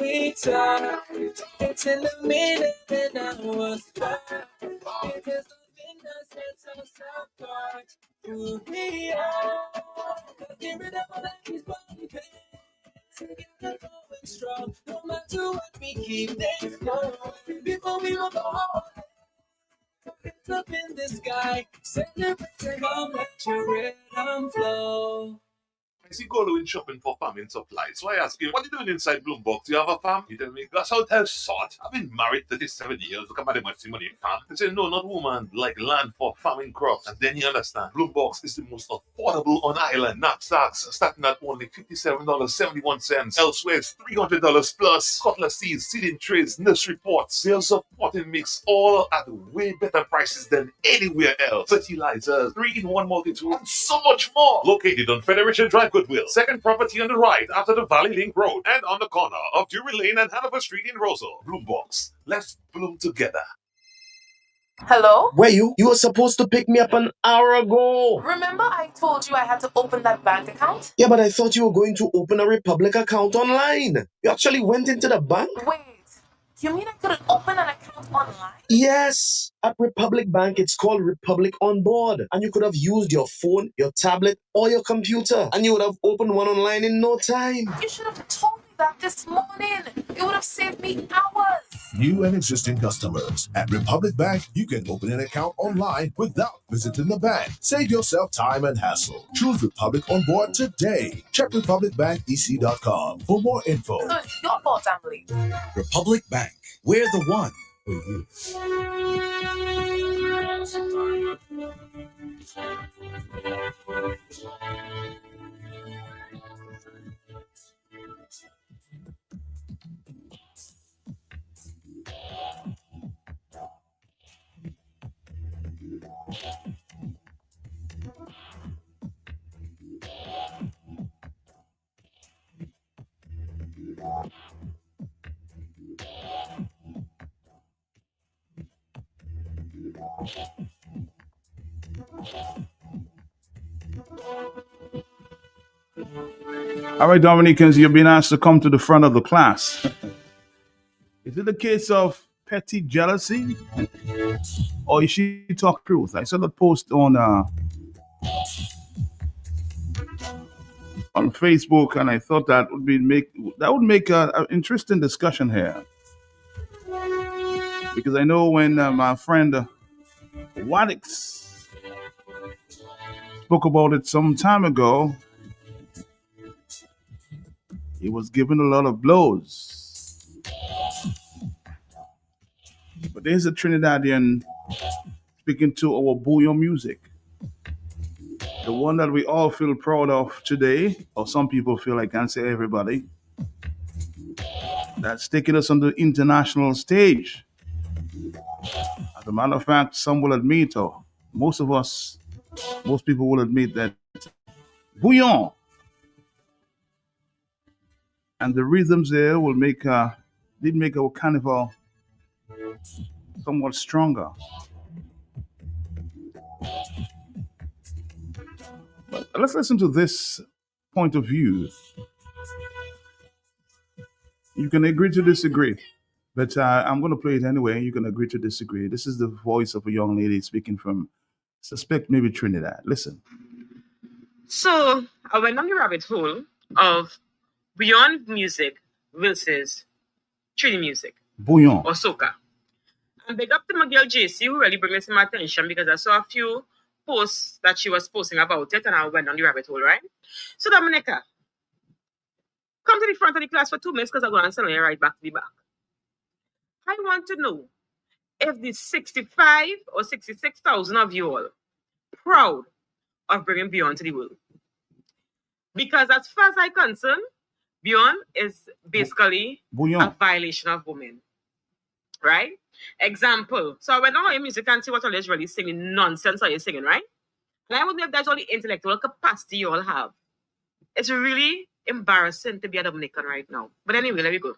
we talk. It's in the minute and hours. It is nothing that sets us apart. Who we are. Give it up like he's born. Together going strong. No matter what we keep this going. Before we will go home. It's up in the sky. Celebrate, come let your rhythm flow. I see Golo in shopping for farming supplies. So I ask him, what are you doing inside Bloombox? Do you have a farm? He tell me, that's how tell sort. I've been married 37 years. Look at my money farm. He said, no, not woman, like land for farming crops. And then you understand, Bloombox is the most affordable on island. Knapsacks starting at only $57.71. Elsewhere, it's $300 plus. Cutlass seeds, seeding trays, nursery pots, sales of potting mix, all at way better prices than anywhere else. Fertilizers, 3-in-1 multi-tool, and so much more. Located on Federation Drive, Goodwill. Second property on the right after the Valley Link Road and on the corner of Drury Lane and Hanover Street in Rosal. Bloombox. Let's bloom together. Hello? Where you? You were supposed to pick me up an hour ago. Remember I told you I had to open that bank account? Yeah, but I thought you were going to open a Republic account online. You actually went into the bank? Wait, you mean I couldn't open an account online? Yes. At Republic Bank, it's called Republic On Board. And you could have used your phone, your tablet, or your computer. And you would have opened one online in no time. You should have told me that this morning. It would have saved me hours. New and existing customers. At Republic Bank, you can open an account online without visiting the bank. Save yourself time and hassle. Choose Republic On Board today. Check republicbankec.com for more info. So it's your fault I'm late. Republic Bank. We're the one for you. All right, Dominicans, you've been asked to come to the front of the class. Is it a case of petty jealousy? Or is she talk truth? I saw the post on Facebook, and I thought that would make an interesting discussion here. Because I know when my friend Wadix spoke about it some time ago, he was given a lot of blows. But there's a Trinidadian speaking to our bouillon music. The one that we all feel proud of today, or some people feel, I can't say everybody, that's taking us on the international stage. As a matter of fact, some will admit, or most people will admit that bouillon and the rhythms there will did make our carnival somewhat stronger. But let's listen to this point of view. You can agree to disagree, but I'm going to play it anyway. You can agree to disagree. This is the voice of a young lady speaking from, suspect maybe Trinidad. Listen. So I went on the rabbit hole of beyond music versus Trini music. Bouillon. Or soca. And big up to my girl JC, who really brought this to my attention because I saw a few posts that she was posting about it and I went on the rabbit hole, right? So Dominica, come to the front of the class for 2 minutes because I'm going to send you right back to the back. I want to know if the 65 or 66,000 of you all proud of bringing Beyond to the world. Because as far as I'm concerned, Beyond is basically a violation of women. Right? Example. So I went on your music and see what all is really singing nonsense are you singing, right? And I wonder if that's all the intellectual capacity you all have. It's really embarrassing to be a Dominican right now. But anyway, let me go.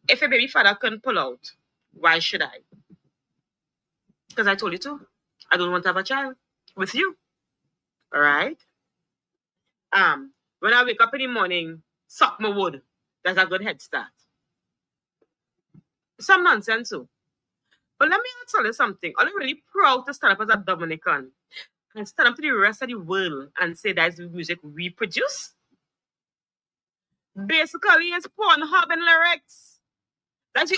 If a baby father can pull out, why should I? Because I told you to. I don't want to have a child with you. All right? When I wake up in the morning, suck my wood. That's a good head start. Some nonsense too. But let me tell you something. I'm really proud to stand up as a Dominican and stand up to the rest of the world and say that's the music we produce. Basically, it's Pornhub and lyrics. That's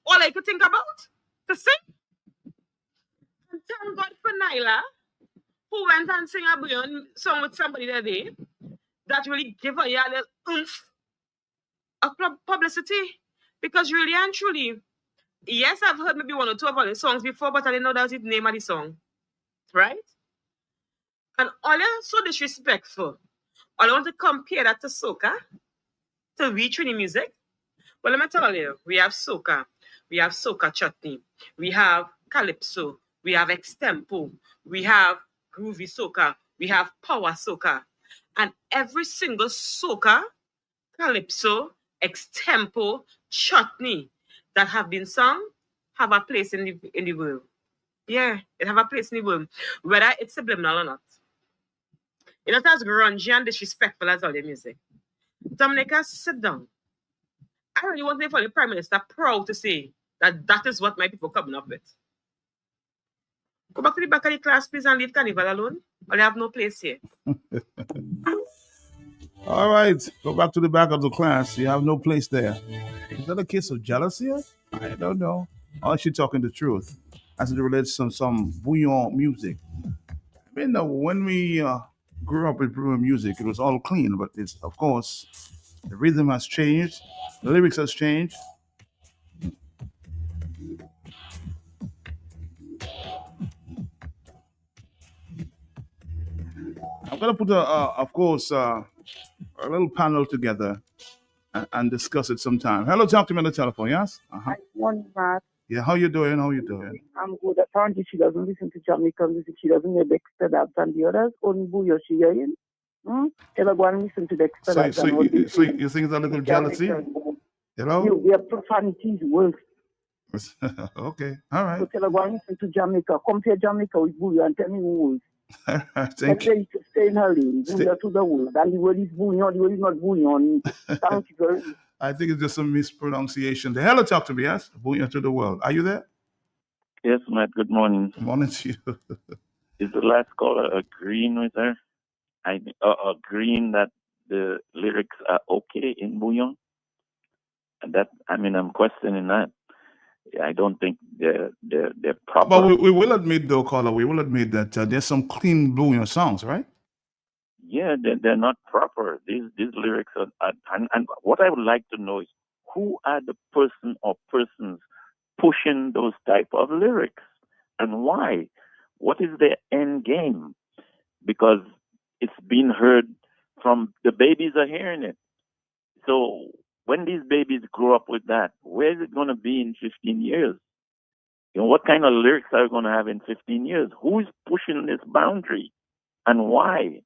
all I could think about to sing. And thank God for Nyla, who went and sang a brilliant song with somebody that day that really gave her a little oomph of publicity. Because really and truly, yes, I've heard maybe one or two of the songs before, but I didn't know that was the name of the song. Right? And all you're so disrespectful. All I want to compare that to soca, to reach in the music. Well, let me tell you, we have soca, we have soca chutney, we have calypso, we have extempo, we have groovy soca, we have power soca. And every single soca, calypso, extempo, chutney that have been sung have a place in the world. Yeah, it have a place in the world, whether it's subliminal or not. It's not as grungy and disrespectful as all the music. Dominica, sit down. I really want to for the Prime Minister proud to say that is what my people coming up with. Go back to the back of the class, please, and leave Carnival alone. Or they have no place here. All right, go back to the back of the class. You have no place there. Is that a case of jealousy? I don't know. Or is she talking the truth as it relates to some bouillon music? I mean, when we grew up with bouillon music, it was all clean, but it's, of course, the rhythm has changed, the lyrics has changed. I'm gonna put of course, a little panel together and discuss it sometime. Hello, talk to me on the telephone. Yes. Hi, morning, Matt. Yeah. How you doing? How you doing? I'm good. Apparently, she doesn't listen to Jamaican music. She doesn't hear Dexter Dabbs and the others. Only Booyah she hearing. Tell her go and listen to Dexter Dabbs. So you think it's a little jealousy? Hello. We have profanities worse. Okay. All right. So tell her go and listen to Jamaica. Compare Jamaica with Booyah and tell me who is. Thank you. Stay in her lane. Booyah to the world. And the word is Booyah. The word is not Booyah. Thank you very much. I think it's just a mispronunciation. The hello, talk to me, yes? Booyah to the world. Are you there? Yes, Matt. Good morning. Good morning to you. Is the last caller agreeing with her? Agreeing that the lyrics are okay in Bouillon? And I'm questioning that. I don't think they're proper. But we will admit, though, caller, we will admit that there's some clean Bouillon songs, right? Yeah, they're not proper. These lyrics are, and what I would like to know is who are the person or persons pushing those type of lyrics and why? What is their end game? Because it's been heard from the babies are hearing it. So when these babies grow up with that, where is it going to be in 15 years? What kind of lyrics are we going to have in 15 years? Who is pushing this boundary and why?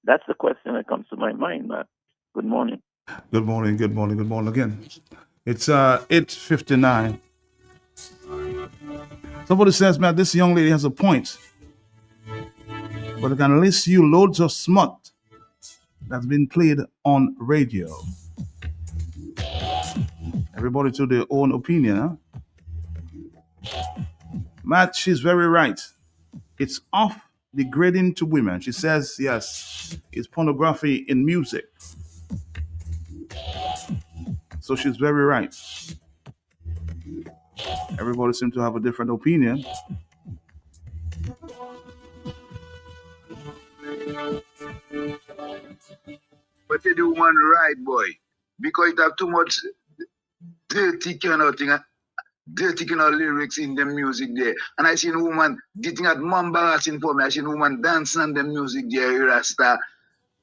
That's the question that comes to my mind, Matt. Good morning. Good morning, good morning, good morning again. It's 8:59. Somebody says, man, this young lady has a point. But I can list you loads of smut that's been played on radio. Everybody to their own opinion, huh? Matt, she's very right. It's off degrading to women. She says, yes, it's pornography in music. So she's very right. Everybody seems to have a different opinion. But they do one right, boy. Because it have too much dirty kind of thing, dirty kind of lyrics in the music there. And I seen a woman getting at more embarrassing for me. I seen a woman dancing on the music there, Rasta.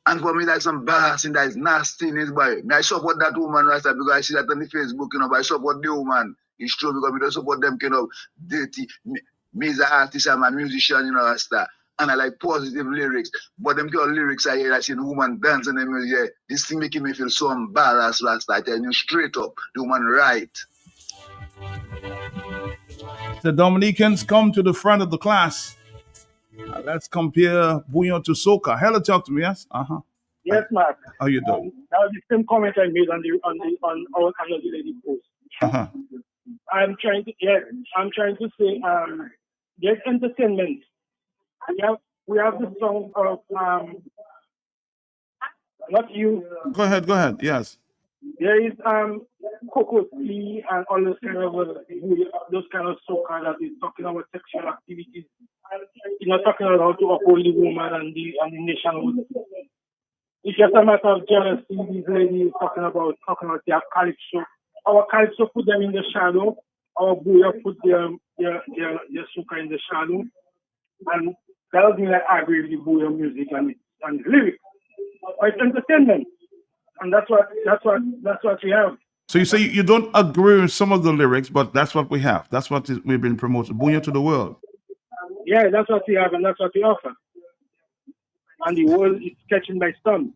And for me, that's embarrassing, that is nasty in his boy. I support that woman, Rasta, because I see that on the Facebook, but I support the woman. It's true, because we don't support them kind of dirty. Me as an artist, I'm a musician, Rasta. And I like positive lyrics. But them kind of lyrics I hear, I see the woman dancing in the music, yeah. This thing making me feel so embarrassed, Rasta. I tell you straight up, the woman right. The Dominicans come to the front of the class. Let's compare Bouillon to soca. Hello, talk to me, yes? Yes, Mark. How you doing? That was the same comment I made on our Another Lady post. Uh-huh. I'm trying to say there's entertainment. We have the song of not you. Go ahead. Yes. There is Coco T and all those kind of soca that is talking about sexual activities. It's not talking about how to uphold the woman and the nationhood. It's just a matter of jealousy. These ladies talking about their calypso. Our calypso put them in the shadow. Our booyah put their soca in the shadow. And that doesn't mean I agree with the booyah music and lyrics. But it's entertainment. And that's what we have. So you say you don't agree with some of the lyrics, but that's what we have. That's what we've been promoting. Booyah to the world. Yeah, that's what we have and that's what we offer. And the world is catching by storm.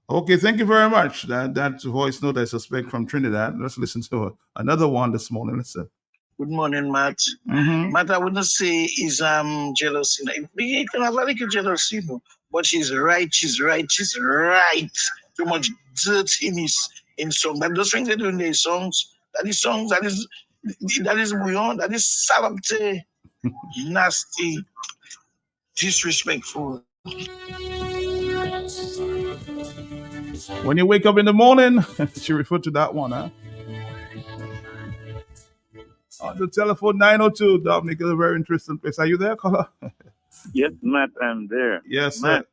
Okay, thank you very much. That voice note I suspect from Trinidad. Let's listen to another one this morning. Listen. Good morning, Matt. Mm-hmm. Matt, I wouldn't say is jealousy. You can have a little jealousy, but she's right. Too much dirt in song. But those things they do in their songs, that is bouillon, that is salapte, nasty, disrespectful. When you wake up in the morning, she referred to that one, huh? On the telephone 902, Dominic is a very interesting place. Are you there, caller? Yes, Matt, I'm there. Yes, Matt, sir.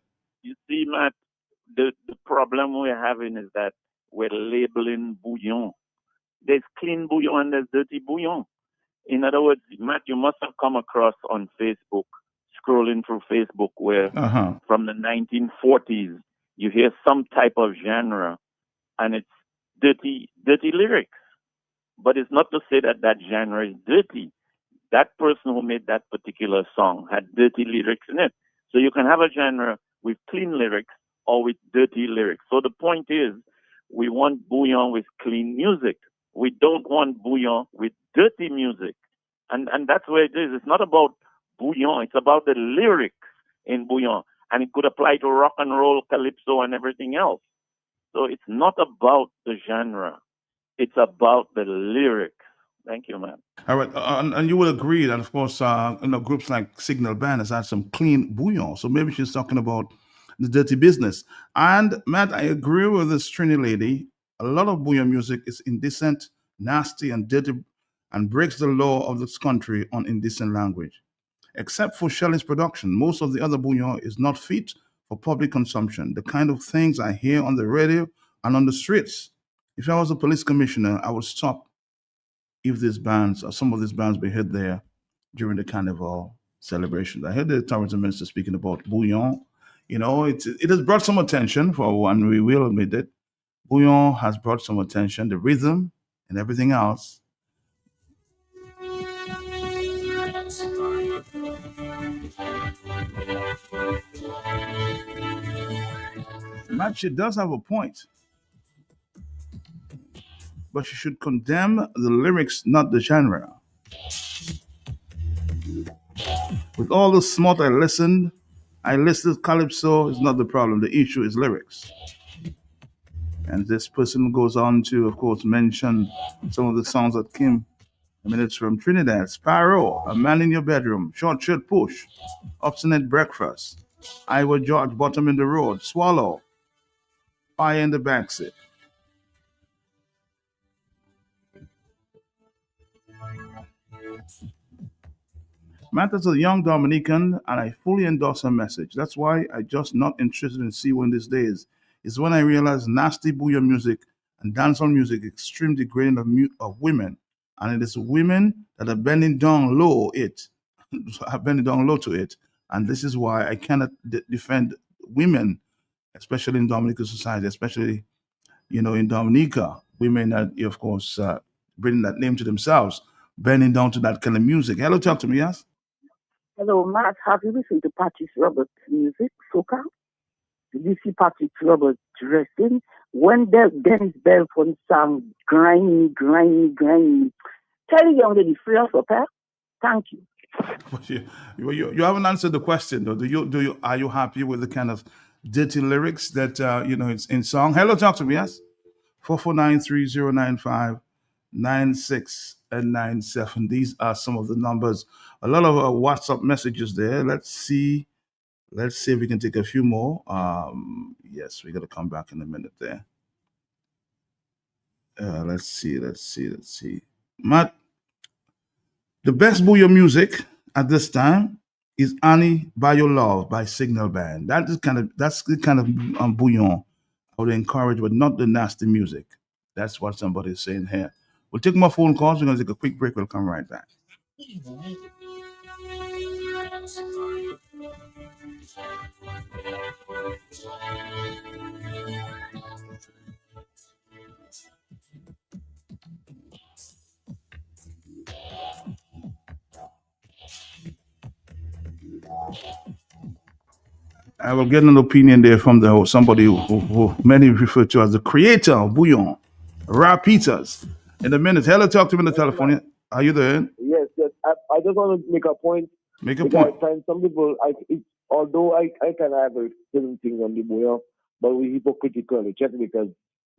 you see, Matt, the problem we're having is that we're labeling bouillon. There's clean bouillon and there's dirty bouillon. In other words, Matt, you must have come across on Facebook, scrolling through Facebook, where from the 1940s, you hear some type of genre and it's dirty lyrics. But it's not to say that that genre is dirty. That person who made that particular song had dirty lyrics in it. So you can have a genre with clean lyrics or with dirty lyrics. So the point is, we want bouillon with clean music. We don't want bouillon with dirty music. And that's where it is. It's not about bouillon. It's about the lyrics in bouillon. And it could apply to rock and roll, calypso, and everything else. So it's not about the genre. It's about the lyrics. Thank you, man. All right, and you will agree that, of course, groups like Signal Band has had some clean bouillon. So maybe she's talking about the dirty business. And Matt, I agree with this Trini lady. A lot of bouillon music is indecent, nasty, and dirty, and breaks the law of this country on indecent language. Except for Shelley's production, most of the other bouillon is not fit for public consumption. The kind of things I hear on the radio and on the streets. If I was a police commissioner, I would stop if these bands or some of these bands be heard there during the carnival celebrations. I heard the tourism minister speaking about bouillon. You know, it has brought some attention for one, we will admit it. Bouillon has brought some attention, the rhythm and everything else. Matt, she does have a point. But she should condemn the lyrics, not the genre. With all the smart I listed calypso is not the problem. The issue is lyrics. And this person goes on to, of course, mention some of the songs that came minutes from Trinidad. Sparrow, A Man in Your Bedroom, Short Shirt Push, Obstinate Breakfast, Iowa George, Bottom in the Road, Swallow, Fire in the Backseat. Matt is a young Dominican, and I fully endorse her message. That's why I just not interested in C1 these days. It's when I realize nasty bouillon music and dancehall music extreme degrading of women, and it is women that are bending down low to it. And this is why I cannot defend women, especially in Dominican society, especially in Dominica, women that, of course, bringing that name to themselves, bending down to that kind of music. Hello, talk to me, yes? Hello, Matt. Have you listened to Patrice Roberts' music, soca? Did you see Patrice Roberts dressing? When Dennis Belfon sang grimy. Tell the young lady, free us up, eh? Thank you. You haven't answered the question, though. Are you happy with the kind of dirty lyrics that it's in song. Hello, talk to me. Yes, 449-3095-96 and 97. These are some of the numbers. A lot of WhatsApp messages there. Let's see. Let's see if we can take a few more. Yes, we're gonna come back in a minute there. Let's see. Matt, the best Booyah music at this time is Annie by Your Love by Signal Band. That's the kind of bouillon I would encourage, but not the nasty music. That's what somebody's saying here. We'll take more phone calls. We're gonna take a quick break. We'll come right back. I will get an opinion there from somebody who many refer to as the creator of Bouillon, Ra Peters. In a minute. Hello, talk to me in the telephone. Are you there? Yes. I just want to make a point. Make a because point. I find some people, although I can have certain things on the Bouillon, but we hypocritical, check because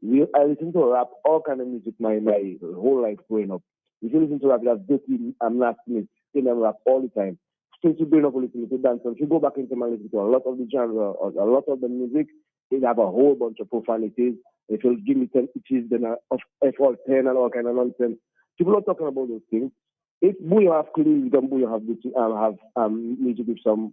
I listen to rap, all kind of music my whole life growing up. If you listen to rap, that's dirty, I'm not Smith, still rap all the time. Since you bring up a little to dance, if you go back into my listen to a lot of the genre, or a lot of the music, they have a whole bunch of profanities. If you'll give me 10 pitches, then of F10 and all kind of nonsense. People are talking about those things. If Bouillon have clean, then Bouillon have music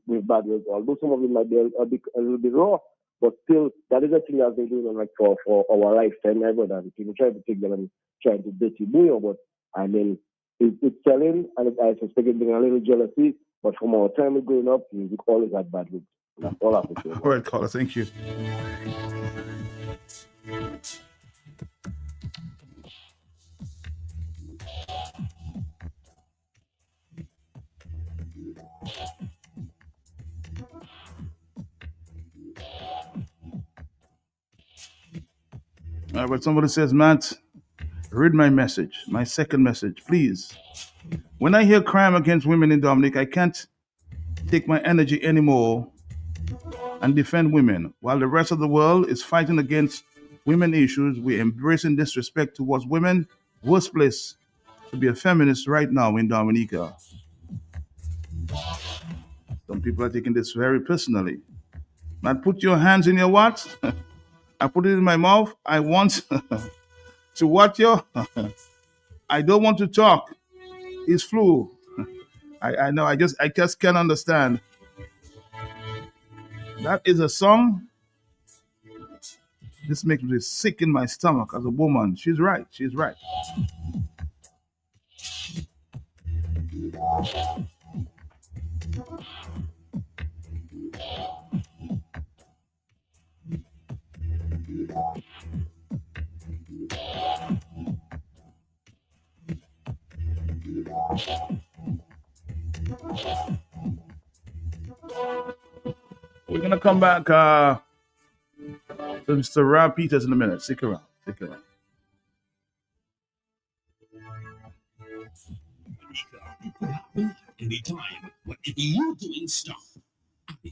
with bad words, although some of them might be a little bit raw, but still, that is a thing that they're doing like for our lifetime ever. And people try to take them and try to dirty Bouillon, but I mean, it's selling, and I suspect it's bringing a little jealousy. But from our time of growing up, music always had bad words. That's all I have to say. All right, caller, thank you. But somebody says, Matt, read my message, my second message, please. When I hear crime against women in Dominic, I can't take my energy anymore and defend women. While the rest of the world is fighting against women issues, we're embracing disrespect towards women. Worst place to be a feminist right now in Dominica. Some people are taking this very personally. Matt, put your hands in your what? I put it in my mouth. I want to what you? I don't want to talk. It's flu. I know. I just can't understand. That is a song. This makes me sick in my stomach as a woman. She's right. She's right. We're gonna come back to Mr. Ra Peters in a minute. Stick around. Stick around. It could happen anytime. Whatever you're doing, stop.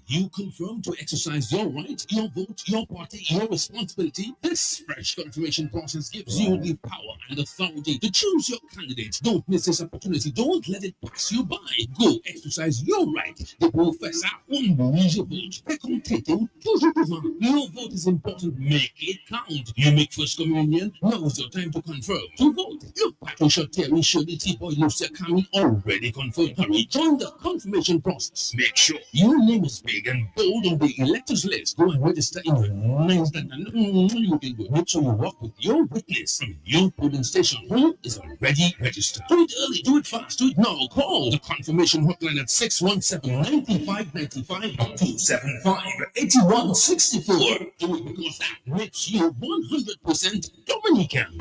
You confirm to exercise your right, your vote, your party, your responsibility. This fresh confirmation process gives you the power and authority to choose your candidate. Don't miss this opportunity. Don't let it pass you by. Go exercise your right. Déposez faire ça un bougez vote. Recomptez-vous toujours devant. Your vote is important. Make it count. You make first communion. Now is your time to confirm. To vote. Look, Patricia, Terry, Shirley, T-Boy, Lucia, Camille already confirmed. Hurry, join the confirmation process. Make sure your name is big and bold on the electors list. Go and register in your names. Make sure you walk with your witness from your polling station who is already registered. Do it early, do it fast, do it now. Call the confirmation hotline at 617-9595-275-8164. Do it because that makes you 100% Dominican.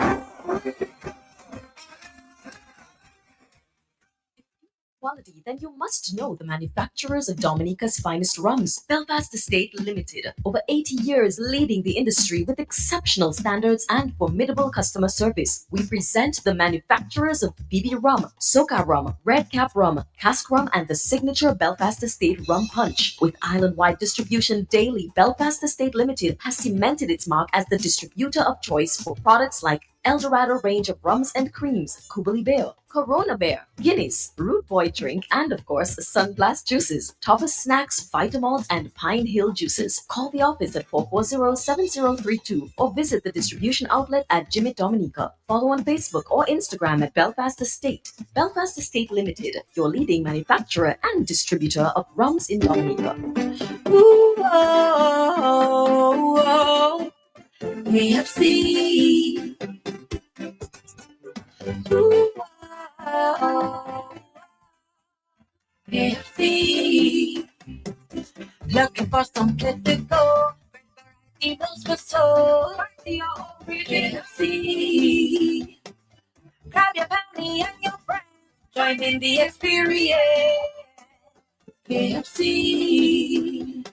quality, then you must know the manufacturers of Dominica's finest rums. Belfast Estate Limited, over 80 years leading the industry with exceptional standards and formidable customer service. We present the manufacturers of BB Rum, Soca Rum, Red Cap Rum, Cask Rum, and the signature Belfast Estate Rum Punch. With island-wide distribution daily, Belfast Estate Limited has cemented its mark as the distributor of choice for products like Eldorado range of rums and creams, Kubali Bear, Corona Bear, Guinness, Root Boy Drink, and of course, Sunblast Juices, Toffee Snacks, Vitamalt, and Pine Hill Juices. Call the office at 440-7032 or visit the distribution outlet at Jimmy Dominica. Follow on Facebook or Instagram at Belfast Estate. Belfast Estate Limited, your leading manufacturer and distributor of rums in Dominica. Ooh, oh, oh, KFC. Ooh, oh, KFC. Looking for some place to go. Eagles for soul. KFC. Grab your family and your friends. Join in the experience. KFC.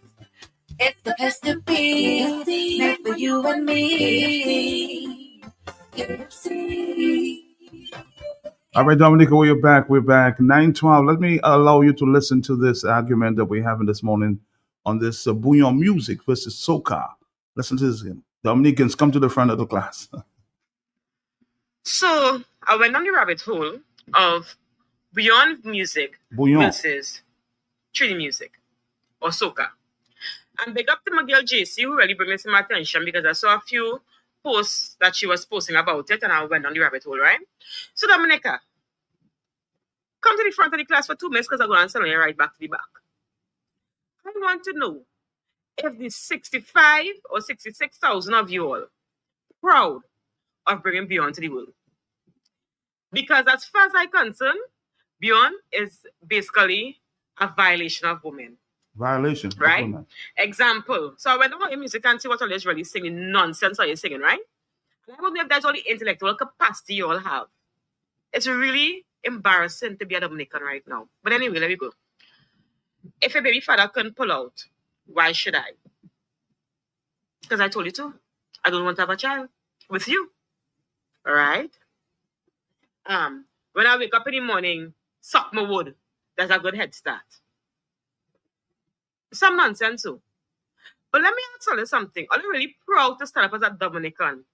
It's the place to be. Made for you and me. KFC. All right, Dominica, we're back. We're back. 9:12. Let me allow you to listen to this argument that we're having this morning on this Bouillon music versus soca. Listen to this again. Dominicans, come to the front of the class. So I went down the rabbit hole of beyond music Bouillon. versus Trini music or soca. And big up to my girl JC, who really brought me some attention because I saw a few posts that she was posting about it and I went down the rabbit hole, right? So Dominica, come to the front of the class for 2 minutes because I'm going to send you right back to the back. I want to know if the 65 or 66,000 of you all proud of bringing Beyond to the world. Because as far as I'm concerned, Beyond is basically a violation of women. Violation. Right? Example. So I went on your music and see what all is really singing nonsense are you singing, right? And I wonder if that's all the intellectual capacity you all have. It's really embarrassing to be a Dominican right now. But anyway, let me go. If a baby father can pull out, why should I? Because I told you to. I don't want to have a child with you. All right? When I wake up in the morning, suck my wood. That's a good head start. Some nonsense too. But let me tell you something. Are you really proud to stand up as a Dominican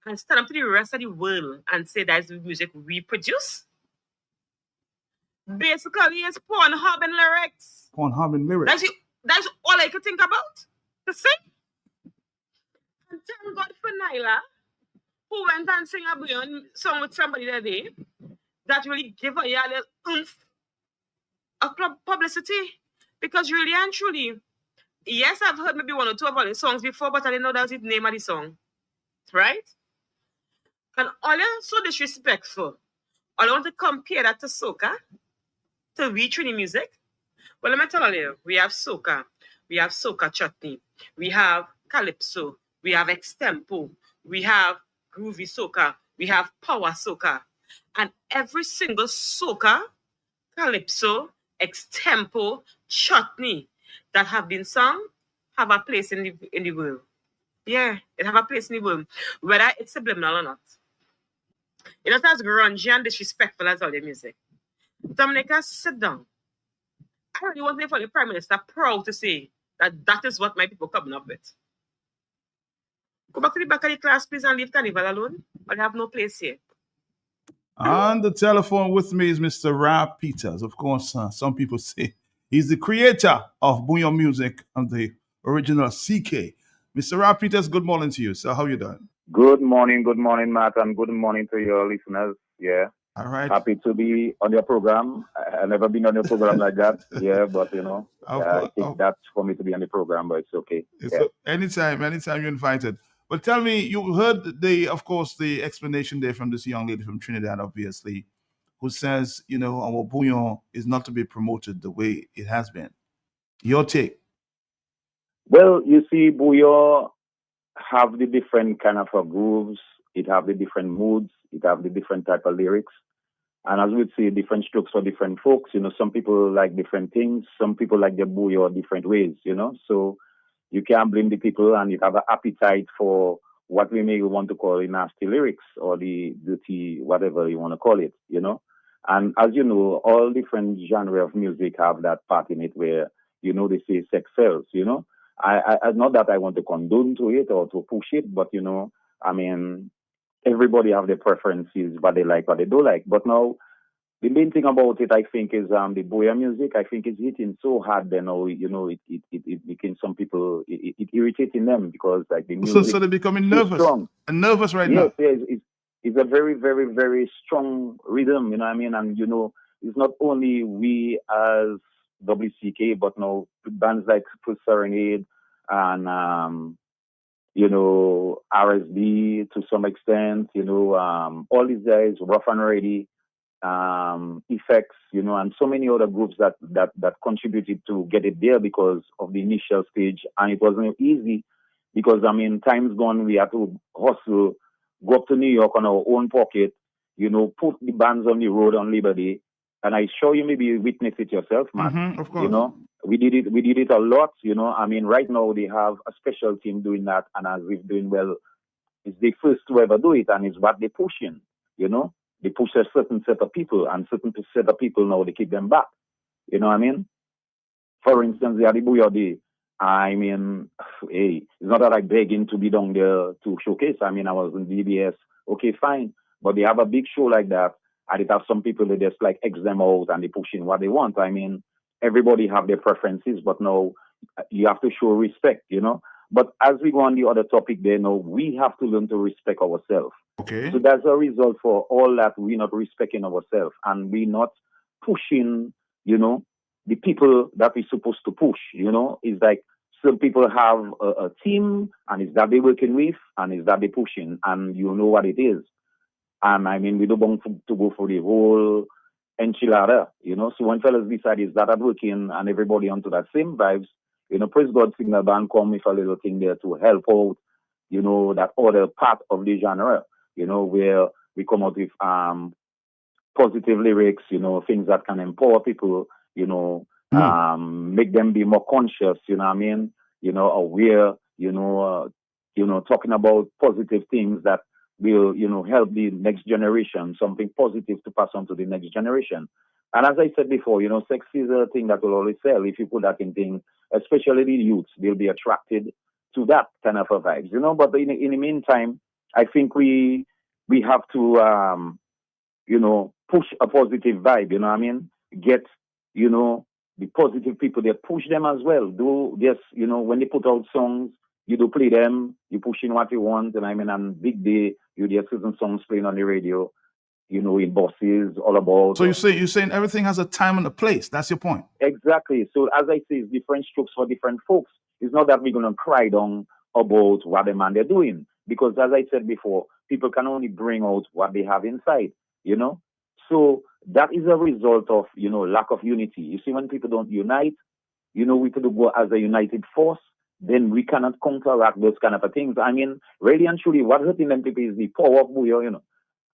and stand up to the rest of the world and say that's the music we produce? Basically, it's Pornhub and lyrics. Pornhub and lyrics. That's all I could think about to sing. And thank God for Nyla, who went and sang a Beyond song with somebody that day that really gave her a little oomph of publicity. Because really and truly, yes, I've heard maybe 1 or 2 of all the songs before, but I didn't know that was the name of the song. Right? And all you're so disrespectful. All I want to compare that to soca, to Trini music. Well, let me tell you, we have soca, we have soca chutney, we have calypso, we have extempo, we have groovy soca, we have power soca. And every single soca, calypso, extempo, chutney that have been sung have a place in the world. Yeah, it have a place in the world, whether it's subliminal or not. You know, that's grungy and disrespectful as all the music. Dominica, sit down. I really want to for the Prime Minister proud to say that that is what my people coming up with. Go back to the back of the class, please, and leave Carnival alone. I have no place here. On the telephone with me is Mr. Rap Peters. Of course, some people say he's the creator of Bouillon music and the original CK. Mr. Rap Peters, good morning to you. So how you doing? Good morning, Matt, and good morning to your listeners. Yeah. All right. Happy to be on your program. I've never been on your program like that. Yeah, but you know, I think that's for me to be on the program, but it's okay. Anytime you're invited. But tell me, you heard of course, the explanation there from this young lady from Trinidad, obviously, who says, you know, our Bouillon is not to be promoted the way it has been. Your take? Well, you see, Bouillon have the different kind of grooves. It have the different moods. It have the different type of lyrics. And as we'd say, different strokes for different folks. You know, some people like different things. Some people like their bouillon different ways, you know. So you can't blame the people, and you have an appetite for what we may want to call the nasty lyrics or the dirty, whatever you want to call it, you know. And as you know, all different genre of music have that part in it where, you know, they say sex sells, you know. I not that I want to condone to it or to push it, but, you know, I mean, everybody have their preferences, what they like, what they don't like. But now, the main thing about it, I think, is the bouillon music. I think it's hitting so hard that now, you know, it became some people, it irritating them because like the music So they're becoming is nervous. strong. And nervous right now. Yes, it's a very, very, very strong rhythm, you know what I mean? And, you know, it's not only we as WCK, but now bands like Full Serenade and, you know, RSB to some extent, you know, all these guys, Rough and Ready, Effects, you know, and so many other groups that contributed to get it there because of the initial stage. And it wasn't easy because, I mean, times gone, we had to hustle, go up to New York on our own pocket, you know, put the bands on the road on Liberty. And I show you maybe witness it yourself, man. Of course. You know, we did it a lot, you know. I mean, right now they have a special team doing that, and as we're doing well, it's the first to ever do it, and it's what they're pushing, you know. They push a certain set of people, and certain set of people now they keep them back. You know what I mean? For instance, the Bouillon Day. I mean, hey, it's not that I'm begging to be down there to showcase. I mean, I was in DBS. Okay, fine. But they have a big show like that, and it have some people that just like X them out and they push in what they want. I mean, everybody have their preferences, but now you have to show respect, you know. But as we go on the other topic there, now we have to learn to respect ourselves. Okay. So that's a result for all that we're not respecting ourselves and we're not pushing, you know, the people that we're supposed to push, you know. It's like some people have a team and it's that they're working with and it's that they're pushing and you know what it is. And I mean, we don't want to go for the whole enchilada, you know. So when fellas decide is that working and everybody onto that same vibes, you know, praise God, Signal Band come with a little thing there to help out, you know, that other part of the genre, you know, where we come out with positive lyrics, you know, things that can empower people, you know, make them be more conscious, you know what I mean? You know, aware, you know, talking about positive things that will, you know, help the next generation, something positive to pass on to the next generation. And as I said before, you know, sex is a thing that will always sell. If you put that in thing, especially the youths, they'll be attracted to that kind of a vibes, you know. But in the meantime, I think we have to, you know, push a positive vibe, you know what I mean? Get, you know, the positive people there, push them as well. Do yes, you know, when they put out songs, you do play them, you push in what you want, and I mean, on big day, you hear certain songs playing on the radio, you know, in buses, all about. So you're saying everything has a time and a place. That's your point. Exactly. So as I say, it's different strokes for different folks. It's not that we're gonna cry down about what the man they're doing. Because as I said before, people can only bring out what they have inside, you know? So that is a result of, you know, lack of unity. You see, when people don't unite, you know, we could go as a united force, then we cannot counteract those kind of things. I mean, really and truly, what hurting them people is the power of bouillon, you know.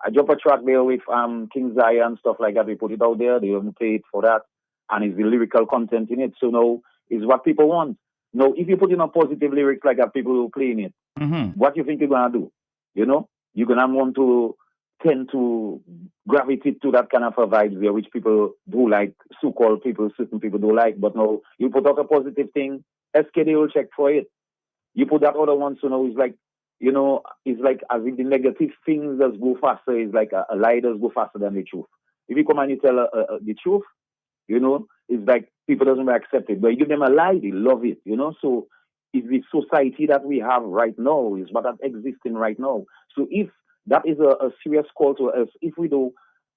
I jump a track there with King Zion, stuff like that. We put it out there. They haven't paid for that. And it's the lyrical content in it. So now is what people want. Now, if you put in a positive lyrics like that, people will play in it. What you think you're going to do? You know, you're going to want to tend to gravitate to that kind of a vibes there, which people do like, so-called people, certain people do like. But now you put out a positive thing, SKD will check for it. You put that other one, so now it's like, you know, it's like as if the negative things just go faster. It's like a lie does go faster than the truth. If you come and you tell the truth, you know, it's like people doesn't accept it. But you give them a lie, they love it, you know. So it's the society that we have right now, is what that existing right now. So if that is a serious call to us, if we do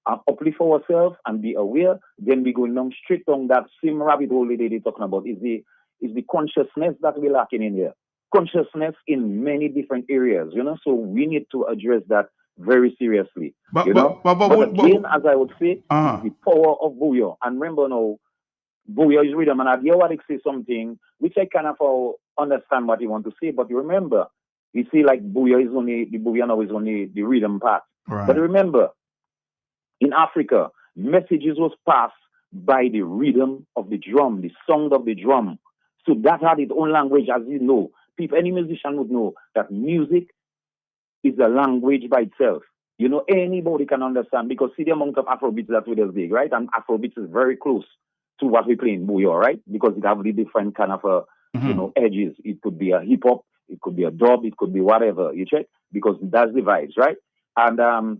uplift ourselves and be aware, then we go down straight down that same rabbit hole that they're talking about. Is the consciousness that we're lacking in here. Consciousness in many different areas, you know. So we need to address that very seriously. But again, as I would say, the power of bouillon. And remember now, bouillon is rhythm. And I hear what say something which I kind of understand what you want to say. But remember, you see, like bouillon is only the bouillon now is only the rhythm part. Right. But remember, In Africa, messages was passed by the rhythm of the drum, the sound of the drum. So that had its own language, as you know. People, any musician would know that music is a language by itself. You know, anybody can understand because see the amount of Afrobeats that we just big, right? And Afrobeats is very close to what we play in Bouyon, right? Because it have the different kind of, edges. It could be a hip hop, it could be a dub, it could be whatever, you check? Because that's the vibes, right? And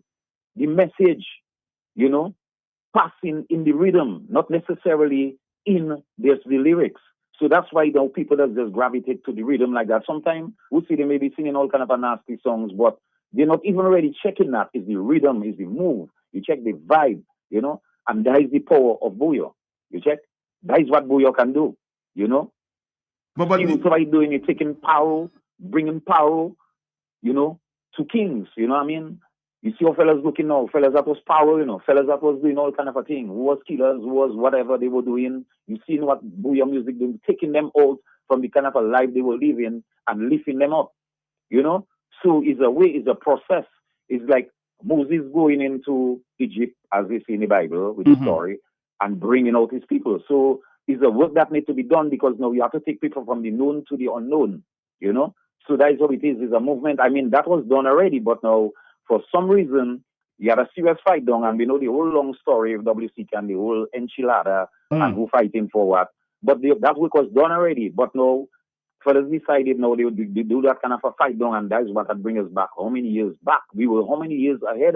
the message, you know, passing in the rhythm, not necessarily in the lyrics. So that's why people that just gravitate to the rhythm like that. Sometimes we see them maybe singing all kind of nasty songs, but they're not even really checking that. Is the rhythm, is the move. You check the vibe, you know, and that is the power of Bouyon. You check? That is what Bouyon can do, you know. But See what somebody doing it, taking power, bringing power, you know, to kings, you know what I mean? You see how fellas looking now, fellas that was power, you know, fellas that was doing all kind of a thing, who was killers, who was whatever they were doing. You seen what Bouyon music doing, taking them out from the kind of a life they were living and lifting them up, you know? So it's a way, it's a process. It's like Moses going into Egypt, as we see in the Bible with the story, and bringing out his people. So it's a work that needs to be done because now you have to take people from the known to the unknown, you know? So that is what it is. It's a movement. I mean, that was done already, but now for some reason, you had a serious fight down, and we know the whole long story of WCK and the whole enchilada and who fighting for what. But that work was done already. But now, fellas decided now they do that kind of a fight down, and that is what that brings us back. How many years back? We were how many years ahead?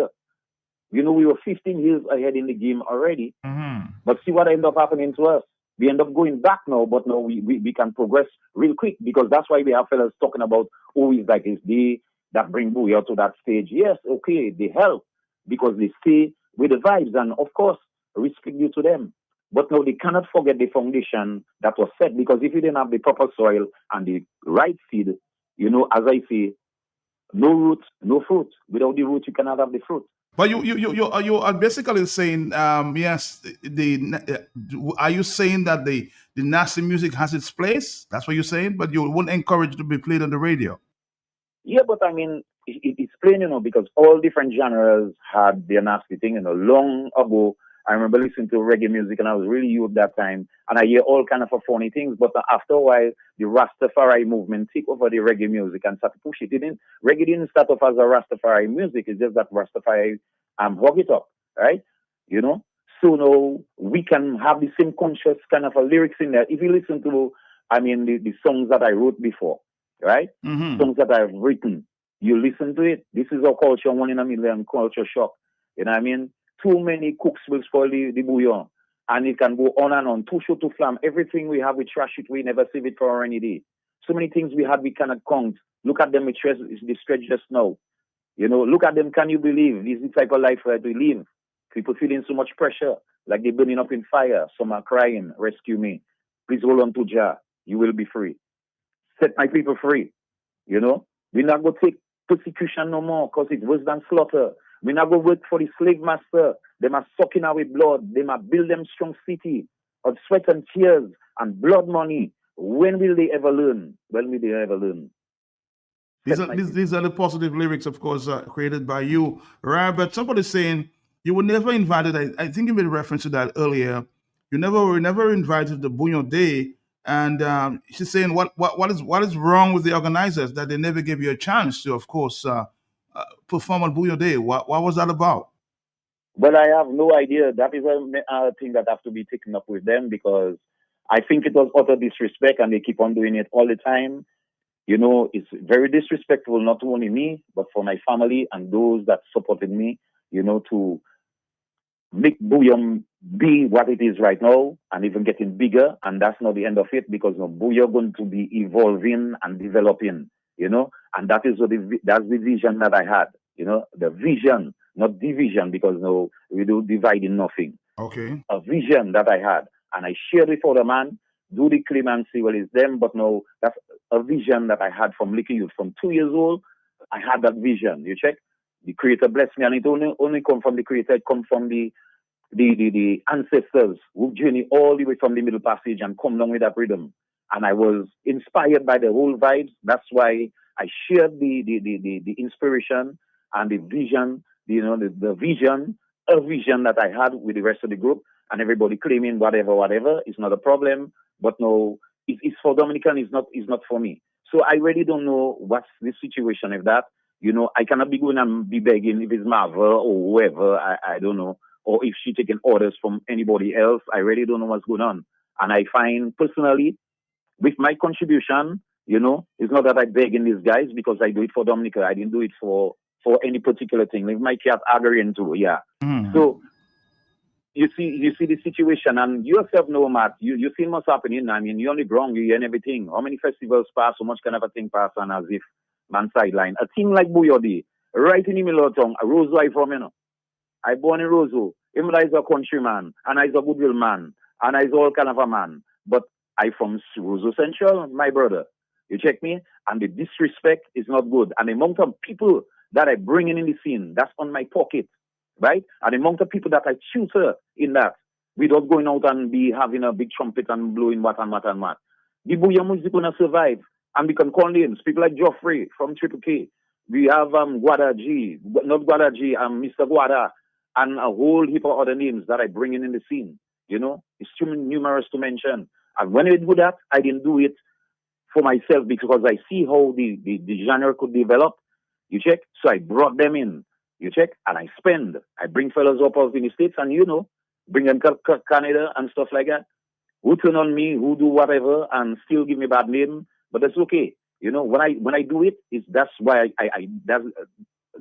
You know, we were 15 years ahead in the game already. But see what ended up happening to us. We end up going back now, but now we can progress real quick because that's why we have fellas talking about always like it's the that bring Bouyon to that stage. Yes, okay, they help because they stay with the vibes and of course respect due to them. But now they cannot forget the foundation that was set because if you didn't have the proper soil and the right seed, you know, as I say, no root, no fruit. Without the root, you cannot have the fruit. But you are basically saying yes. Are you saying that the nasty music has its place? That's what you're saying. But you wouldn't encourage it to be played on the radio. Yeah, but I mean, it's plain, you know, because all different genres had their nasty thing. You know, long ago, I remember listening to reggae music, and I was really youth that time, and I hear all kind of funny things. But after a while, the Rastafari movement took over the reggae music and started to push it. Reggae didn't start off as a Rastafari music. It's just that Rastafari hug it up, right? You know. So now we can have the same conscious kind of lyrics in there. If you listen to, I mean, the songs that I wrote before, right? Songs that I've written, you listen to it. This is our culture, 1 in a million culture shock. You know what I mean? Too many cooks will spoil the bouillon. And it can go on and on. Too short to flam. Everything we have, we trash it. We never save it for a rainy day. So many things we had, we cannot count. Look at them, we stretch just now. You know, look at them, can you believe? This is the type of life that we live. People feeling so much pressure, like they're burning up in fire. Some are crying, rescue me. Please hold on to Jah. You will be free. Set my people free. You know, we're not going to take persecution no more because it's worse than slaughter. We're not going to work for the slave master. They must suck in our blood. They must build them strong city of sweat and tears and blood money. When will they ever learn? When will they ever learn? These are the positive lyrics, of course, created by you, right? But somebody's saying you were never invited. I think you made reference to that earlier. You were never invited to Bouyon Day. And she's saying what is wrong with the organizers that they never gave you a chance to, of course, perform on Bouyon Day. What was that about? Well, I have no idea. That is a thing that has to be taken up with them because I think it was utter disrespect and they keep on doing it all the time. You know, it's very disrespectful, not only me, but for my family and those that supported me, you know, to make Bouyon be what it is right now and even getting bigger. And that's not the end of it because you know, Bouyon going to be evolving and developing, you know, and that is that's the vision that I had, you know, the vision, not division, because you know, we do divide in nothing. Okay. A vision that I had and I shared it for the man, do the claim and see what is them, but no, that's a vision that I had from little youth. From 2 years old, I had that vision. You check? The Creator blessed me, and it only come from the Creator. It come from the ancestors who journey all the way from the Middle Passage and come down with that rhythm. And I was inspired by the whole vibes. That's why I shared the inspiration and the vision, you know, the vision a vision that I had with the rest of the group, and everybody claiming whatever is not a problem. But no, it's for Dominican, it's not for me. So I really don't know what's the situation of that. You know, I cannot be going and be begging if it's Marvel or whoever, I don't know, or if she taking orders from anybody else. I really don't know what's going on. And I find personally, with my contribution, you know, it's not that I begging these guys because I do it for Dominica. I didn't do it for any particular thing. Like my cat agreeing too, yeah. So you see the situation, and you yourself know, Matt, you see what's happening. I mean, you're on the ground, you hear everything. How many festivals pass, so much kind of a thing pass, and as if man sideline. A thing like Buyodi, right in the middle of town, a Roseau I from, you know. I born in Roseau. Him is a countryman, and I's a goodwill man, and I's all kind of a man. But I from Roseau Central, my brother. You check me? And the disrespect is not good. And the amount of people that I bring in the scene, that's on my pocket. Right? And the amount of people that I tutor in that, without going out and be having a big trumpet and blowing what and what and what. The Bouyon music gonna survive. And we can call names. People like Geoffrey from Triple K. We have Guada G, not Guada G, Mr. Guada, and a whole heap of other names that I bring in the scene. You know, it's too numerous to mention. And when I do that, I didn't do it for myself because I see how the genre could develop. You check? So I brought them in. You check? And I spend. I bring fellows up out in the States and, you know, bring them to Canada and stuff like that. Who turn on me, who do whatever, and still give me bad name. But that's okay. You know, when I do it, that's why I that's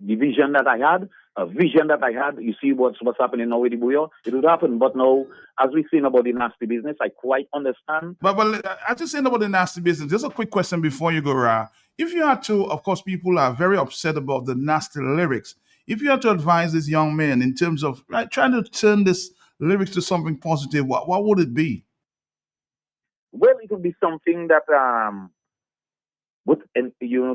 the vision that I had, a vision that I had. You see what's happening now with the Bouyon? It would happen. But now, as we've seen about the nasty business, I quite understand. But I just saying about the nasty business. Just a quick question before you go, Ra. If you had to, of course, people are very upset about the nasty lyrics. If you had to advise this young man in terms of trying to turn this lyrics to something positive, what would it be? Well, it would be something that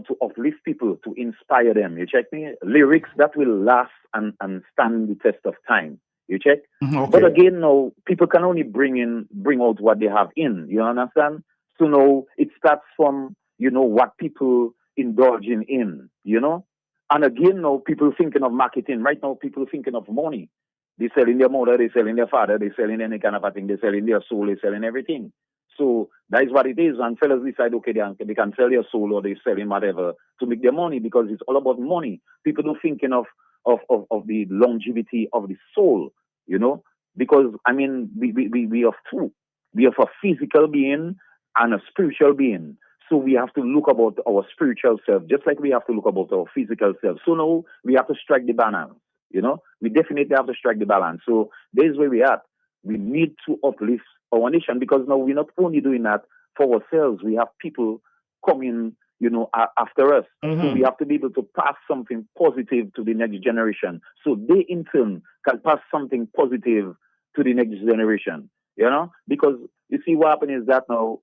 to uplift people, to inspire them. You check me? Lyrics that will last and stand the test of time. You check? Okay. But again, no, people can only bring out what they have in. You understand? So no, it starts from, you know, what people indulging in, you know? And again, now people thinking of marketing. Right now, people thinking of money. They're selling their mother, they're selling their father, they're selling any kind of a thing, they're selling their soul, they're selling everything. So that is what it is. And fellas decide, okay, they can sell their soul or they're selling whatever to make their money because it's all about money. People don't thinking of the longevity of the soul, you know? Because, I mean, we have two. We have a physical being and a spiritual being. So we have to look about our spiritual self, just like we have to look about our physical self. So now we have to strike the balance, you know? We definitely have to strike the balance. So there's where we are. We need to uplift our nation because now we're not only doing that for ourselves, we have people coming, you know, after us. So we have to be able to pass something positive to the next generation. So they in turn can pass something positive to the next generation, you know? Because you see what happened is that now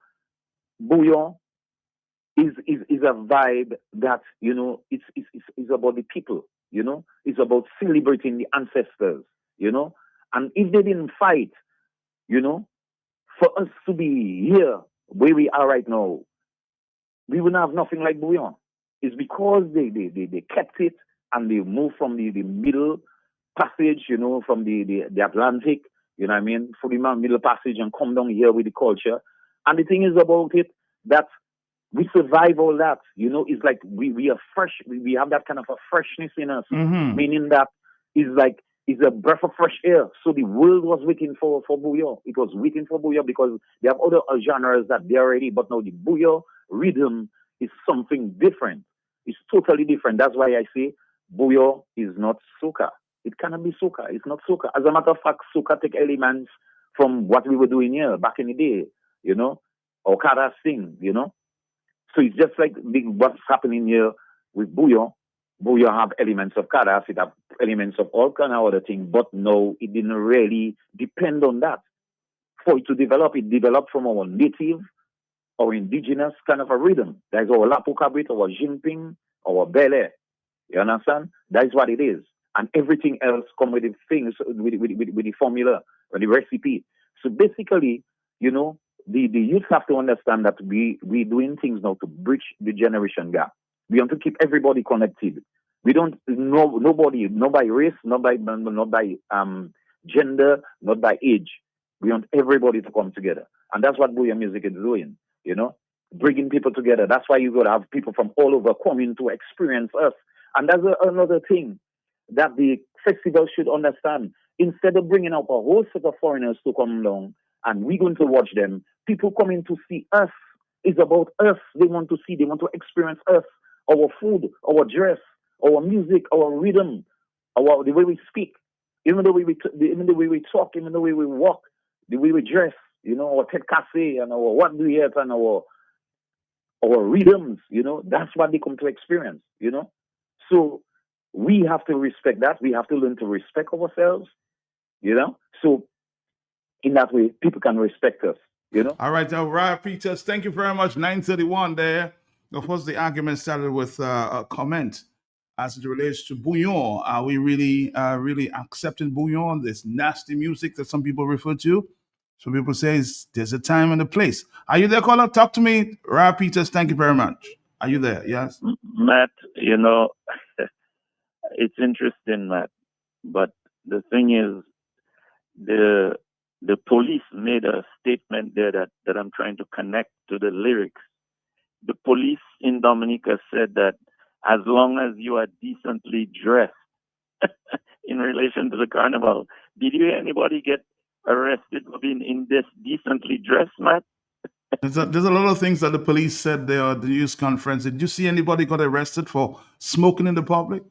Bouyon is a vibe that, you know, it's about the people, you know? It's about celebrating the ancestors, you know? And if they didn't fight, you know, for us to be here where we are right now, we wouldn't have nothing like Bouyon. It's because they kept it and they moved from the middle passage, you know, from the Atlantic, you know what I mean, for the middle passage and come down here with the culture. And the thing is about it that we survive all that, you know, it's like we are fresh, we have that kind of a freshness in us, meaning that it's a breath of fresh air. So the world was waiting for Bouyon. It was waiting for Bouyon because they have other genres that they're already, but now the Bouyon rhythm is something different. It's totally different. That's why I say Bouyon is not soca. It cannot be soca. It's not soca. As a matter of fact, soca take elements from what we were doing here back in the day, you know, or Kara sing, you know. So it's just like what's happening here with Bouyon. Bouyon have elements of Karas, it have elements of all kind of other things, but no, it didn't really depend on that. For it to develop, it developed from our native or indigenous kind of a rhythm. That is our Lapokabit, our Jinping, our Bele. You understand? That is what it is. And everything else come with the things, with the formula, with the recipe. So basically, you know, the youth have to understand that we doing things now to bridge the generation gap. We want to keep everybody connected. We don't know nobody, not by race, not by gender, not by age. We want everybody to come together. And that's what Booyah Music is doing, you know, bringing people together. That's why you got to have people from all over coming to experience us. And that's another thing that the festival should understand. Instead of bringing up a whole set of foreigners to come along and we're going to watch them, people coming to see us. It's about us. They want to experience us, our food, our dress, our music, our rhythm, the way we speak, even the way we talk, even the way we walk, the way we dress, you know, our tête cassée and our what do you have and our rhythms, you know, that's what they come to experience, you know. So we have to respect that. We have to learn to respect ourselves, you know. So in that way, people can respect us, you know. All right, Ryan Peters, thank you very much. 9:31 there. Of course, the argument started with a comment as it relates to bouillon. Are we really accepting bouillon, this nasty music that some people refer to? Some people say there's a time and a place. Are you there, caller? Talk to me. Ryan Peters, thank you very much. Are you there? Yes? Matt, you know, it's interesting, Matt. But the thing is, the police made a statement there that I'm trying to connect to the lyrics. The police in Dominica said that as long as you are decently dressed in relation to the carnival, did you hear anybody get arrested for being in this decently dressed, Matt? There's a lot of things that the police said there at the news conference. Did you see anybody got arrested for smoking in the public?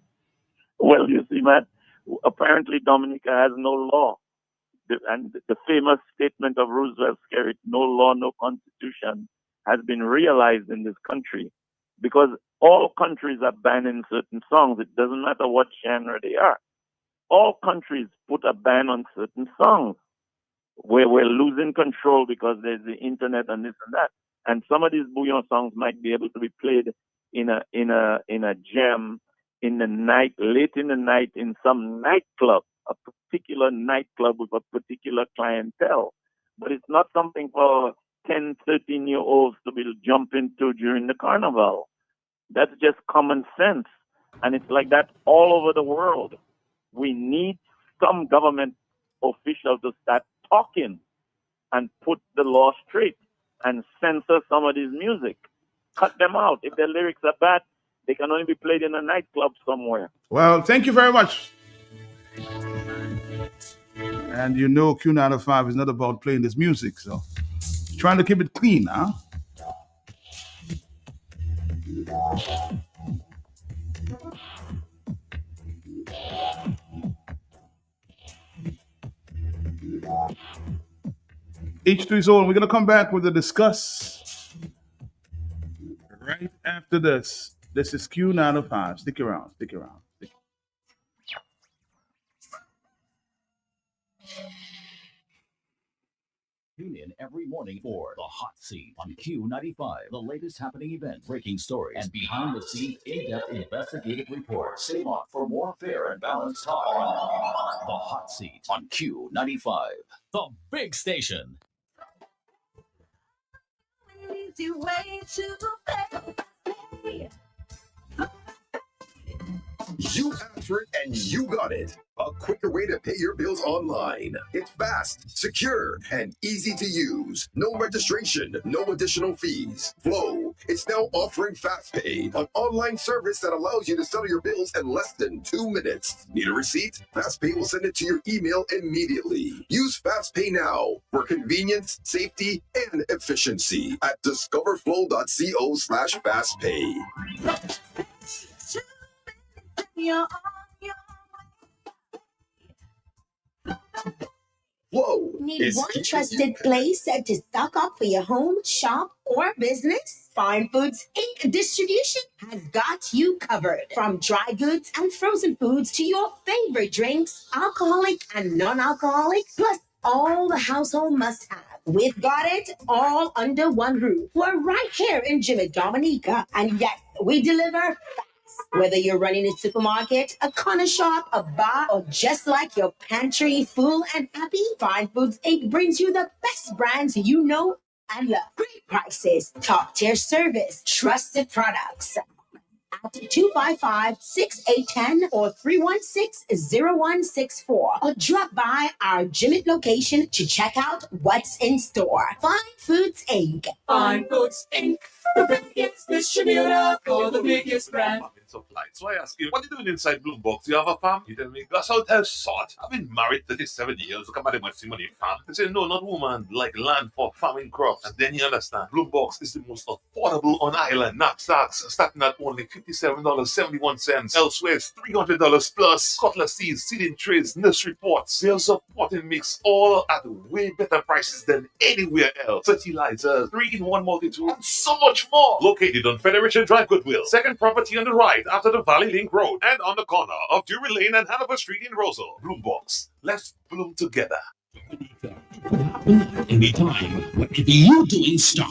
Well, you see, Matt, apparently Dominica has no law. And the famous statement of Roosevelt Skerritt, no law, no constitution, has been realized in this country because all countries are banning certain songs. It doesn't matter what genre they are. All countries put a ban on certain songs where we're losing control because there's the internet and this and that. And some of these bouillon songs might be able to be played in a jam in the night, late in the night, in some nightclub, a particular nightclub with a particular clientele. But it's not something for 10, 13-year-olds to be jumping to during the carnival. That's just common sense. And it's like that all over the world. We need some government official to start talking and put the law straight and censor some of this music. Cut them out. If their lyrics are bad, they can only be played in a nightclub somewhere. Well, thank you very much. And you know Q95 is not about playing this music, so trying to keep it clean, huh? H3's on. We're going to come back with a discuss right after this. This is Q95. Stick around. Tune in every morning for The Hot Seat on Q95. The latest happening events, breaking stories, and behind-the-scenes in-depth investigative reports. Stay on for more fair and balanced talk on The Hot Seat on Q95. The big station. Easy way to pay. You asked for it and you got it. A quicker way to pay your bills online. It's fast, secure, and easy to use. No registration, no additional fees. Flow is now offering FastPay, an online service that allows you to settle your bills in less than 2 minutes. Need a receipt? FastPay will send it to your email immediately. Use FastPay now for convenience, safety, and efficiency at discoverflow.co/fastpay. Flow Need is one keeping trusted you place to stock up for your home, shop, or business? Fine Foods Inc. Distribution has got you covered. From dry goods and frozen foods to your favorite drinks, alcoholic and non-alcoholic, plus all the household must-have. We've got it all under one roof. We're right here in Jimmy Dominica, and yet we deliver fast. Whether you're running a supermarket, a corner shop, a bar, or just like your pantry full and happy, Fine Foods Inc. brings you the best brands you know and love. Great prices, top-tier service, trusted products. at 255-6810 or 316-0164 or drop by our Jimmet location to check out what's in store. Fine Foods Inc. Fine Foods Inc. The biggest distributor for the biggest brand. Supply. So I ask you, what are you doing inside Bloombox? Do you have a farm? You tell me, that's how tell sort. I've been married 37 years. Look at my money farm. They say, no, not woman, like land for farming crops. And then you understand, Bloombox is the most affordable on island. Knapsacks starting at only $57.71. Elsewhere, it's $300 plus. Cutlass seeds, seeding trays, nursery pots, sales of potting mix, all at way better prices than anywhere else. Fertilizers, 3-in-1 multi-tool, and so much more. Located on Federation Drive, Goodwill. Second property on the right after the Valley Link Road and on the corner of Drury Lane and Hanover Street in Rosal. Bloombox. Let's bloom together. Anytime, whatever you're doing, stop.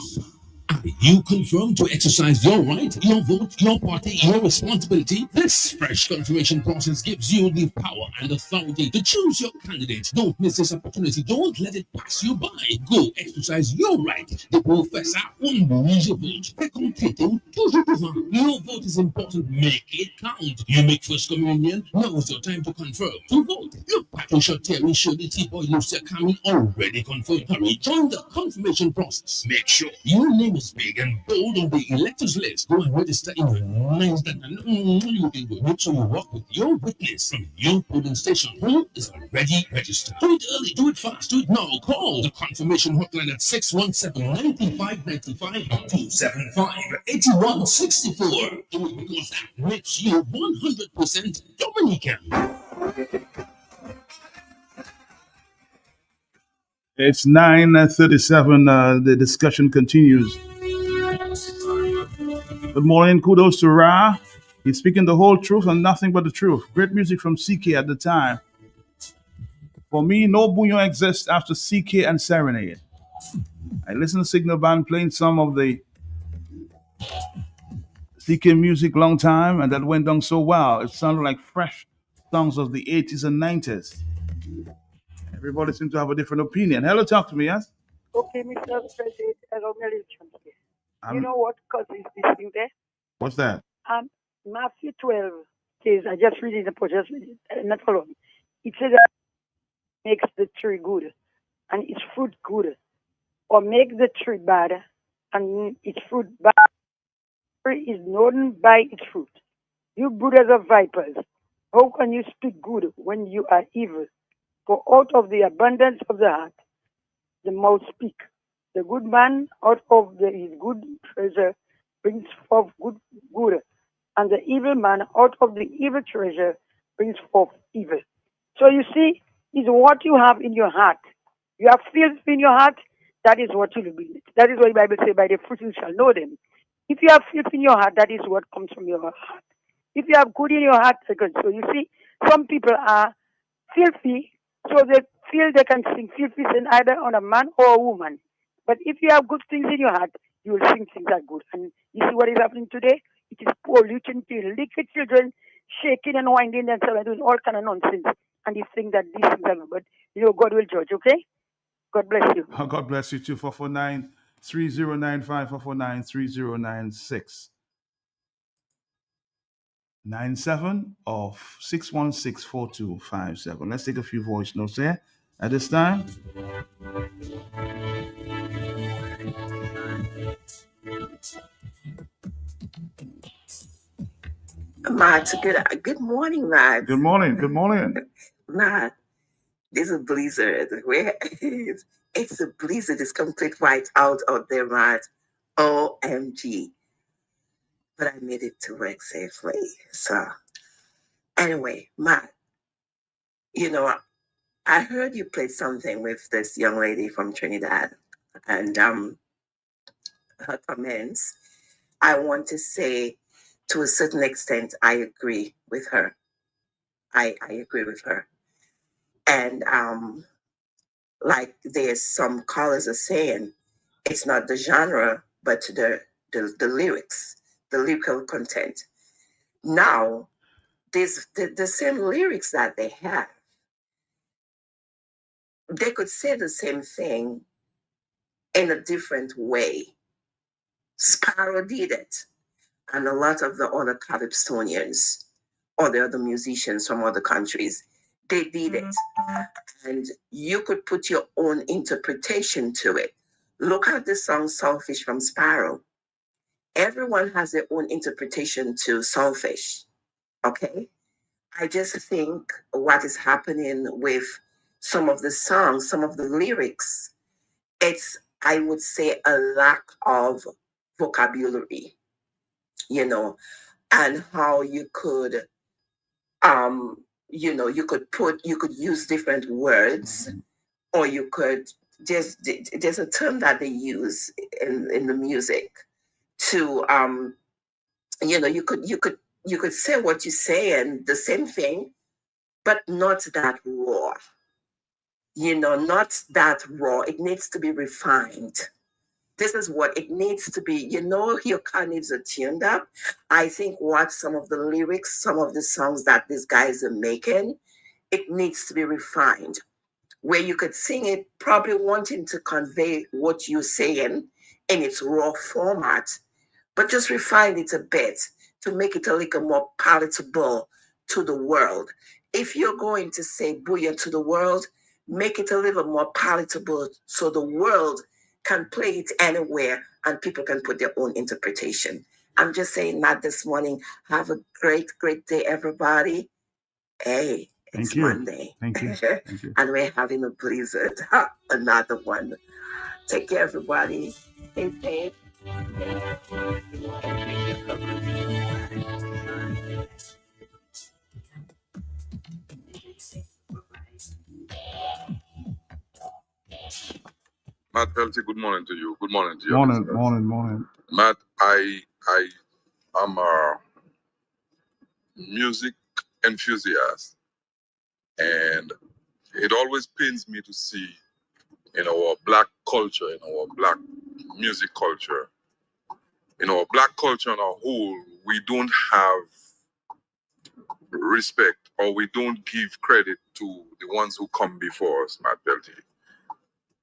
Are you confirmed to exercise your right, your vote, your party, your responsibility? This fresh confirmation process gives you the power and authority to choose your candidate. Don't miss this opportunity. Don't let it pass you by. Go exercise your right. Déposer ça un bon vote. Fais compter toujours devant. Your vote is important. Make it count. You make first communion. Now is your time to confirm. To vote. Your Patricia Terry Shirley T-Boy Lucia Kami already confirmed. Hurry, join the confirmation process. Make sure your name is big and bold on the electors list. Go and register in the lines that you can go. Make sure you walk with your witness from your polling station who is already registered. Do it early, do it fast, do it now. Call the confirmation hotline at 617-9595 or 275-8164. Do it because that makes you 100% Dominican. It's 9:37. The discussion continues. Good morning. Kudos to Ra. He's speaking the whole truth and nothing but the truth. Great music from CK at the time. For me, no bouillon exists after CK and Serenade. I listened to Signal Band playing some of the CK music long time, and that went down so well. It sounded like fresh songs of the 80s and 90s. Everybody seems to have a different opinion. Hello, talk to me, yes? Okay, Mr. President, you know what causes this thing there? What's that? Matthew 12 says, I just read it in the post, just read it, not follow me. It says that makes the tree good and its fruit good, or make the tree bad and its fruit bad. The tree is known by its fruit. You brooders of vipers, how can you speak good when you are evil? For out of the abundance of the heart, the mouth speak. The good man out of his good treasure brings forth good, and the evil man out of the evil treasure brings forth evil. So you see, it's what you have in your heart. You have filth in your heart, that is what you will be. That is why the Bible says, by the fruit you shall know them. If you have filth in your heart, that is what comes from your heart. If you have good in your heart, good. So you see, some people are filthy, so they feel they can sing filthy sin either on a man or a woman. But if you have good things in your heart, you will sing things that are good. And you see what is happening today? It is pollution, liquid children shaking and winding themselves and doing all kind of nonsense. And you think that these things are good. But, you know, God will judge, okay? God bless you. God bless you too. 449-3095, 449-3096. 97 of 616-4257. Let's take a few voice notes there at this time. Matt, good morning, Matt. Good morning. Good morning. Matt, there's a blizzard. Where it's a blizzard. It's complete whiteout out there, Matt. OMG. But I made it to work safely. So anyway, Matt, you know, I heard you played something with this young lady from Trinidad and her comments. I want to say, to a certain extent, I agree with her. I agree with her. And like there's some callers are saying, it's not the genre, but the lyrics, the lyrical content. Now, there's the same lyrics that they have. They could say the same thing in a different way. Sparrow did it. and a lot of the other Calypsonians or the other musicians from other countries, they did it. And you could put your own interpretation to it. Look at the song Saltfish from Sparrow. Everyone has their own interpretation to Saltfish. Okay? I just think what is happening with some of the songs, some of the lyrics, it's, I would say, a lack of vocabulary, you know, and how you could, you know, you could use different words, or you could, there's a term that they use in the music to, you know, you could say what you say and the same thing, but not that raw. You know, not that raw. It needs to be refined. This is what it needs to be. You know, your car needs are tuned up. I think what some of the lyrics, some of the songs that these guys are making, it needs to be refined. Where you could sing it, probably wanting to convey what you're saying in its raw format, but just refine it a bit to make it a little more palatable to the world. If you're going to say booyah to the world, make it a little more palatable so the world can play it anywhere and people can put their own interpretation. I'm just saying that this morning. Have a great, great day, everybody. Hey, it's Monday. Thank you. Thank you. And we're having a blizzard. Another one. Take care, everybody. Stay safe. Matt Pelty, good morning to you. Good morning to you. Morning. Matt, I am a music enthusiast, and it always pains me to see in our black culture, in our black music culture, in our black culture on a whole, we don't have respect, or we don't give credit to the ones who come before us, Matt Pelty.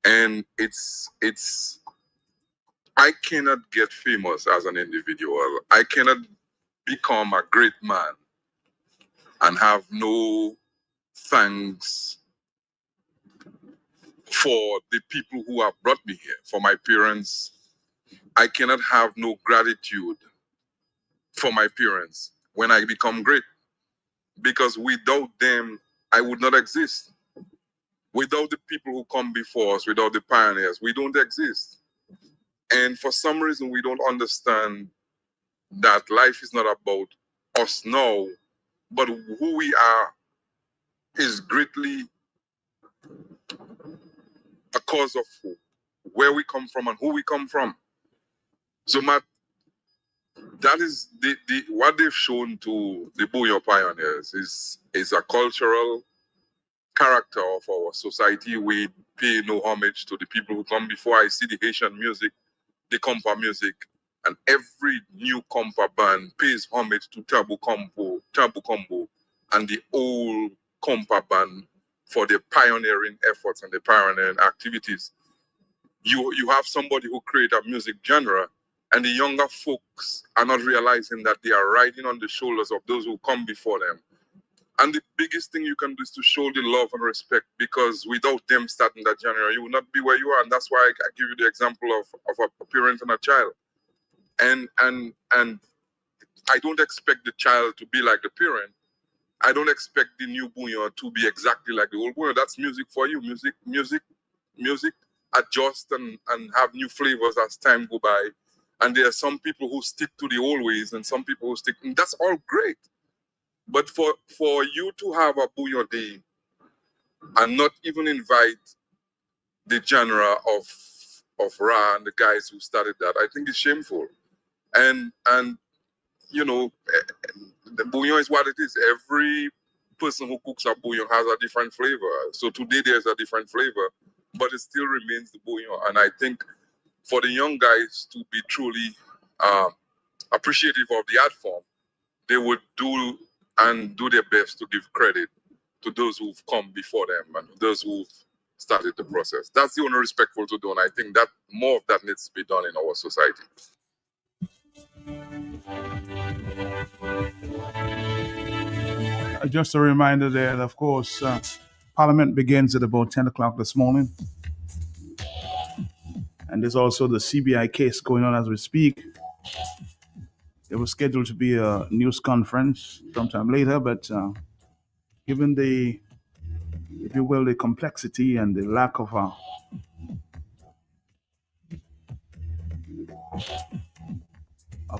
And it's I cannot get famous as an individual. I cannot become a great man and have no thanks for the people who have brought me here, for my parents. I cannot have no gratitude for my parents when I become great, because without them, I would not exist. Without the people who come before us, without the pioneers, we don't exist. And for some reason, we don't understand that life is not about us now, but who we are is greatly a cause of where we come from and who we come from. So, Matt, that is what they've shown to the Booyah pioneers is a cultural character of our society. We pay no homage to the people who come before. I see the Haitian music, the compa music, and every new compa band pays homage to Tabu Combo, and the old compa band for their pioneering efforts and the pioneering activities. You have somebody who create a music genre, and the younger folks are not realizing that they are riding on the shoulders of those who come before them. And the biggest thing you can do is to show the love and respect, because without them starting that genre, you will not be where you are. And that's why I give you the example of a parent and a child. And I don't expect the child to be like the parent. I don't expect the new Booyah to be exactly like the old Booyah. That's music for you. Music adjust and have new flavors as time go by. And there are some people who stick to the old ways and some people who stick, and that's all great. But for you to have a Booyah Day and not even invite the genre of Ra and the guys who started that, I think it's shameful. And you know, the Booyah is what it is. Every person who cooks a Booyah has a different flavor. So today there's a different flavor, but it still remains the Booyah. And I think for the young guys to be truly appreciative of the art form, they would do their best to give credit to those who've come before them and those who've started the process. That's the only respectful to do, and I think that more of that needs to be done in our society. Just a reminder there, of course, Parliament begins at about 10 o'clock this morning. And there's also the CBI case going on as we speak. It was scheduled to be a news conference sometime later, but given the, if you will, the complexity and the lack of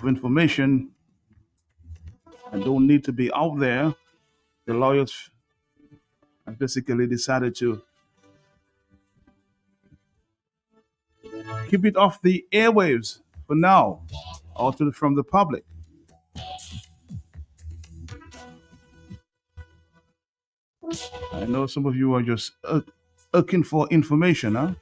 information and don't need to be out there, the lawyers have basically decided to keep it off the airwaves for now, or from the public. I know some of you are just looking for information, huh?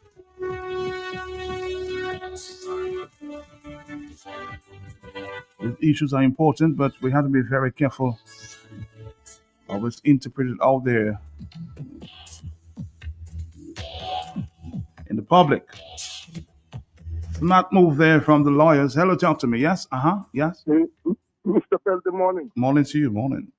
The issues are important, but we have to be very careful of what's interpreted out there in the public. Do not move there from the lawyers. Hello, talk to me. Yes? Yes? Mr. Pell, good morning. Morning to you. Morning.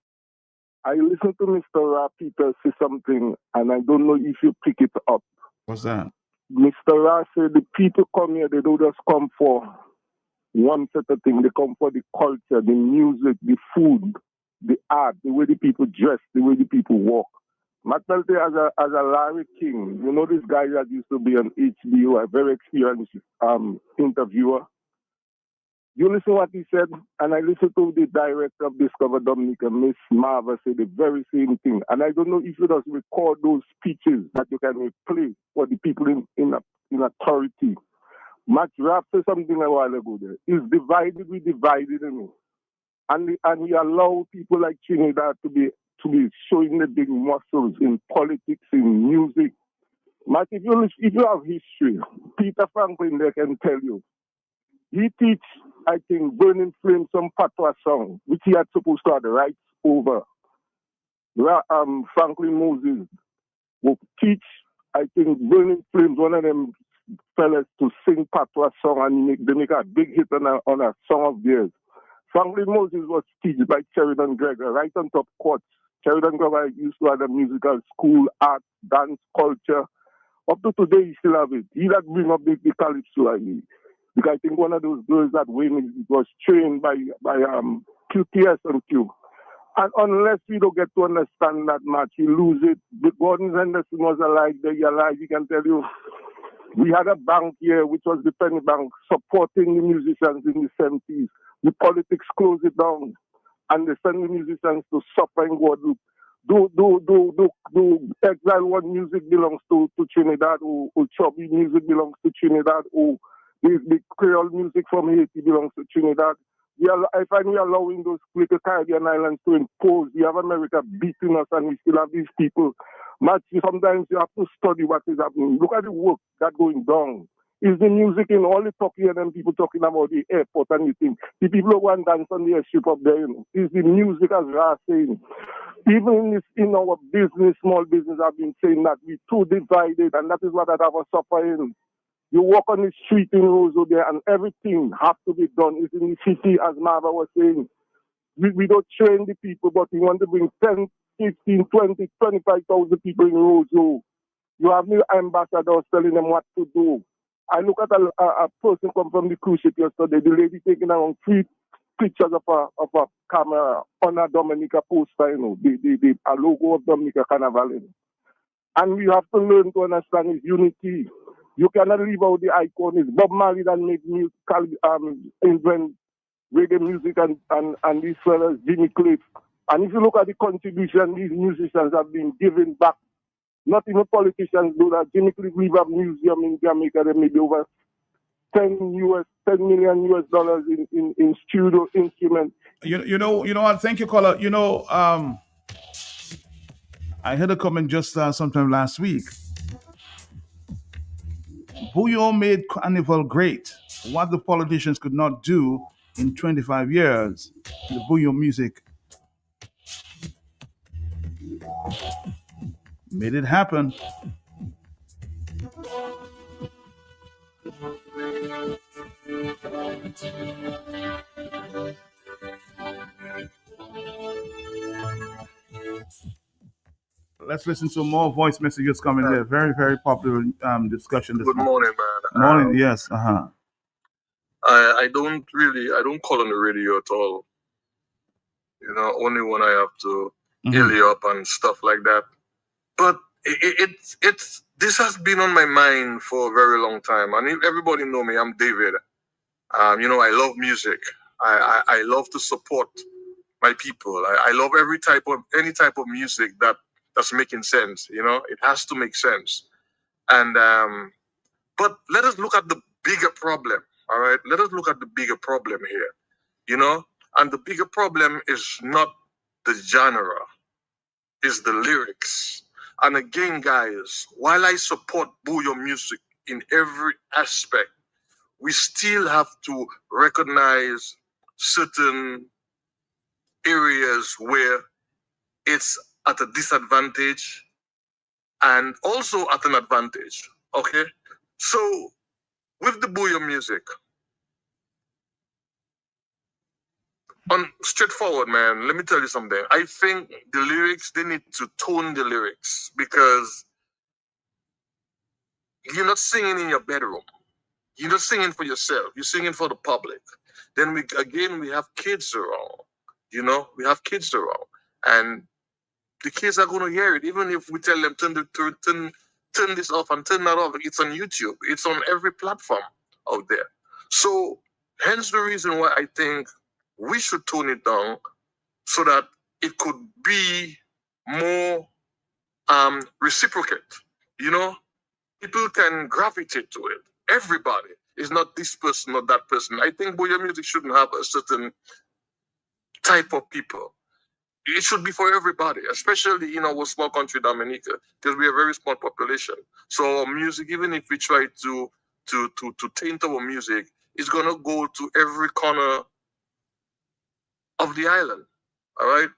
I listened to Mr. Peter say something, and I don't know if you pick it up. What's that? Mr. Ra said the people come here, they don't just come for one set of thing. They come for the culture, the music, the food, the art, the way the people dress, the way the people walk. Matalte as a Larry King, you know this guy that used to be on HBO, a very experienced interviewer. You listen what he said, and I listened to the director of Discover Dominica, Miss Marva, say the very same thing. And I don't know if you just record those speeches that you can play for the people in authority. Matt Rapp said something a while ago there. It's divided, we divided, you know. And we allow people like Trinidad to be showing the big muscles in politics, in music. Matt, if you have history, Peter Franklin there can tell you. He teach, I think, Burning Flame some patois song, which he had supposed to have the rights over. Franklin Moses will teach, I think, Burning Flames, one of them fellas, to sing patois song, and they make a big hit on a song of theirs. Franklin Moses was taught by Sheridan Greger, right on top court. Sheridan Greger used to have a musical school, art, dance, culture. Up to today, he still have it. He that bring up the calypso, I mean. Because I think one of those girls that was trained by QTS and Q. And unless we don't get to understand that much, you lose it. The Gordon Henderson was alive, they alive. He can tell you, we had a bank here, which was the Penny Bank, supporting the musicians in the 70s. The politics closed it down, and they send the musicians to suffer in Guadeloupe. Do Exile One music belongs to Trinidad, or Chubby music belongs to Trinidad, or the Creole music from Haiti belongs to Trinidad. I find we are allowing those little Caribbean islands to impose. We have America beating us, and we still have these people. Sometimes you have to study what is happening. Look at the work that's going down. Is the music in all the talking and them people talking about the airport and everything. The people who go and dance on the airship up there, you know. Is the music, as Ra saying. Even in our business, small business, I've been saying that we're too divided, and that is what I have a suffering. You walk on the street in Roseau there, and everything has to be done. It's in the city, as Marva was saying. We don't train the people, but we want to bring 10, 15, 20, 25,000 people in Roseau. You have new ambassadors telling them what to do. I look at a person come from the cruise ship yesterday, the lady taking around 3 pictures of a camera on a Dominica poster, you know, the logo of Dominica Carnival. You know. And we have to learn to understand his unity. You cannot leave out the icon. It's Bob Marley that made music, invent reggae music, and these fellas, Jimmy Cliff. And if you look at the contribution these musicians have been giving back, not even politicians do that. Jimmy Cliff leave a museum in Jamaica, they made over $10 million in studio instruments. You know what? Thank you, caller. You know, I heard a comment just sometime last week. Bouillon made Carnival great. What the politicians could not do in 25 years, the Bouillon music made it happen. Let's listen to more voice messages coming there. Very, very popular discussion this Good morning, man. morning. Yes. I don't call on the radio at all. Only when I have to ill you up and stuff like that. But it's this has been on my mind for a very long time. And everybody know me. I'm David. I love music. I love to support my people. I love any type of music that's making sense. It has to make sense. And but let us look at the bigger problem. All right, let us look at the bigger problem here. And the bigger problem is not the genre, it's the lyrics. And again, guys, while I support Bouyon music in every aspect, we still have to recognize certain areas where it's at a disadvantage and also at an advantage. Okay? So with the Bouyon music, straightforward, man, let me tell you something. I think the lyrics, they need to tone the lyrics because you're not singing in your bedroom. You're not singing for yourself. You're singing for the public. Then we have kids around. We have kids around. And the kids are going to hear it. Even if we tell them, turn this off and turn that off. It's on YouTube. It's on every platform out there. So hence the reason why I think we should tone it down so that it could be more reciprocate. People can gravitate to it. Everybody is not this person or that person. I think Bouyon music shouldn't have a certain type of people. It should be for everybody, especially in our small country, Dominica, because we are a very small population. So our music, even if we try to taint our music, it's gonna go to every corner of the island. All right.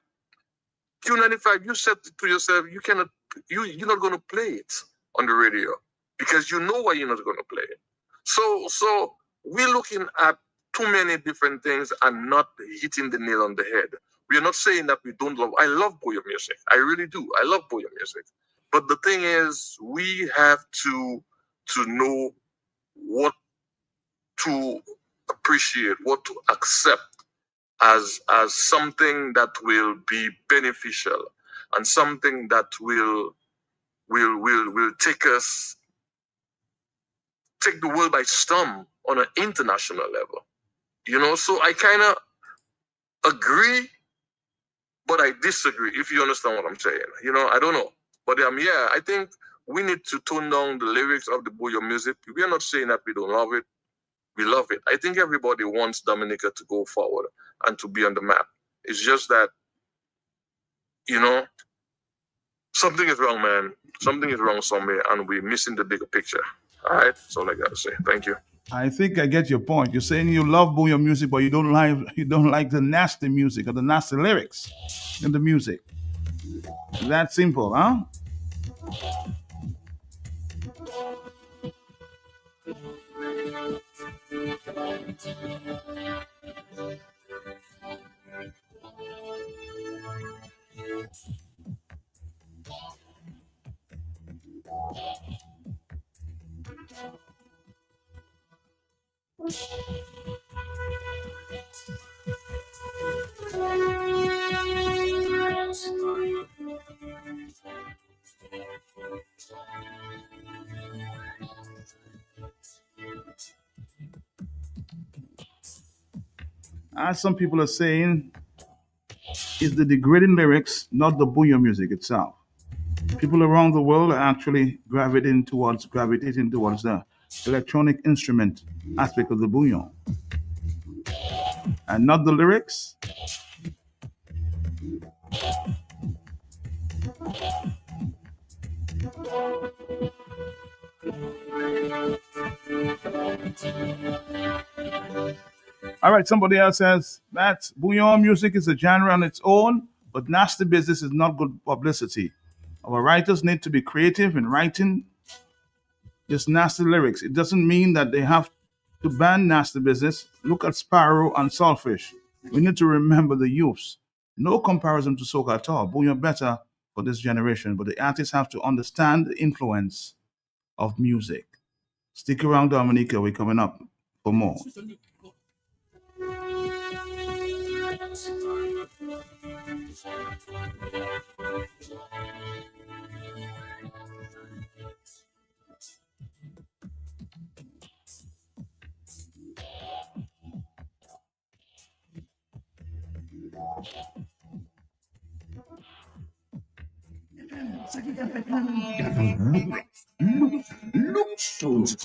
Q95, you said to yourself, you're not gonna play it on the radio because you know why you're not gonna play it. So we're looking at too many different things and not hitting the nail on the head. We are not saying that we don't love. I love Bouyon music. I really do. I love Bouyon music. But the thing is, we have to know what to appreciate, what to accept as something that will be beneficial and something that will take the world by storm on an international level. So I kind of agree, but I disagree, if you understand what I'm saying. I don't know. But I think we need to tone down the lyrics of the Bouyon music. We are not saying that we don't love it. We love it. I think everybody wants Dominica to go forward and to be on the map. It's just that, something is wrong, man. Something is wrong somewhere, and we're missing the bigger picture. All right? That's all I got to say. Thank you. I think I get your point. You're saying you love Bouyon music, but you don't like the nasty music or the nasty lyrics in the music. That simple, huh? As some people are saying, it's the degrading lyrics, not the Bouyon music itself. People around the world are actually gravitating towards the electronic instrument aspect of the Bouyon, and not the lyrics. All right, somebody else says that Bouyon music is a genre on its own, but nasty business is not good publicity. Our writers need to be creative in writing just nasty lyrics. It doesn't mean that they have to ban nasty business. Look at Sparrow and Saltfish. We need to remember the youths. No comparison to soca at all. Bouyon better for this generation, but the artists have to understand the influence of music. Stick around, Dominica. We're coming up for more. Look, Stones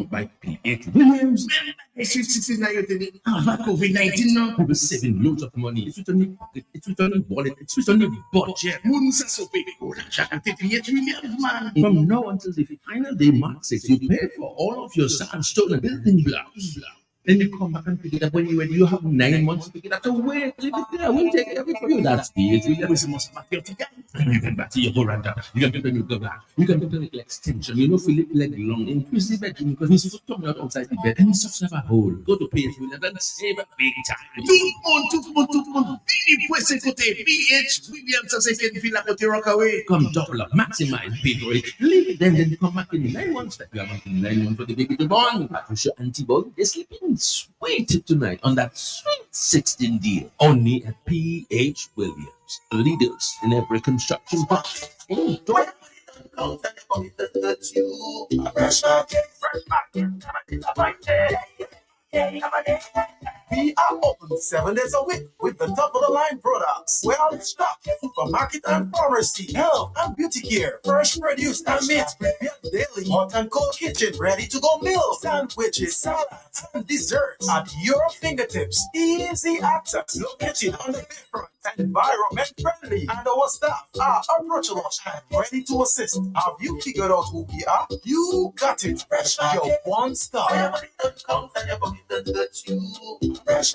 by P.H. Williams. It's COVID-19 now. People saving loads of money. It's written on the pocket, it's written on the wallet, it's written on the budget. From now until the final day March 6, you pay for all of your sandstone and building blocks. Then you come back and pick it up when you're ready. You have 9 months to pick it up. So wait, leave it there. We'll take everything for you. That's the you can back to your veranda. You can put a new black. You can put a little extension. You know, feel it like long. Increase the bedroom because this is coming out outside the bed. And stuff's never whole. Go to PH Williams and save a big time. Tout le monde. Vini pour ce côté. PH Williams, ça c'est qu'il file à côté Rockaway. Come double up, maximize, pay for it. Leave it then come back in 9 months. That you have in 9 months for the baby to born. Patricia Antibody, they're sleeping sweet tonight on that sweet 16 deal. Only at P.H. Williams, leaders in every construction project. We are open 7 days a week with the top of the line products. Well in stock, supermarket and pharmacy, health and beauty care, fresh produce and meat, prepared daily, hot and cold kitchen, ready to go meals, sandwiches, salads, and desserts at your fingertips. Easy access, located on the different environment friendly, and our staff are approachable and ready to assist. Have you figured out who we are? You got it. Fresh your one stop. Fresh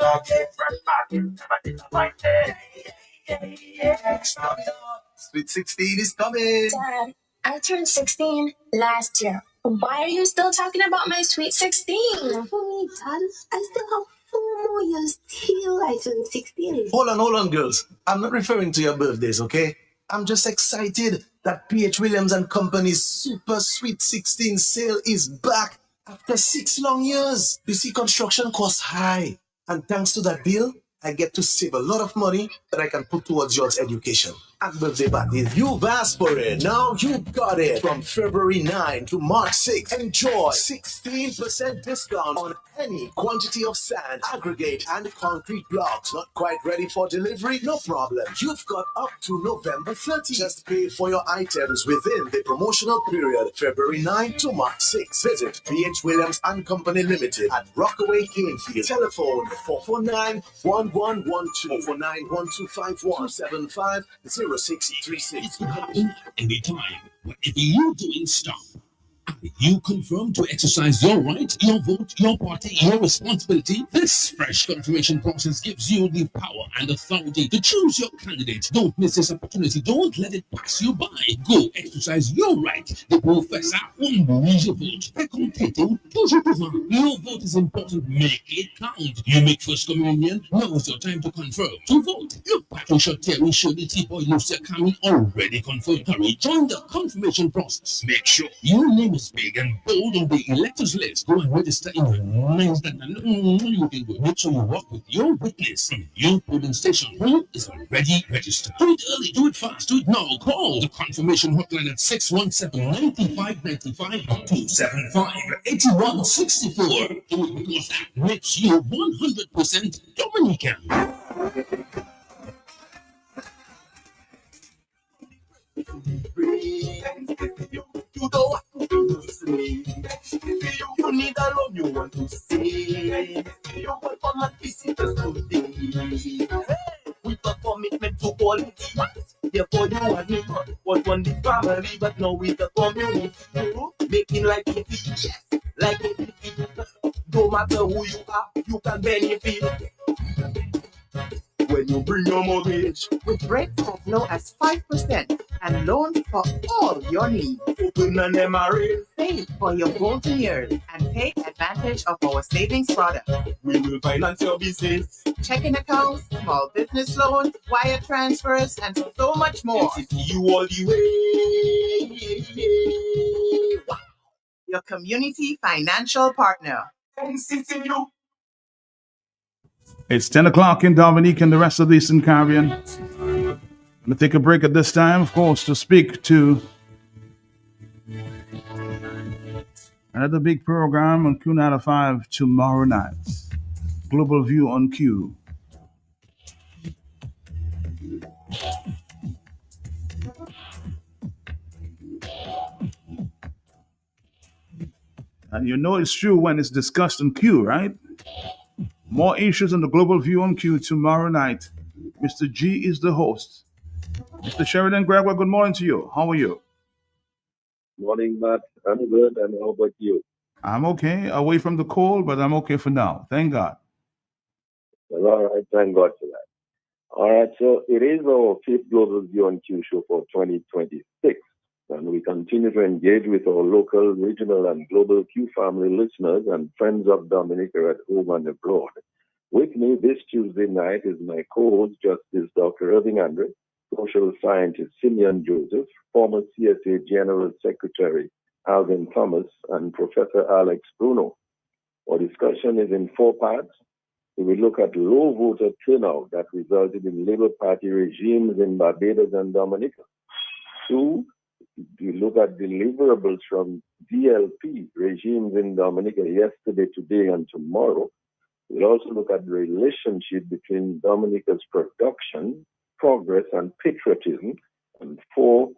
Sweet 16 is coming. Dad, I turned 16 last year. Why are you still talking about my sweet 16? For me, Dad, I still have 4 more years till I turn 16. Hold on, girls. I'm not referring to your birthdays, okay? I'm just excited that P.H. Williams and Company's Super Sweet 16 sale is back after 6 long years. You see, construction costs high. And thanks to that deal, I get to save a lot of money that I can put towards your education. And birthday parties, you've asked for it. Now you got it. From February 9 to March 6, enjoy 16% discount on any quantity of sand, aggregate, and concrete blocks. Not quite ready for delivery? No problem. You've got up to November 30. Just pay for your items within the promotional period, February 9 to March 6. Visit P.H. Williams and Company Limited at Rockaway Canefield. Telephone 449-1112, 449-1251, 275-0636. Anytime, whatever you doing, stop. You confirm to exercise your right, your vote, your party, your responsibility. This fresh confirmation process gives you the power and authority to choose your candidate. Don't miss this opportunity. Don't let it pass you by. Go exercise your right. The professor unbouge vote. Recomptez toujours devant. Your vote is important. Make it count. You make first communion. Now is your time to confirm. To vote. Look, Patricia Terry, Shirley, T-Boy, Lucia, Kami already confirmed. Hurry, join the confirmation process. Make sure your name is big and bold on the electors list. Go and register in your names that you can go. Make sure you walk with your witness from your polling station who is already registered. Do it early, do it fast, do it now. Call the confirmation hotline at 617-9595 275-8164. Do it because that makes you 100% Dominican. You don't want to lose me. You need a love you want to see. You want for my visitors today. With a commitment to quality. Therefore you and me was one the family, but now with the community. Making life easy, like it. No matter who you are, you can benefit. When when you bring your mortgage. With rates as low as 5% and loans for all your needs. Open an MRA. Save for your golden years and take advantage of our savings product. We will finance your business. Checking accounts, small business loans, wire transfers, and so much more. NCTU all the way. Wow. Your community financial partner. NCTU. It's 10 o'clock in Dominique and the rest of the Eastern Caribbean. I'm going to take a break at this time, of course, to speak to another big program on Q95 tomorrow night. Global View on Q. And you know it's true when it's discussed on Q, right? More issues on the Global View on Q tomorrow night. Mr. G is the host. Mr. Sheridan Gregoire, good morning to you. How are you? Morning, Matt. I'm good, and how about you? I'm okay. Away from the cold, but I'm okay for now. Thank God. Well, all right, thank God for that. All right, so it is our fifth Global View on Q show for 2026, and we continue to engage with our local, regional, and global Q family listeners and friends of Dominica at home and abroad. With me this Tuesday night is my co-host, Justice Dr. Irving Andre, social scientist Simeon Joseph, former CSA General Secretary Alvin Thomas, and Professor Alex Bruno. Our discussion is in 4 parts. We will look at low voter turnout that resulted in Labour Party regimes in Barbados and Dominica. 2, we look at deliverables from DLP regimes in Dominica yesterday, today, and tomorrow. We'll also look at the relationship between Dominica's production, progress, and patriotism. And 4,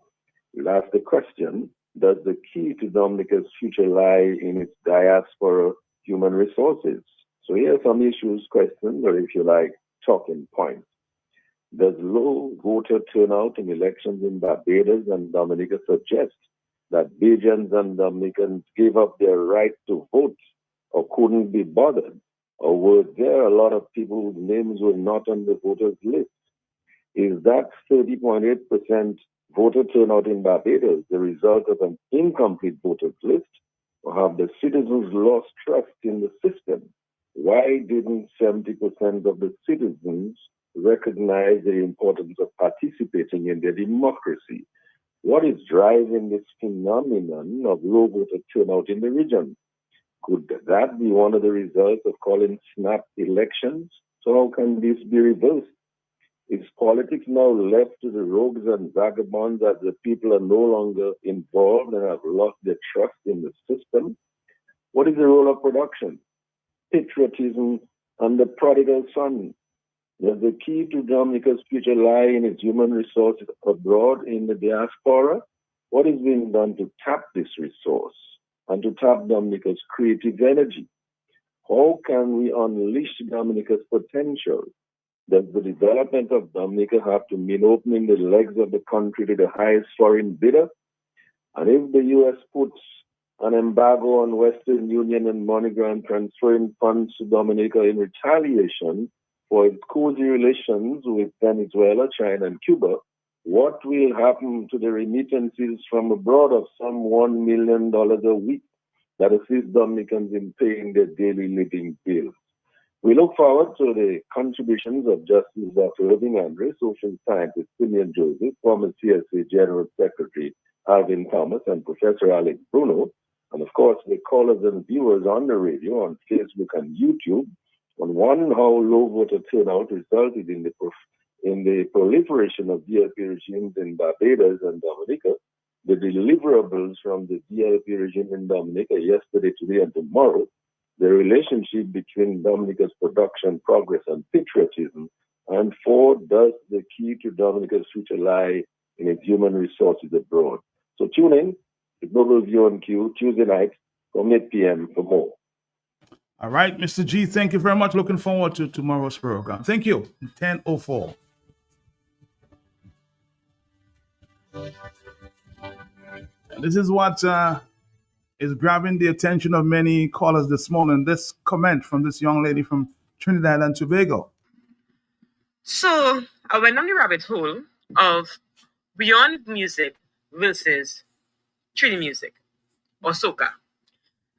we'll ask the question, does the key to Dominica's future lie in its diaspora human resources? So here are some issues, questions, or if you like, talking points. Does low voter turnout in elections in Barbados and Dominica suggest that Bajans and Dominicans gave up their right to vote or couldn't be bothered? Or were there a lot of people whose names were not on the voters list? Is that 30.8% voter turnout in Barbados the result of an incomplete voters list? Or have the citizens lost trust in the system? Why didn't 70% of the citizens recognize the importance of participating in their democracy? What is driving this phenomenon of low voter turnout in the region? Could that be one of the results of calling snap elections? So how can this be reversed? Is politics now left to the rogues and vagabonds as the people are no longer involved and have lost their trust in the system? What is the role of production, patriotism, and the prodigal son? Does the key to Dominica's future lie in its human resources abroad in the diaspora? What is being done to tap this resource and to tap Dominica's creative energy? How can we unleash Dominica's potential? Does the development of Dominica have to mean opening the legs of the country to the highest foreign bidder? And if the U.S. puts an embargo on Western Union and MoneyGram transferring funds to Dominica in retaliation for its cozy relations with Venezuela, China, and Cuba, what will happen to the remittances from abroad of some $1 million a week that assist Dominicans in paying their daily living bills? We look forward to the contributions of Justice Dr. Irving Andre, social scientist Simeon Joseph, former CSA General Secretary Alvin Thomas, and Professor Alex Bruno, and of course the callers and viewers on the radio, on Facebook and YouTube, on one, how low voter turnout resulted in the proliferation of DLP regimes in Barbados and Dominica, the deliverables from the DLP regime in Dominica yesterday, today, and tomorrow, the relationship between Dominica's production, progress, and patriotism, and 4, does the key to Dominica's future lie in its human resources abroad? So tune in to Global View on Q Tuesday night from 8 p.m. for more. All right, Mr. G, thank you very much. Looking forward to tomorrow's program. Thank you. 10:04. This is what is grabbing the attention of many callers this morning. This comment from this young lady from Trinidad and Tobago. So I went on the rabbit hole of beyond music versus Trini music or soca.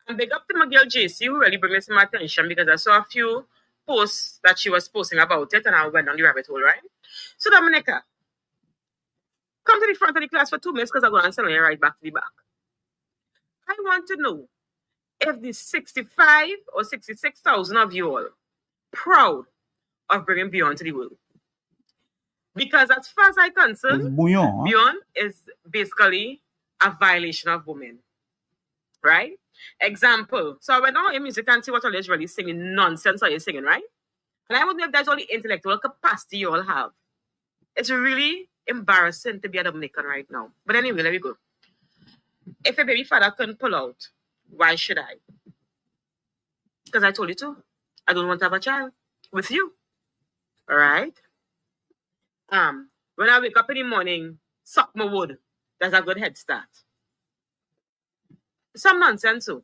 And big up to my girl JC, who really brought me some attention because I saw a few posts that she was posting about it, and I went on the rabbit hole, right? So Dominica, come to the front of the class for 2 minutes because I'm going to send you right back to the back. I want to know if the 65 or 66,000 of you all proud of bringing Beyond to the world. Because as far as I'm concerned, It's bouillon, huh? Beyond is basically a violation of women, right? Example. So I went on your music and see what all is really singing nonsense are you singing, right? And I wonder if that's all the intellectual capacity you all have. It's really embarrassing to be a Dominican right now. But anyway, let me go. If a baby father can pull out, why should I? Because I told you to. I don't want to have a child with you. All right? When I wake up in the morning, suck my wood. That's a good head start. Some nonsense, so.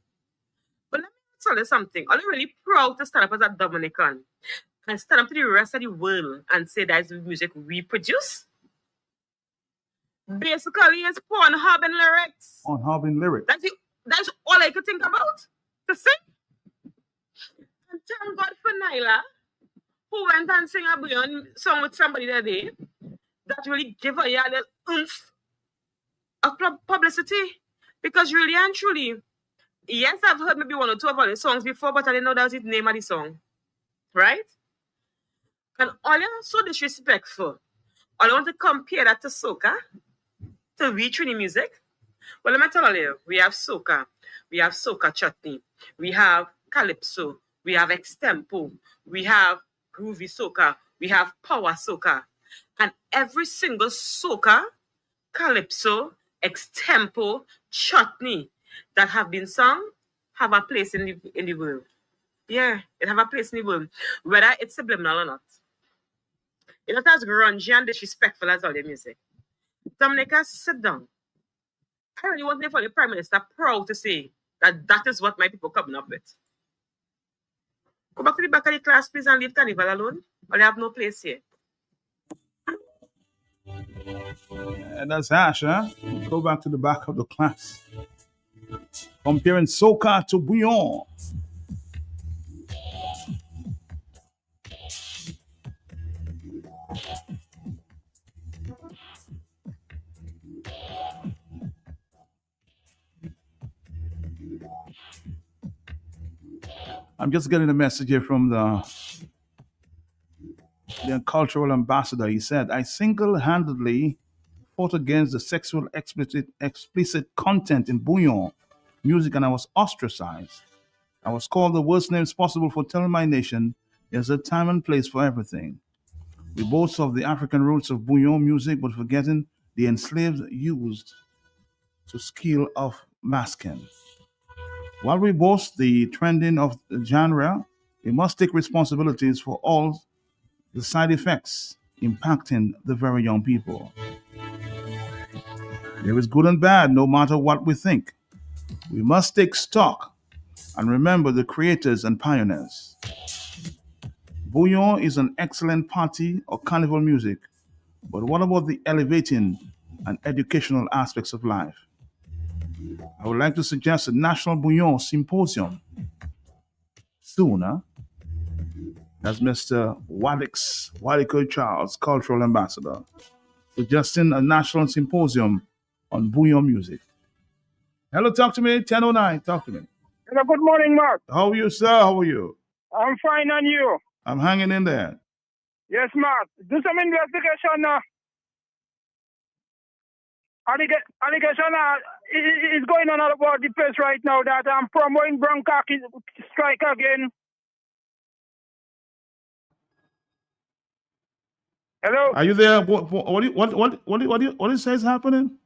But let me tell you something. I'm really proud to stand up as a Dominican and stand up to the rest of the world and say that's the music we produce. Basically, it's Pornhub and lyrics. On Harbin lyrics. That's all I could think about to sing. And thank God for Nyla, who went and sang a Beyond song with somebody that day that really gave her a little oomph of publicity. Because really and truly, yes, I've heard maybe 1 or 2 of all the songs before, but I didn't know that was the name of the song. Right? And all you're so disrespectful. All I want to compare that to soca, to Trini music. Well, let me tell you, we have soca, we have soca chutney, we have calypso, we have extempo, we have groovy soca, we have power soca. And every single soca, calypso, extempo, chutney that have been sung have a place in the world. Yeah, it have a place in the world, whether it's subliminal or not. It's not as grungy and disrespectful as all the music. Dominica, sit down. I really want to for the Prime Minister proud to say that that is what my people coming up with. Go back to the back of the class, please, and leave Carnival alone, or they have no place here. And that's Ash, huh? Go back to the back of the class. Comparing soca to bouillon. I'm just getting a message here from the cultural ambassador. He said, I single-handedly fought against the sexual explicit content in bouillon music, and I was ostracized. I was called the worst names possible for telling my nation there's a time and place for everything. We boast of the African roots of bouillon music, but forgetting the enslaved used to skill of masking. While we boast the trending of the genre, we must take responsibilities for all the side effects impacting the very young people. There is good and bad, no matter what we think. We must take stock and remember the creators and pioneers. Bouillon is an excellent party or carnival music, but what about the elevating and educational aspects of life? I would like to suggest a National Bouillon Symposium soon, huh? That's Mr. Wadiko Charles, Cultural Ambassador, suggesting a national symposium on bouillon music. Hello, talk to me, 1009, talk to me. Hello, good morning, Mark. How are you, sir? How are you? I'm fine, and you? I'm hanging in there. Yes, Mark. Do some investigation now. Allegation is going on all about the place right now that I'm promoting Broncock strike again. Hello? Are you there? What do you say is happening?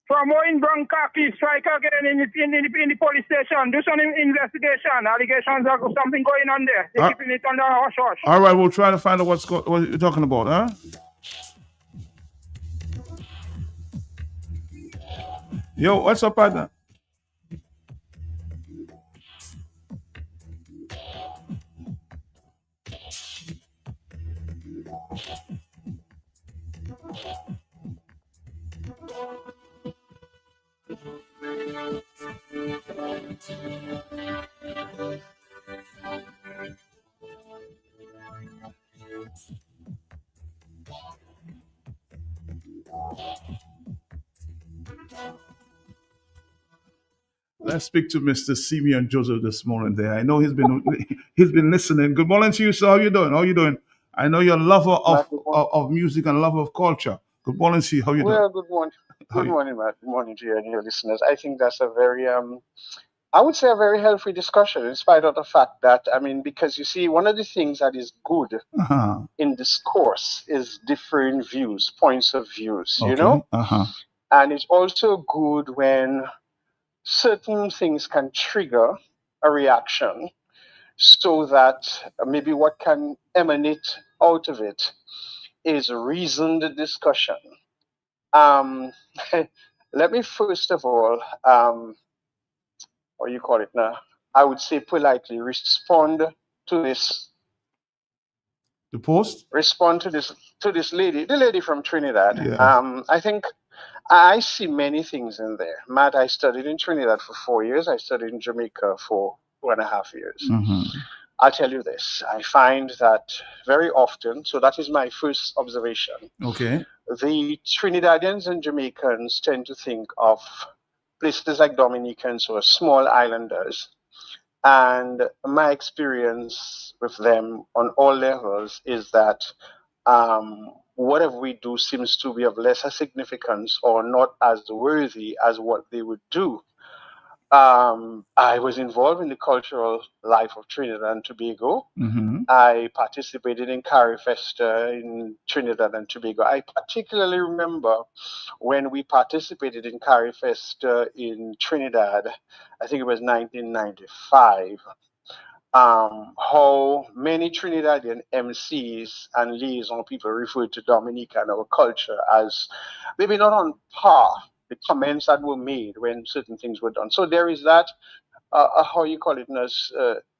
Promoting Broncock strike again in the police station. Do some investigation. Allegations of something going on there. They're keeping it under hush hush. All right, we'll try to find out what you're talking about, huh? Yo, what's up, partner? Let's speak to Mr. Simeon Joseph this morning. There, I know he's been listening. Good morning to you, sir. How you doing? How you doing? I know you're a lover Matt, good morning. of music and lover of culture. Good morning to you. How you doing? Well, good morning. How Good you? morning, Matt. Good morning to you and your listeners. I think that's a very, I would say a very healthy discussion, in spite of the fact that, I mean, because you see, one of the things that is good Uh-huh. in discourse is differing views, points of views, you Okay. know? Uh-huh. And it's also good when certain things can trigger a reaction so that maybe what can emanate out of it is reasoned discussion. Let me first of all, what you call it now? I would say politely respond to this. The post? Respond to this lady, the lady from Trinidad. Yes. I think I see many things in there. Matt, I studied in Trinidad for 4 years. I studied in Jamaica for 2.5 years. Mm-hmm. I'll tell you this. I find that very often, so that is my first observation. Okay. The Trinidadians and Jamaicans tend to think of places like Dominicans or small islanders. And my experience with them on all levels is that whatever we do seems to be of lesser significance or not as worthy as what they would do. I was involved in the cultural life of Trinidad and Tobago. Mm-hmm. I participated in Carry Festa in Trinidad and Tobago. I particularly remember when we participated in Carry Festa in Trinidad, I think it was 1995, how many Trinidadian MCs and liaison people referred to Dominica and our culture as maybe not on par, the comments that were made when certain things were done. So there is that, how you call it,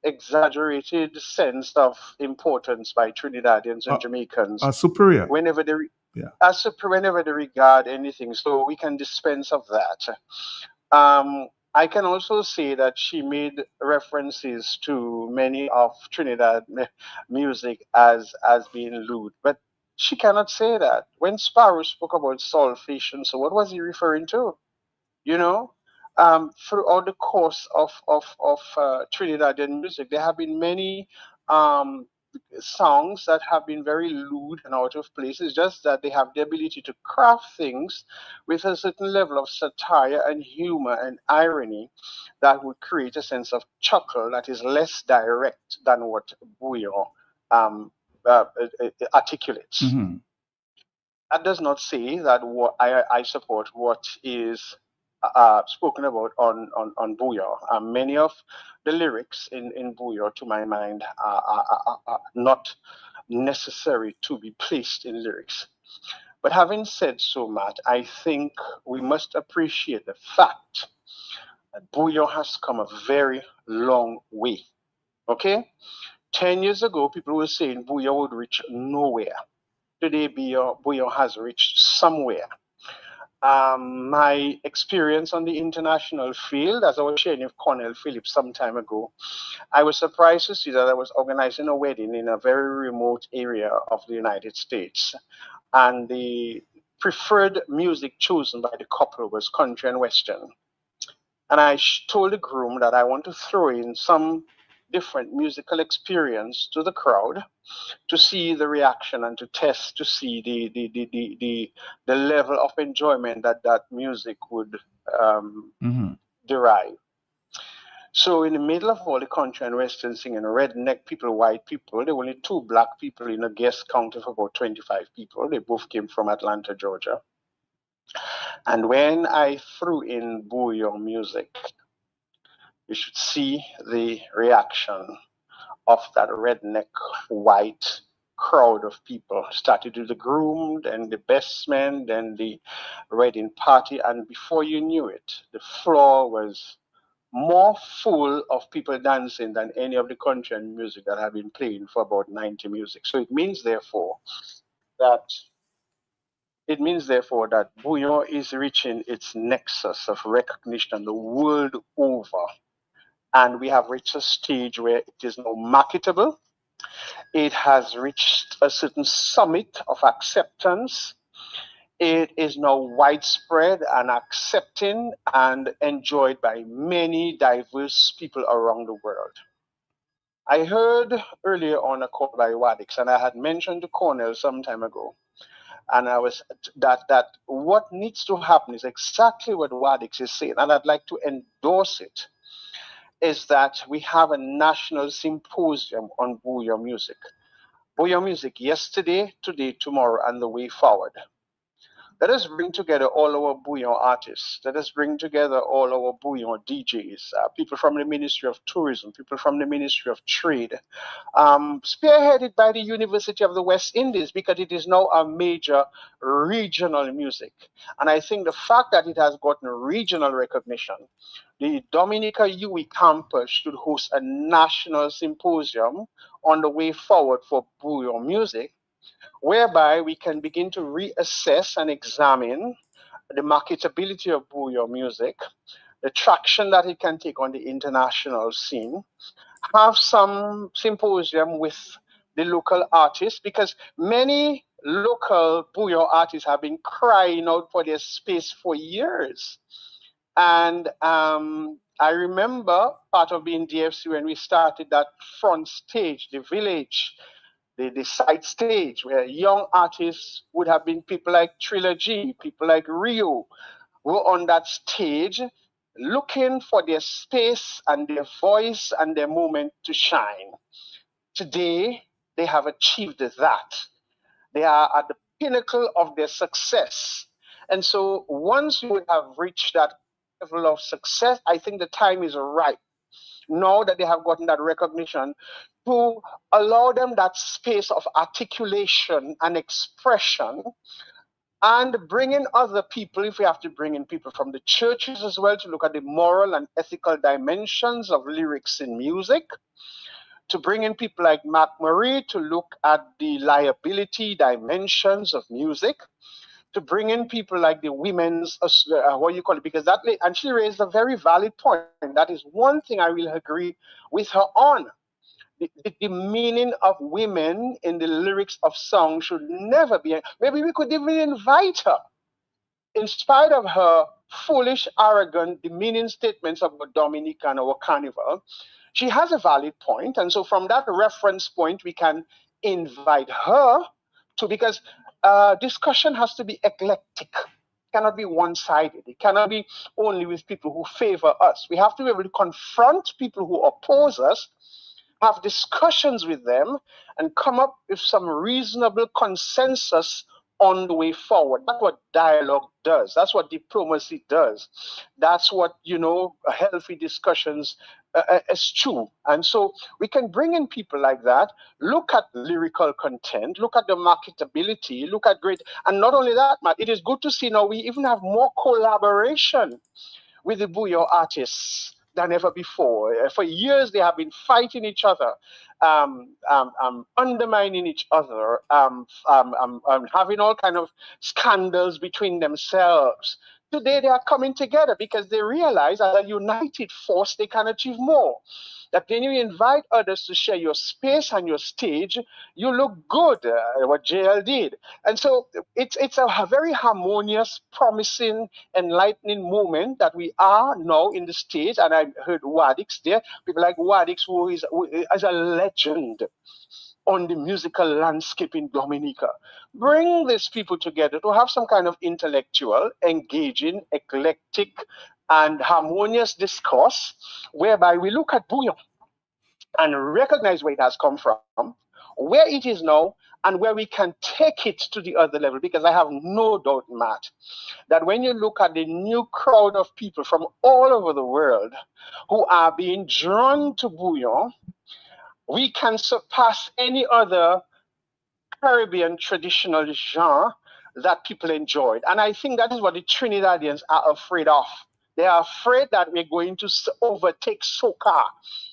exaggerated sense of importance by Trinidadians and Jamaicans Superior. whenever they Yeah. whenever they regard anything. So we can dispense of that. I can also say that she made references to many of Trinidad music as being lewd, but she cannot say that. When Sparrow spoke about salvation, so what was he referring to? You know, throughout the course of Trinidadian music, there have been many songs that have been very lewd and out of place. It's just that they have the ability to craft things with a certain level of satire and humor and irony that would create a sense of chuckle that is less direct than what Bouillon articulates. Mm-hmm. That does not say that what I support what is spoken about on Bouillon. Many of the lyrics in Bouillon, to my mind, are not necessary to be placed in lyrics. But having said so, Matt, I think we must appreciate the fact that Bouillon has come a very long way. Okay? 10 years ago, people were saying Bouillon would reach nowhere. Today, Bouillon has reached somewhere. My experience on the international field, as I was sharing with Cornell Phillips some time ago, I was surprised to see that I was organizing a wedding in a very remote area of the United States. And the preferred music chosen by the couple was country and western. And I told the groom that I want to throw in some different musical experience to the crowd to see the reaction and to test to see the level of enjoyment that music would derive. So in the middle of all the country and western singing, redneck people, white people, there were only 2 black people in a guest count of about 25 people. They both came from Atlanta, Georgia. And when I threw in Bouillon music, you should see the reaction of that redneck white crowd of people. Started with the groom, then the best man, then the wedding party, and before you knew it, the floor was more full of people dancing than any of the country and music that have been playing for about 90 music. So it means, therefore, that it means, therefore, that bouillon is reaching its nexus of recognition the world over. And we have reached a stage where it is now marketable. It has reached a certain summit of acceptance. It is now widespread and accepting and enjoyed by many diverse people around the world. I heard earlier on a call by Wadix, and I had mentioned to Cornell some time ago, and I was that what needs to happen is exactly what Wadix is saying, and I'd like to endorse it, is that we have a national symposium on bouillon music. Bouillon music yesterday, today, tomorrow, and the way forward. Let us bring together all our bouillon artists. Let us bring together all our bouillon DJs, people from the Ministry of Tourism, people from the Ministry of Trade, spearheaded by the University of the West Indies, because it is now a major regional music. And I think the fact that it has gotten regional recognition, the Dominica UE campus should host a national symposium on the way forward for bouillon music, whereby we can begin to reassess and examine the marketability of bouillon music, the traction that it can take on the international scene, have some symposium with the local artists, because many local bouillon artists have been crying out for their space for years. And I remember part of being DFC when we started that front stage, the village, the side stage, where young artists would have been people like Trilogy, people like Rio, were on that stage looking for their space and their voice and their moment to shine. Today, they have achieved that. They are at the pinnacle of their success. And so once you have reached that level of success, I think the time is right, now that they have gotten that recognition, to allow them that space of articulation and expression, and bring in other people, if we have to bring in people from the churches as well, to look at the moral and ethical dimensions of lyrics in music, to bring in people like Mark Marie to look at the liability dimensions of music, to bring in people like the women's, what you call it, because that, and she raised a very valid point, and that is one thing I will agree with her on. The meaning of women in the lyrics of songs should never be, maybe we could even invite her, in spite of her foolish, arrogant, demeaning statements about Dominican or Carnival. She has a valid point, and so from that reference point, we can invite her to, because discussion has to be eclectic. It cannot be one-sided. It cannot be only with people who favor us. We have to be able to confront people who oppose us, have discussions with them, and come up with some reasonable consensus on the way forward. That's what dialogue does. That's what diplomacy does. That's what, healthy discussions eschew. And so we can bring in people like that, look at lyrical content, look at the marketability, look at great, and not only that, Matt, it is good to see now we even have more collaboration with the bouillon artists than ever before. For years, they have been fighting each other, undermining each other, having all kind of scandals between themselves. Today, they are coming together because they realize as a united force, they can achieve more. That when you invite others to share your space and your stage, you look good, what JL did. And so it's a very harmonious, promising, enlightening moment that we are now in the stage. And I heard Wadix there, people like Wadix, who is a legend on the musical landscape in Dominica. Bring these people together to have some kind of intellectual, engaging, eclectic, and harmonious discourse, whereby we look at bouillon and recognize where it has come from, where it is now, and where we can take it to the other level. Because I have no doubt, Matt, that when you look at the new crowd of people from all over the world who are being drawn to bouillon, we can surpass any other Caribbean traditional genre that people enjoyed. And I think that is what the Trinidadians are afraid of. They are afraid that we're going to overtake soca.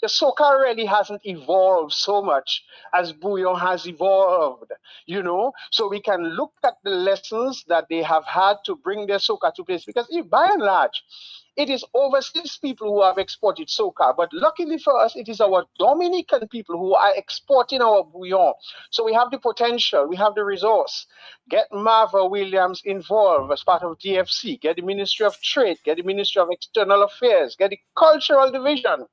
The soca really hasn't evolved so much as Bouillon has evolved, you know. So we can look at the lessons that they have had to bring their soca to place, because by and large, it is overseas people who have exported soca, but luckily for us, it is our Dominican people who are exporting our bouillon. So we have the potential, we have the resource. Get Marva Williams involved as part of DFC, get the Ministry of Trade, get the Ministry of External Affairs, get the Cultural Division.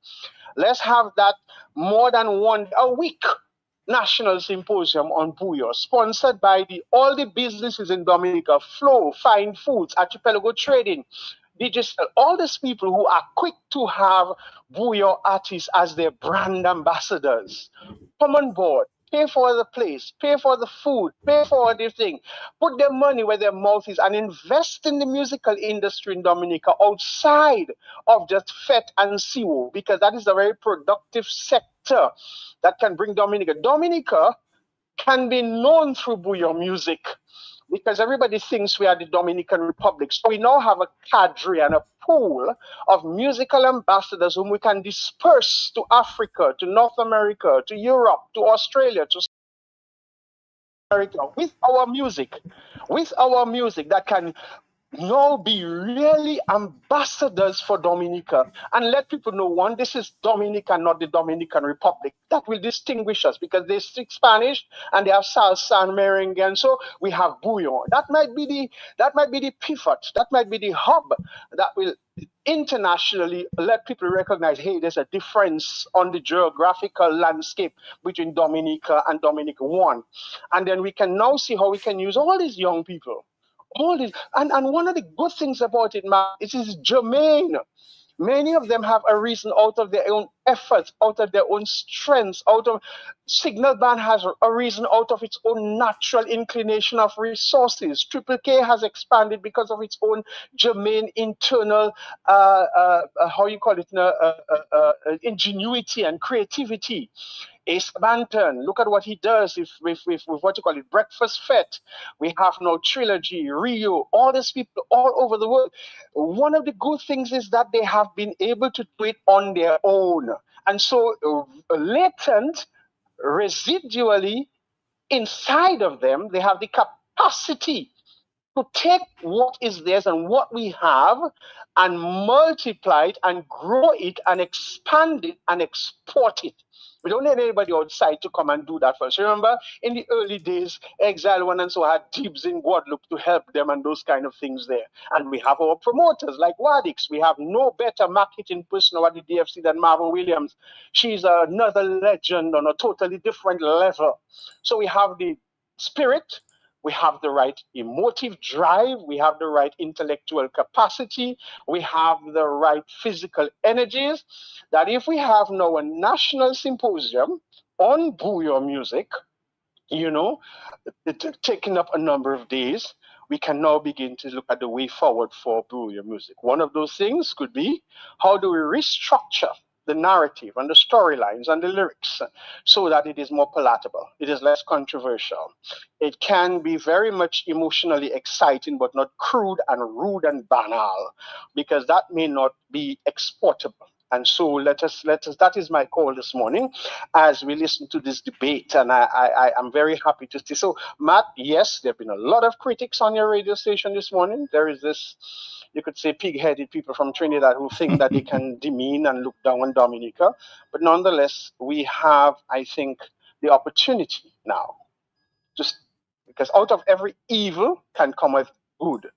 Let's have that more than a week national symposium on bouillon, sponsored by all the businesses in Dominica, Flow, Fine Foods, Archipelago Trading, Digital, all these people who are quick to have bouillon artists as their brand ambassadors. Come on board, pay for the place, pay for the food, pay for everything, put their money where their mouth is, and invest in the musical industry in Dominica outside of just FET and SIWO, because that is a very productive sector that can bring Dominica. Dominica can be known through bouillon music, because everybody thinks we are the Dominican Republic. So we now have a cadre and a pool of musical ambassadors whom we can disperse to Africa, to North America, to Europe, to Australia, to America, with our music that can now be really ambassadors for Dominica, and let people know, one, this is Dominica, not the Dominican Republic. That will distinguish us, because they speak Spanish and they have salsa and merengue, and so we have bouillon. That might be the pivot, that might be the hub that will internationally let people recognize, hey, there's a difference on the geographical landscape between Dominica and Dominica One. And then we can now see how we can use all these young people. All this, and one of the good things about it, Mark, it is germane. Many of them have a reason out of their own efforts, out of their own strengths, Signal Band has a reason out of its own natural inclination of resources. Triple K has expanded because of its own germane internal, ingenuity and creativity. Ace Banton, look at what he does with what you call it, Breakfast Fete. We have now Trilogy, Rio, all these people all over the world. One of the good things is that they have been able to do it on their own. And so latent, residually, inside of them, they have the capacity to take what is theirs and what we have and multiply it and grow it and expand it and export it. We don't need anybody outside to come and do that for us. Remember, in the early days, Exile One and so had dibs in Guadeloupe to help them and those kind of things there. And we have our promoters like Wadix. We have no better marketing person at the DFC than Marva Williams. She's another legend on a totally different level. So we have the spirit, we have the right emotive drive, we have the right intellectual capacity, we have the right physical energies, that if we have now a national symposium on bouillon music, taking up a number of days, we can now begin to look at the way forward for bouillon music. One of those things could be, how do we restructure the narrative and the storylines and the lyrics so that it is more palatable, it is less controversial. It can be very much emotionally exciting, but not crude and rude and banal, because that may not be exportable. And so let us, that is my call this morning as we listen to this debate. And I am very happy to see. So Matt, yes, there have been a lot of critics on your radio station this morning. There is this, you could say, pig-headed people from Trinidad who think that they can demean and look down on Dominica. But nonetheless, we have, I think, the opportunity now, just because out of every evil can come with good.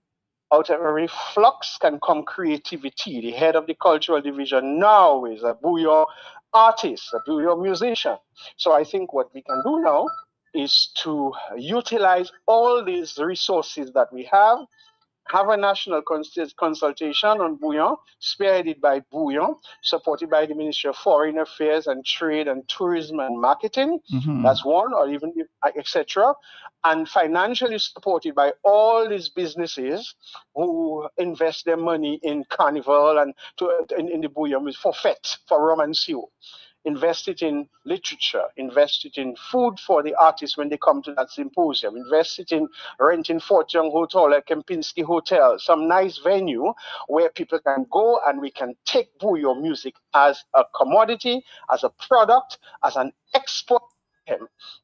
Out of every flux can come creativity. The head of the cultural division now is a bouillon artist, a bouillon musician. So I think what we can do now is to utilize all these resources that we have a national consultation on bouillon, spearheaded by Bouillon, supported by the Ministry of Foreign Affairs and Trade and Tourism and Marketing. Mhm. That's one, or even etc. And financially supported by all these businesses who invest their money in Carnival and in the bouillon for FET, for rum and seal. invest it in literature, invest it in food for the artists when they come to that symposium, invest it in renting Fort Young Hotel or Kempinski Hotel, some nice venue where people can go and we can take Bouyon music as a commodity, as a product, as an export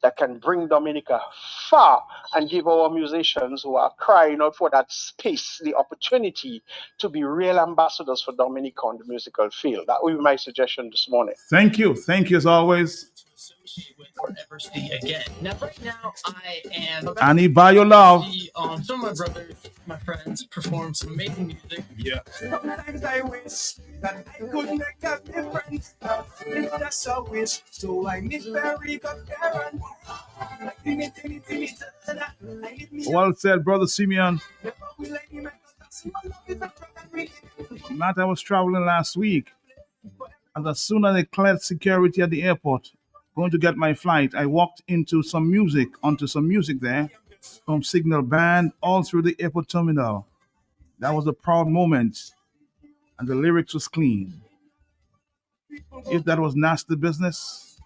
that can bring Dominica far and give our musicians who are crying out for that space the opportunity to be real ambassadors for Dominica on the musical field. That would be my suggestion this morning. Thank you. Thank you as always. Forever see again. Now, right now, I am about Annie, by your love. to see some of my brothers, my friends, perform some amazing music. Yeah. Sometimes I wish that I could make a difference. It's just a wish, so I need very good parents. Well said, Brother Simeon. Matt, I was traveling last week, and as soon as they cleared security at the airport, going to get my flight, I walked onto some music there from Signal Band all through the airport terminal. That was a proud moment, and the lyrics was clean. If that was nasty business,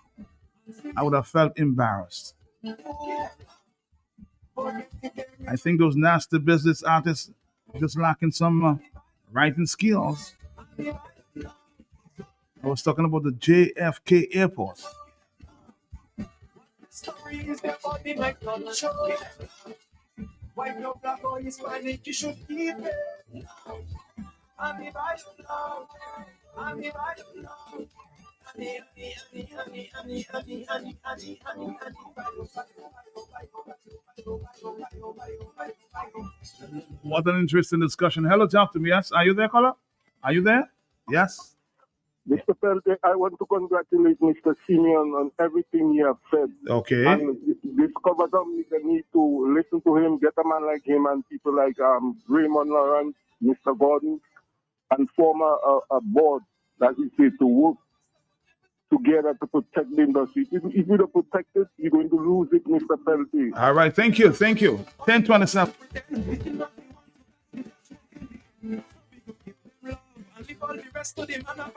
I would have felt embarrassed. I think those nasty business artists just lacking some writing skills. I was talking about the JFK airport. Stories about the night on show. White, no black or Hispanic, you should keep it. I'm the by your love. I'm the by your love. What an interesting discussion. Hello, talk to me. Yes, are you there, caller? Are you there? Yes. Mr. Pelte, I want to congratulate Mr. Simeon on everything he has said. Okay. And discover Dominica need to listen to him, get a man like him and people like Raymond Lawrence, Mr. Gordon, and form a board that is said to work together to protect the industry. If you don't protect it, you're going to lose it, Mr. Pelte. All right. Thank you. Thank you. 10:27. All the rest of the man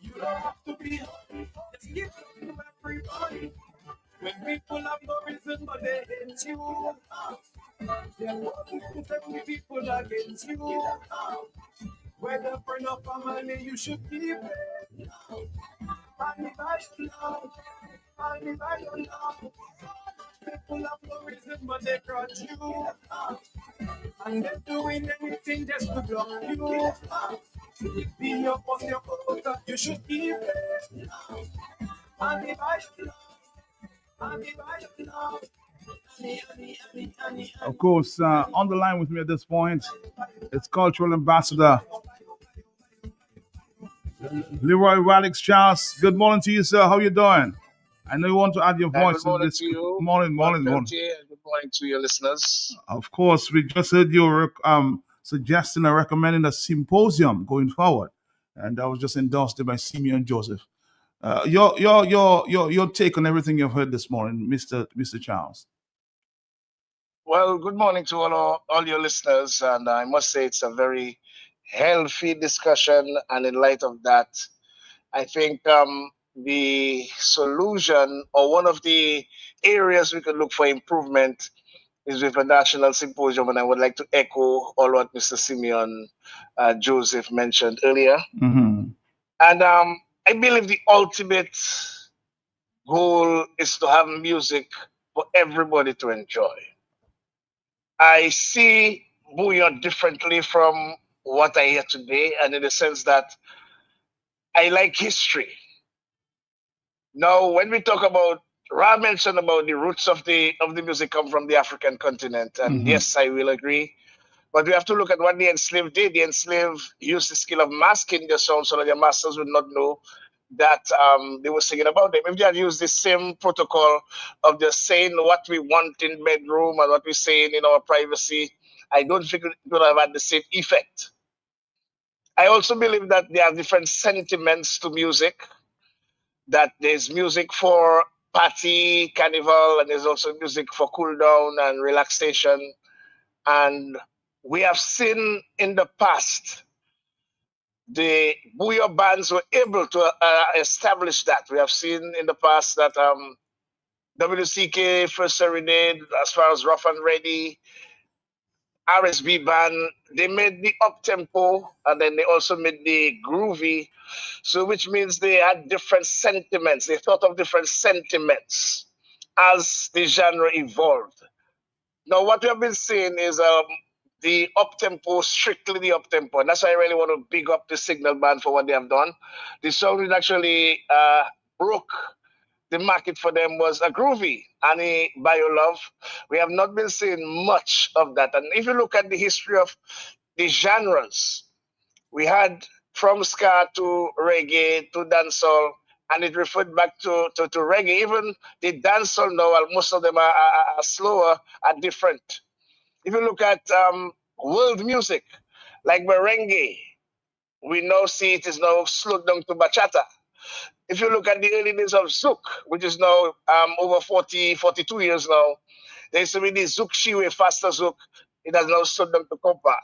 you don't have to be happy. Just give love to everybody. When people have no reason but they hate you, they're working to every people against you. Whether friend or family, you should keep it. Only by your love, only by your love. People have no reason but they grudge you, and they're doing anything just to block you. Be your boss, your quota, you should keep it. Only by your love, only by your love. Of course, on the line with me at this point, it's Cultural Ambassador Leroy Radix Charles. Good morning to you, sir. How you doing? I know you want to add your voice. Good morning to you. Morning. Good morning to your listeners. Of course, we just heard you suggesting or recommending a symposium going forward, and that was just endorsed by Simeon Joseph. Your take on everything you've heard this morning, Mr. Charles. Well, good morning to all your listeners, and I must say it's a very healthy discussion. And in light of that, I think the solution or one of the areas we could look for improvement is with a national symposium, and I would like to echo all what Mr. Simeon Joseph mentioned earlier. Mm-hmm. And I believe the ultimate goal is to have music for everybody to enjoy. I see Bouyon differently from what I hear today, and in the sense that I like history. Now, when we talk about, Ra mentioned about the roots of the music come from the African continent, and yes, I will agree. But we have to look at what the enslaved did. The enslaved used the skill of masking their sound so that their masters would not know that they were singing about them. If they had used the same protocol of just saying what we want in bedroom and what we're saying in our privacy, I don't think it would have had the same effect. I also believe that there are different sentiments to music, that there's music for party, carnival, and there's also music for cool down and relaxation. And we have seen in the past the Booyah bands were able to establish that. We have seen in the past that WCK First Serenade, as far as Rough and Ready, RSB band, they made the up-tempo and then they also made the groovy. So which means they had different sentiments. They thought of different sentiments as the genre evolved. Now, what we have been seeing is the up-tempo, strictly the up-tempo. And that's why I really want to big up the Signal Band for what they have done. The song that actually broke the market for them was a groovy, Annie By Your Love. We have not been seeing much of that. And if you look at the history of the genres, we had from ska to reggae to dancehall, and it referred back to reggae. Even the dancehall now, while most of them are slower, are different. If you look at world music, like merengue, we now see it is now slowed down to bachata. If you look at the early days of Zouk, which is now over 42 years now, there used to be the Zouk Shiwe, faster Zouk. It has now slowed down to compa.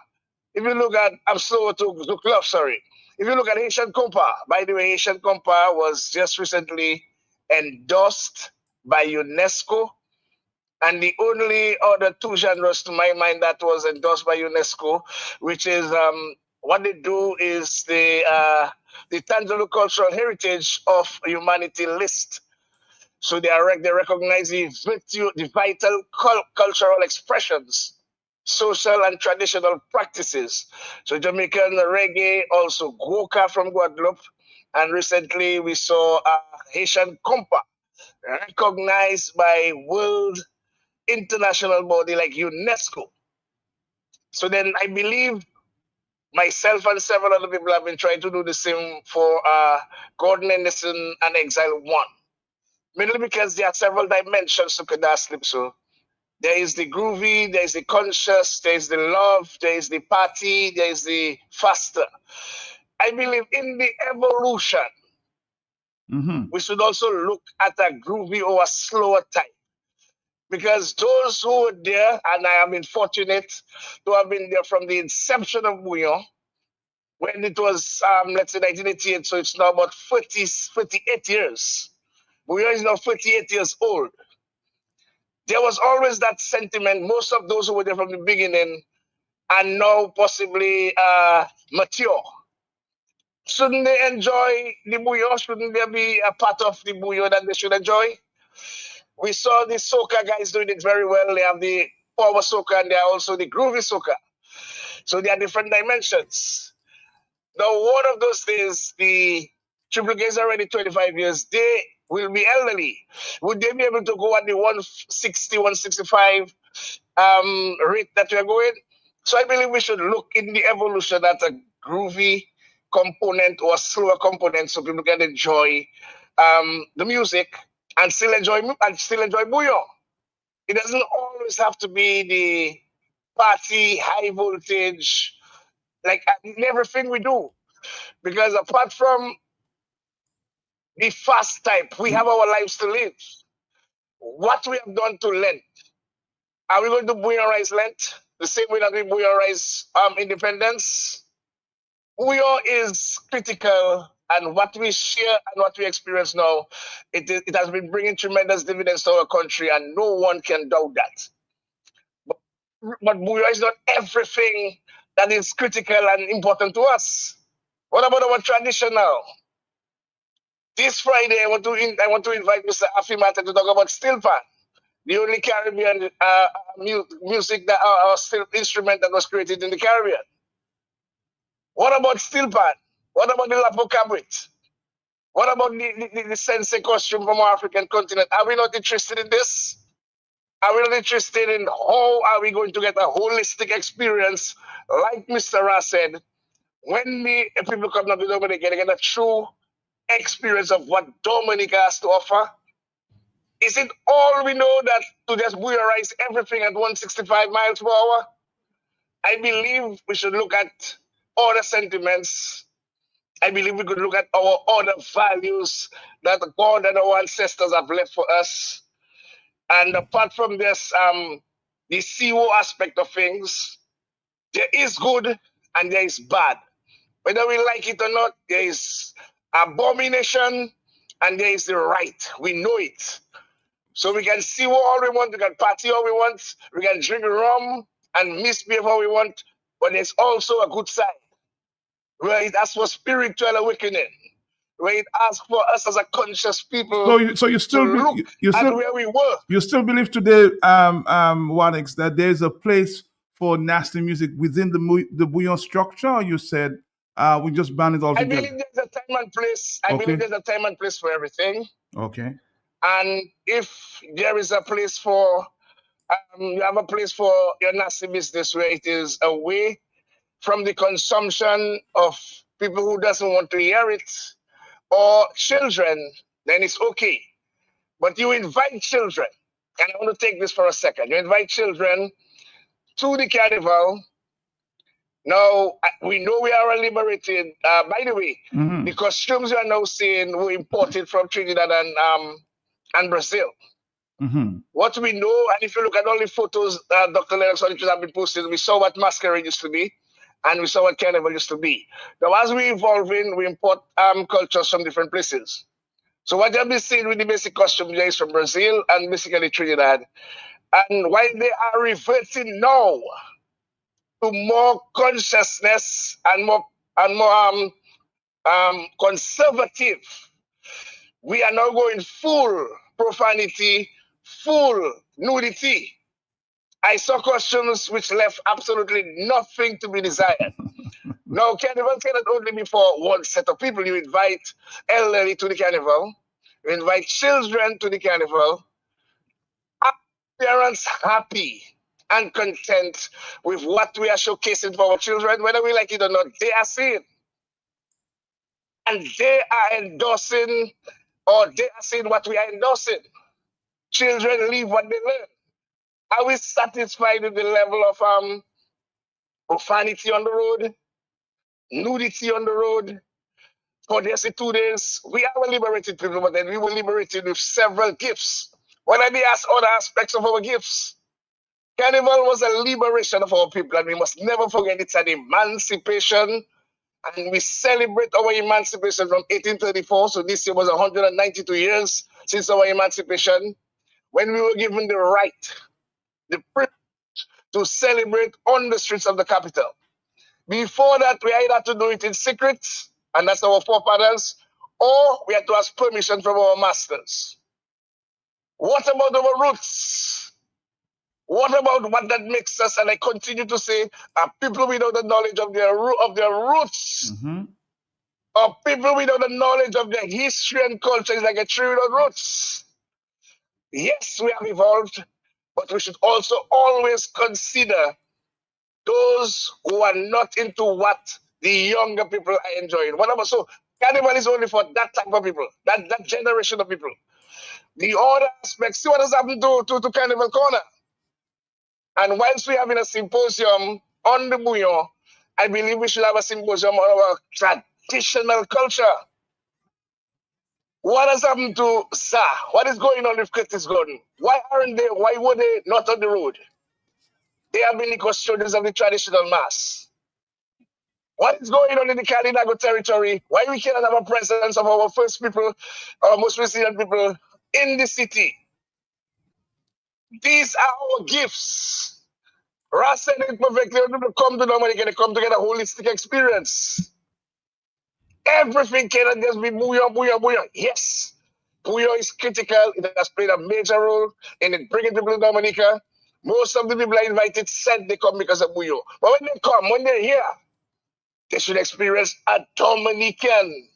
If you look at, I'm slower to Zouk Love, sorry. If you look at Haitian compa, by the way, Haitian compa was just recently endorsed by UNESCO. And the only other two genres to my mind that was endorsed by UNESCO, which is what they do is the Tangible Cultural Heritage of Humanity list. So they recognize the vital cultural expressions, social and traditional practices. So Jamaican reggae, also Gwoka from Guadeloupe, and recently we saw Haitian compa recognized by world international body like UNESCO. So then I believe myself and several other people have been trying to do the same for Gordon Henderson and Exile 1. Mainly because there are several dimensions to Kedah Slipso. There is the groovy, there is the conscious, there is the love, there is the party, there is the faster. I believe in the evolution, we should also look at a groovy or a slower type. Because those who were there, and I have been fortunate to have been there from the inception of Bouillon, when it was, let's say, 1988, so it's now about 48 years. Bouillon is now 48 years old. There was always that sentiment. Most of those who were there from the beginning are now possibly mature. Shouldn't they enjoy the Bouillon? Shouldn't there be a part of the Bouillon that they should enjoy? We saw the soca guys doing it very well. They have the power soca and they are also the groovy soca. So there are different dimensions. Now, one of those days, the Triple K's are already 25 years. They will be elderly. Would they be able to go at the 160, 165 rate that we are going? So I believe we should look in the evolution at a groovy component or a slower component so people can enjoy the music and still enjoy Bouillon. It doesn't always have to be the party, high voltage, like in everything we do. Because apart from the fast type, we have our lives to live. What we have done to Lent, are we going to Bouillonize Lent the same way that we Bouillonize independence? Bouillon is critical, and what we share and what we experience now, it has been bringing tremendous dividends to our country, and no one can doubt that. But Bouillon is not everything that is critical and important to us. What about our tradition now? This Friday, I want to invite Mr. Afimata to talk about steel pan, the only Caribbean music that still instrument that was created in the Caribbean. What about steel pan? What about the Lapo Cabrit? What about the sensei costume from our African continent? Are we not interested in this? Are we not interested in how are we going to get a holistic experience, like Mr. Ra said, when the people come to Dominica, they get a true experience of what Dominica has to offer? Is it all we know that to just Bouillonize everything at 165 miles per hour? I believe we should look at other sentiments. I believe we could look at our other values that God and our ancestors have left for us. And apart from this, the CO aspect of things, there is good and there is bad. Whether we like it or not, there is abomination and there is the right. We know it. So we can see what all we want, we can party all we want, we can drink rum and misbehave how we want, but there's also a good side, where it asks for spiritual awakening, where it asks for us as a conscious people So you still to look at where we were. you still believe today, Waddix, that there's a place for nasty music within the bouillon structure, or you said we just ban it all I together? believe there's a time and place. I Okay. believe there's a time and place for everything. Okay. And if there is a place for, you have a place for your nasty business where it is away from the consumption of people who doesn't want to hear it or children, then it's okay. But you invite children, and I want to take this for a second. You invite children to the carnival. Now, we know we are liberated. By the way, the costumes you are now seeing were imported from Trinidad and Brazil. What we know, and if you look at all the photos Dr. Lennox have been posted, we saw what masquerade used to be, and we saw what carnival used to be. Now, as we evolving, we import cultures from different places. So what you'll be seeing with the basic costume there is from Brazil and basically Trinidad. And while they are reverting now to more consciousness and more conservative, we are now going full profanity, full nudity. I saw costumes which left absolutely nothing to be desired. Now, carnival cannot only be for one set of people. You invite elderly to the carnival, you invite children to the carnival. Are parents happy and content with what we are showcasing for our children, whether we like it or not? They are seeing. And they are endorsing, or they are seeing what we are endorsing. Children leave what they learn. Are we satisfied with the level of profanity on the road, nudity on the road? For the 2 days, we are liberated people, but then we were liberated with several gifts. What are the other aspects of our gifts? Carnival was a liberation of our people, and we must never forget it's an emancipation. And we celebrate our emancipation from 1834. So this year was 192 years since our emancipation, when we were given the right, the privilege to celebrate on the streets of the capital. Before that, we either had to do it in secret, and that's our forefathers, or we had to ask permission from our masters. What about our roots? What about what that makes us, and I continue to say, are people without the knowledge of their roots, or people without the knowledge of their history and culture is like a tree without roots. Yes, we have evolved, but we should also always consider those who are not into what the younger people are enjoying. Whatever. So carnival is only for that type of people, that generation of people. The other aspects, see what has happened to Carnival Corner. And whilst we're having a symposium on the bouillon, I believe we should have a symposium on our traditional culture. What has happened to Sa? What is going on with Curtis Gordon? Why were they not on the road? They have been the custodians of the traditional mass. What is going on in the Kalinago territory? Why we cannot have a presence of our first people, our most resilient people in the city? These are our gifts. Ross said it perfectly. When people come to Dominica, they come to get a holistic experience. Everything cannot just be bouillon, bouillon, bouillon. Yes, bouillon is critical. It has played a major role in bringing people to Dominica. Most of the people I invited said they come because of bouillon. But when they come, when they're here, they should experience a Dominican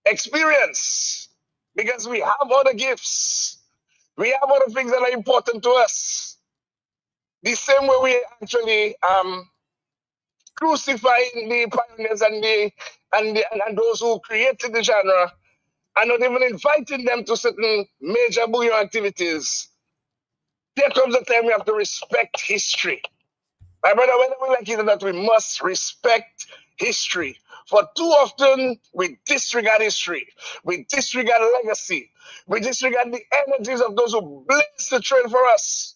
experience, because we have other gifts. We have other things that are important to us. The same way we actually crucifying the pioneers and those who created the genre, and not even inviting them to certain major bouillon activities. There comes a time we have to respect history. My brother, whether we like it or not, we must respect history. For too often, we disregard history. We disregard legacy. We disregard the energies of those who blazed the trail for us.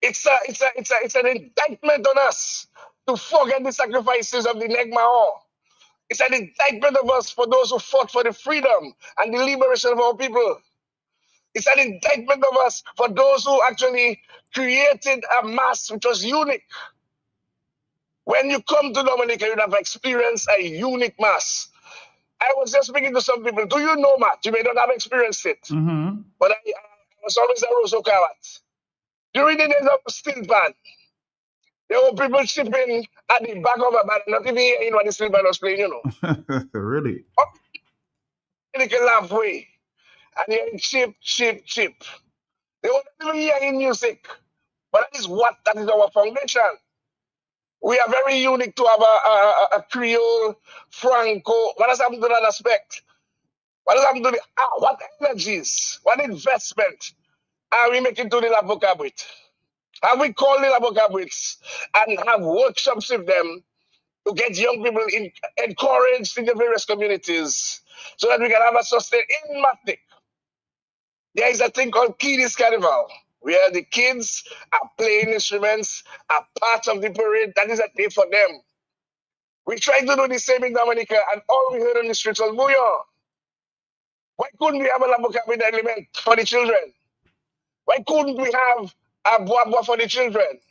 It's an indictment on us to forget the sacrifices of the Negmahor. It's an indictment of us for those who fought for the freedom and the liberation of our people. It's an indictment of us for those who actually created a mass which was unique. When you come to Dominica, you'd have experienced a unique mass. I was just speaking to some people. Do you know, Matt? You may not have experienced it, but I was always a Rosso Kawat. During the days of steel band, there were people shipping at the back of a band, not even hearing what the steel band was playing, you know. Really? They can laugh way. And hearing chip. They weren't even hearing music. But that is our foundation. We are very unique to have a Creole, Franco. What does happen to that aspect? What does happen to what energies, what investment are we making to the Labokabwit? Have we called the Labokabwits and have workshops with them to get young people encouraged in the various communities so that we can have a sustain in Matnik? There is a thing called Kiddies Carnival, where the kids are playing instruments, are part of the parade. That is a day for them. We tried to do the same in Dominica, and all we heard on the streets was bouillon. Why couldn't we have a Labokabwit element for the children? Why couldn't we have a bois for the children?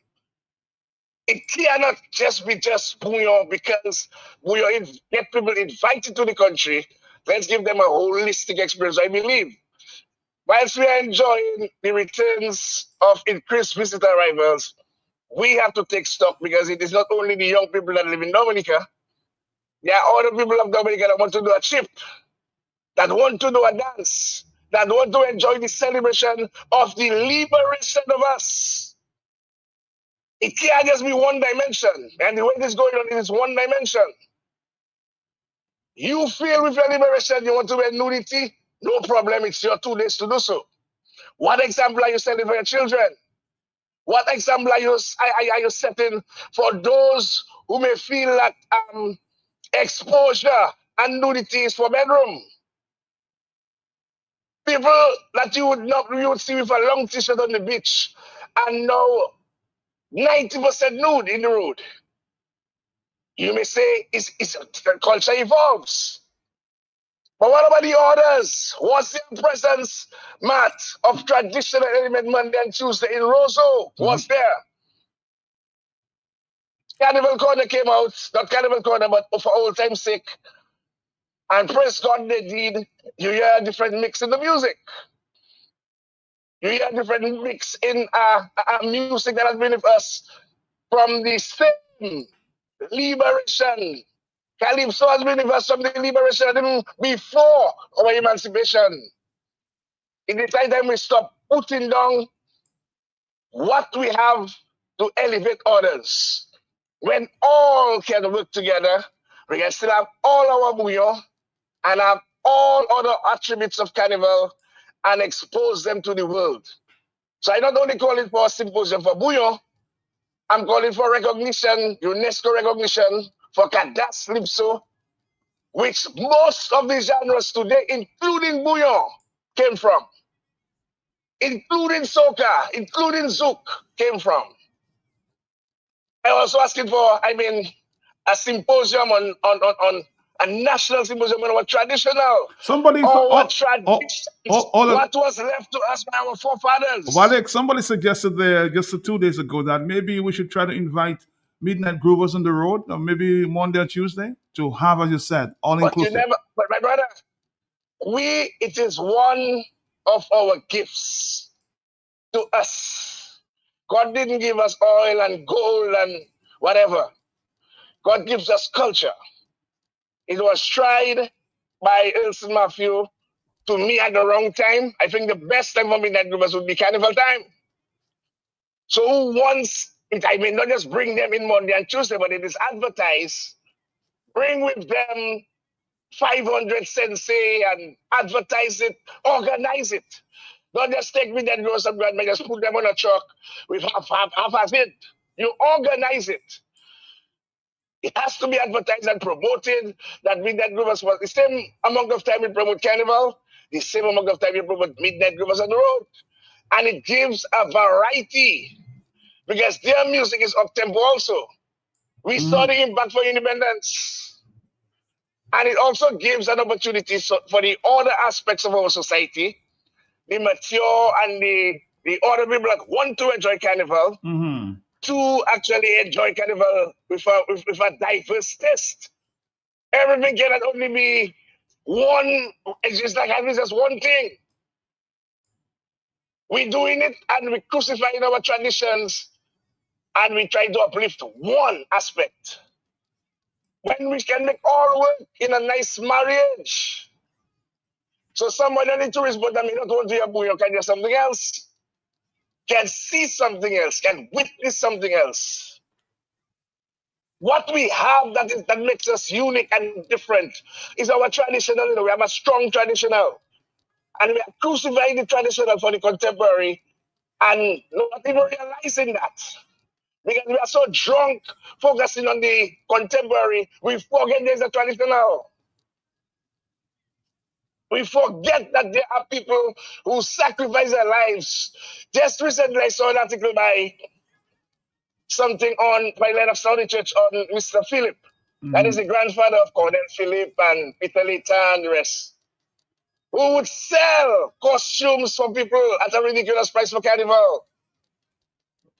It cannot just be just bouillon, because bouillon get people invited to the country. Let's give them a holistic experience, I believe. Whilst we are enjoying the returns of increased visitor arrivals, we have to take stock, because it is not only the young people that live in Dominica. There are other people of Dominica that want to do a trip, that want to do a dance, that want to enjoy the celebration of the liberation of us. It can't just be one dimension. And the way this is going on, it is one dimension. You feel with your liberation, you want to wear nudity? No problem, it's your 2 days to do so. What example are you setting for your children? What example are you setting for those who may feel that exposure and nudity is for bedroom? People that you would see with a long t-shirt on the beach and now 90% nude in the road. You may say the culture evolves. But what about the others? What's the presence, Matt, of traditional element Monday and Tuesday in Roseau? What's there? Carnival Corner came out, not Carnival Corner, but for old time's sake. And praise God they did. You hear a different mix in the music. You hear a different mix in a music that has been with us from the same liberation. Calypso has been with us from the liberation even before our emancipation. It is time we stop putting down what we have to elevate others. When all can work together, we can still have all our bouillon and have all other attributes of Carnival and expose them to the world. So I not only call it for a symposium for bouillon, I'm calling for recognition, UNESCO recognition for Kadas Lipso, which most of the genres today, including bouillon, came from. Including soca, including zouk, came from. I was also asking for, a symposium on a national symposium on our traditional. What was left to us by our forefathers. Walek, somebody suggested there just 2 days ago that maybe we should try to invite Midnight Groovers on the road, or maybe Monday or Tuesday, to have, as you said, all inclusive. But my brother, it is one of our gifts to us. God didn't give us oil and gold and whatever. God gives us culture. It was tried by Elson Matthew to me at the wrong time. I think the best time for Midnight Groovers would be Carnival time. So who wants it? I may not just bring them in Monday and Tuesday, but it is advertised. Bring with them 500 sensei and advertise it, organize it. Don't just take Midnight Groovers and just put them on a truck with half of it. You organize it. It has to be advertised and promoted. That Midnight Groovers was the same amount of time we promote Carnival, the same amount of time we promote Midnight Groovers on the road. And it gives a variety because their music is up tempo also. We saw the impact for independence. And it also gives an opportunity for the other aspects of our society, the mature and the other people that want to enjoy carnival, to actually enjoy carnival with a diverse taste. Everything cannot only be one, it's just like having just one thing. We're doing it and we're crucifying our traditions and we try to uplift one aspect. When we can make all work in a nice marriage. So somebody on the tourist boat that may not want to hear Bouyon can hear something else, can see something else, can witness something else. What we have that makes us unique and different is our traditional. We have a strong traditional. And we are crucifying the traditional for the contemporary and not even realizing that. Because we are so drunk focusing on the contemporary, we forget there's a traditional. We forget that there are people who sacrifice their lives. Just recently, I saw an article by Light of Saudi Church on Mr. Philip. That is the grandfather of Cornel Philip and Peter Lita and the rest, who would sell costumes for people at a ridiculous price for carnival.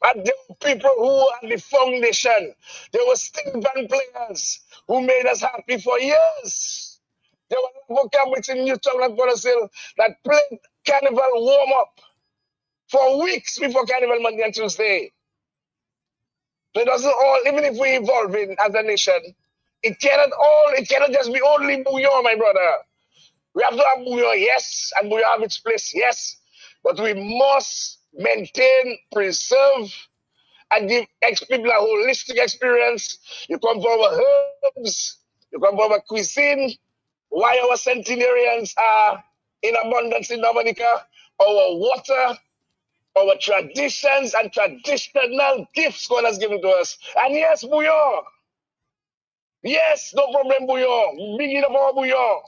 And there were people who were at the foundation. There were steel band players who made us happy for years. There were vocabularies in Newtown and Bonasil that played carnival warm-up for weeks before carnival Monday and Tuesday. So it doesn't all, even if we evolve as a nation, it cannot just be only Bouyon, my brother. We have to have Bouyon, yes, and Bouyon have its place, yes. But we must maintain, preserve, and give people a holistic experience. You come for our herbs, you come for our cuisine, why our centenarians are in abundance in Dominica, our water, our traditions and traditional gifts God has given to us. And yes, Bouyon. Yes, no problem, Bouyon. Big it up our Bouyon.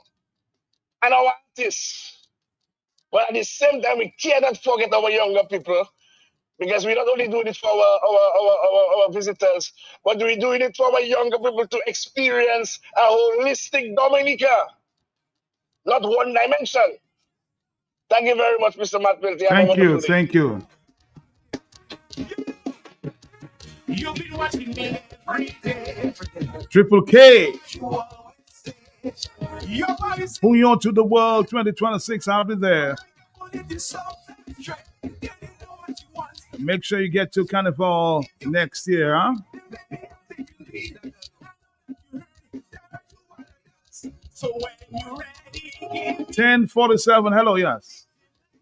And our artists. But at the same time, we cannot forget our younger people, because we're not only doing it for our visitors, but we're doing it for our younger people to experience a holistic Dominica, not one dimension. Thank you very much, Mr. Matt Peltier. Thank you. You've been watching me every day. Triple K. Bouyon to the World 2026. I'll be there. Make sure you get to Carnival next year, huh? 10:47. Hello, yes.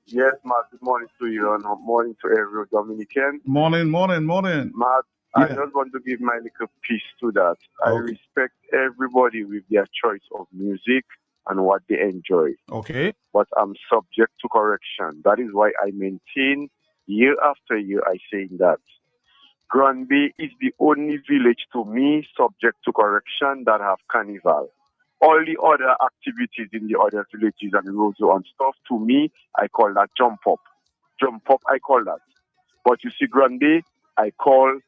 Yes, Matt. Good morning to you and good morning to every Dominican. Morning. Matt, I just want to give my little piece to that. I respect everybody with their choice of music and what they enjoy. Okay. But I'm subject to correction. That is why I maintain year after year I say that Granby is the only village to me subject to correction that have carnival. All the other activities in the other villages and rodeo and stuff, to me, I call that jump up. Jump up, I call that. But you see, Granby, I call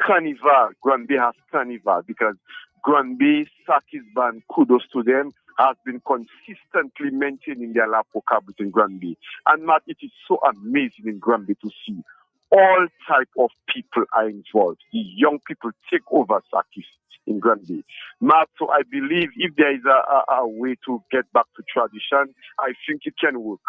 carnival. Granby has carnival because Granby, Sakis Band, kudos to them, has been consistently maintaining their Lapoka in Granby. And Matt, it is so amazing in Granby to see all type of people are involved. The young people take over Sakis in Granby. Matt, so I believe if there is a way to get back to tradition, I think it can work.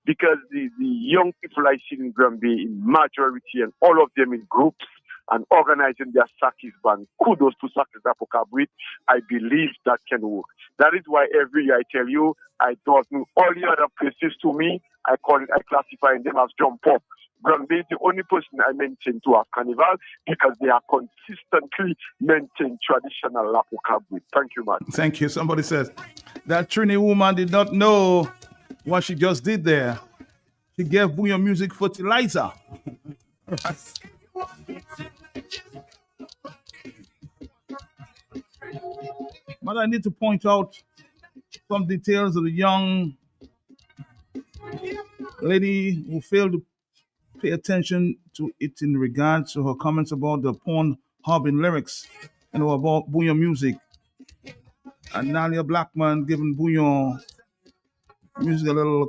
Because the young people I see in Granby in majority and all of them in groups and organizing their Sakis Band, kudos to Sakis Apokabwit, I believe that can work. That is why every year I tell you, I don't know all the other places to me, I classify them as jump up. Granby is the only person I maintain to have carnival because they are consistently maintain traditional Lapokabwit. Thank you, man. Thank you. Somebody says that Trini woman did not know what she just did there. She gave Bouyon music fertilizer. But I need to point out some details of the young lady who failed to pay attention to it in regards to her comments about the porn in lyrics, about Bouillon music. And Nalia Blackman giving Bouillon music a little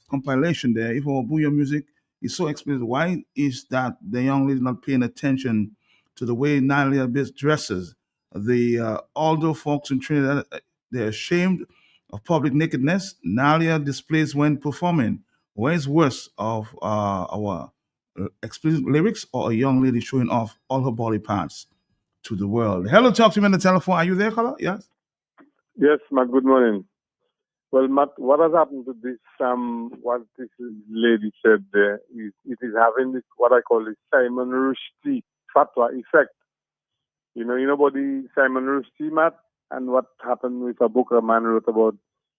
compilation there. If our Bouillon music is so explicit, why is that the young lady not paying attention to the way Nalia dresses? The older folks in Trinidad, they're ashamed of public nakedness. Nalia displays when performing. What is worse of our explicit lyrics or a young lady showing off all her body parts to the world? Hello, talk to me on the telephone. Are you there, caller? Yes. Yes, Matt, good morning. Well, Matt, what has happened to this, what this lady said there, is it is having this, what I call the Simon Rushdie fatwa effect. You know about the Simon Rushdie, Matt, and what happened with a book a man wrote about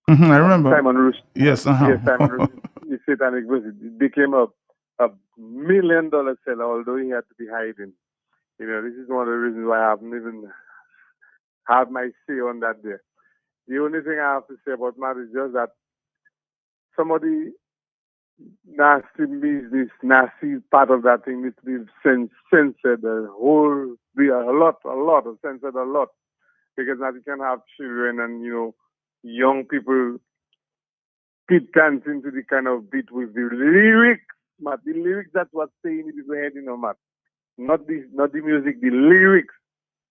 I remember. Simon Rushdie. Yes, Yes, Simon Rushdie, the satanic verse. It became a $1 million seller, although he had to be hiding. You know, this is one of the reasons why I haven't even had my say on that there. The only thing I have to say about Matt is just that some of the nasty business, nasty part of that thing needs to be censored. A lot of censored a lot. Because now you can have children and, young people keep dancing to the kind of beat with the lyrics. Matt, the lyrics, that's what's staying in people's head, Matt. Not the music, the lyrics.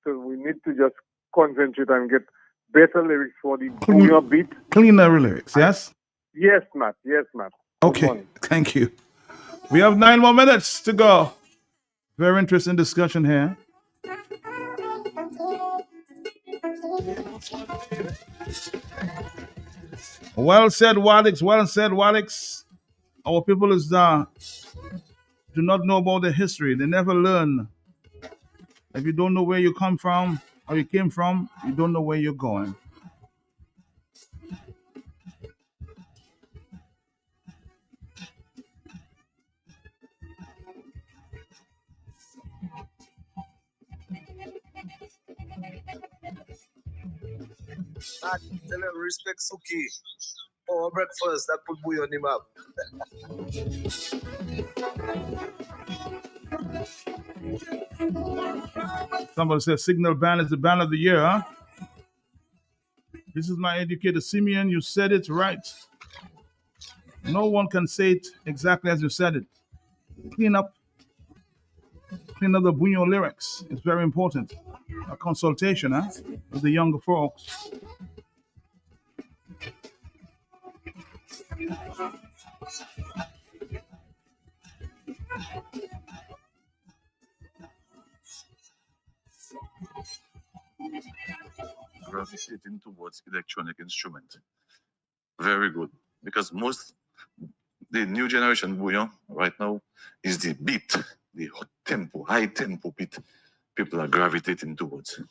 So we need to just concentrate and get better lyrics for the Bouillon beat. Cleaner lyrics, yes? Yes, Matt. Yes, Matt. Okay, thank you. We have 9 more minutes to go. Very interesting discussion here. Well said, Wadix. Well said, Wadix. Our people do not know about the history. They never learn. If you don't know where you come from or you came from, you don't know where you're going. Tell them respect Suki. For breakfast, that put Bouillon on him up. Somebody said Signal Band is the band of the year, huh? This is my educator, Simeon. You said it right. No one can say it exactly as you said it. Clean up the Bouillon lyrics. It's very important. A consultation, huh? With the younger folks. Gravitating towards electronic instrument. Very good. Because the new generation Bouillon right now is the beat, the high tempo beat people are gravitating towards.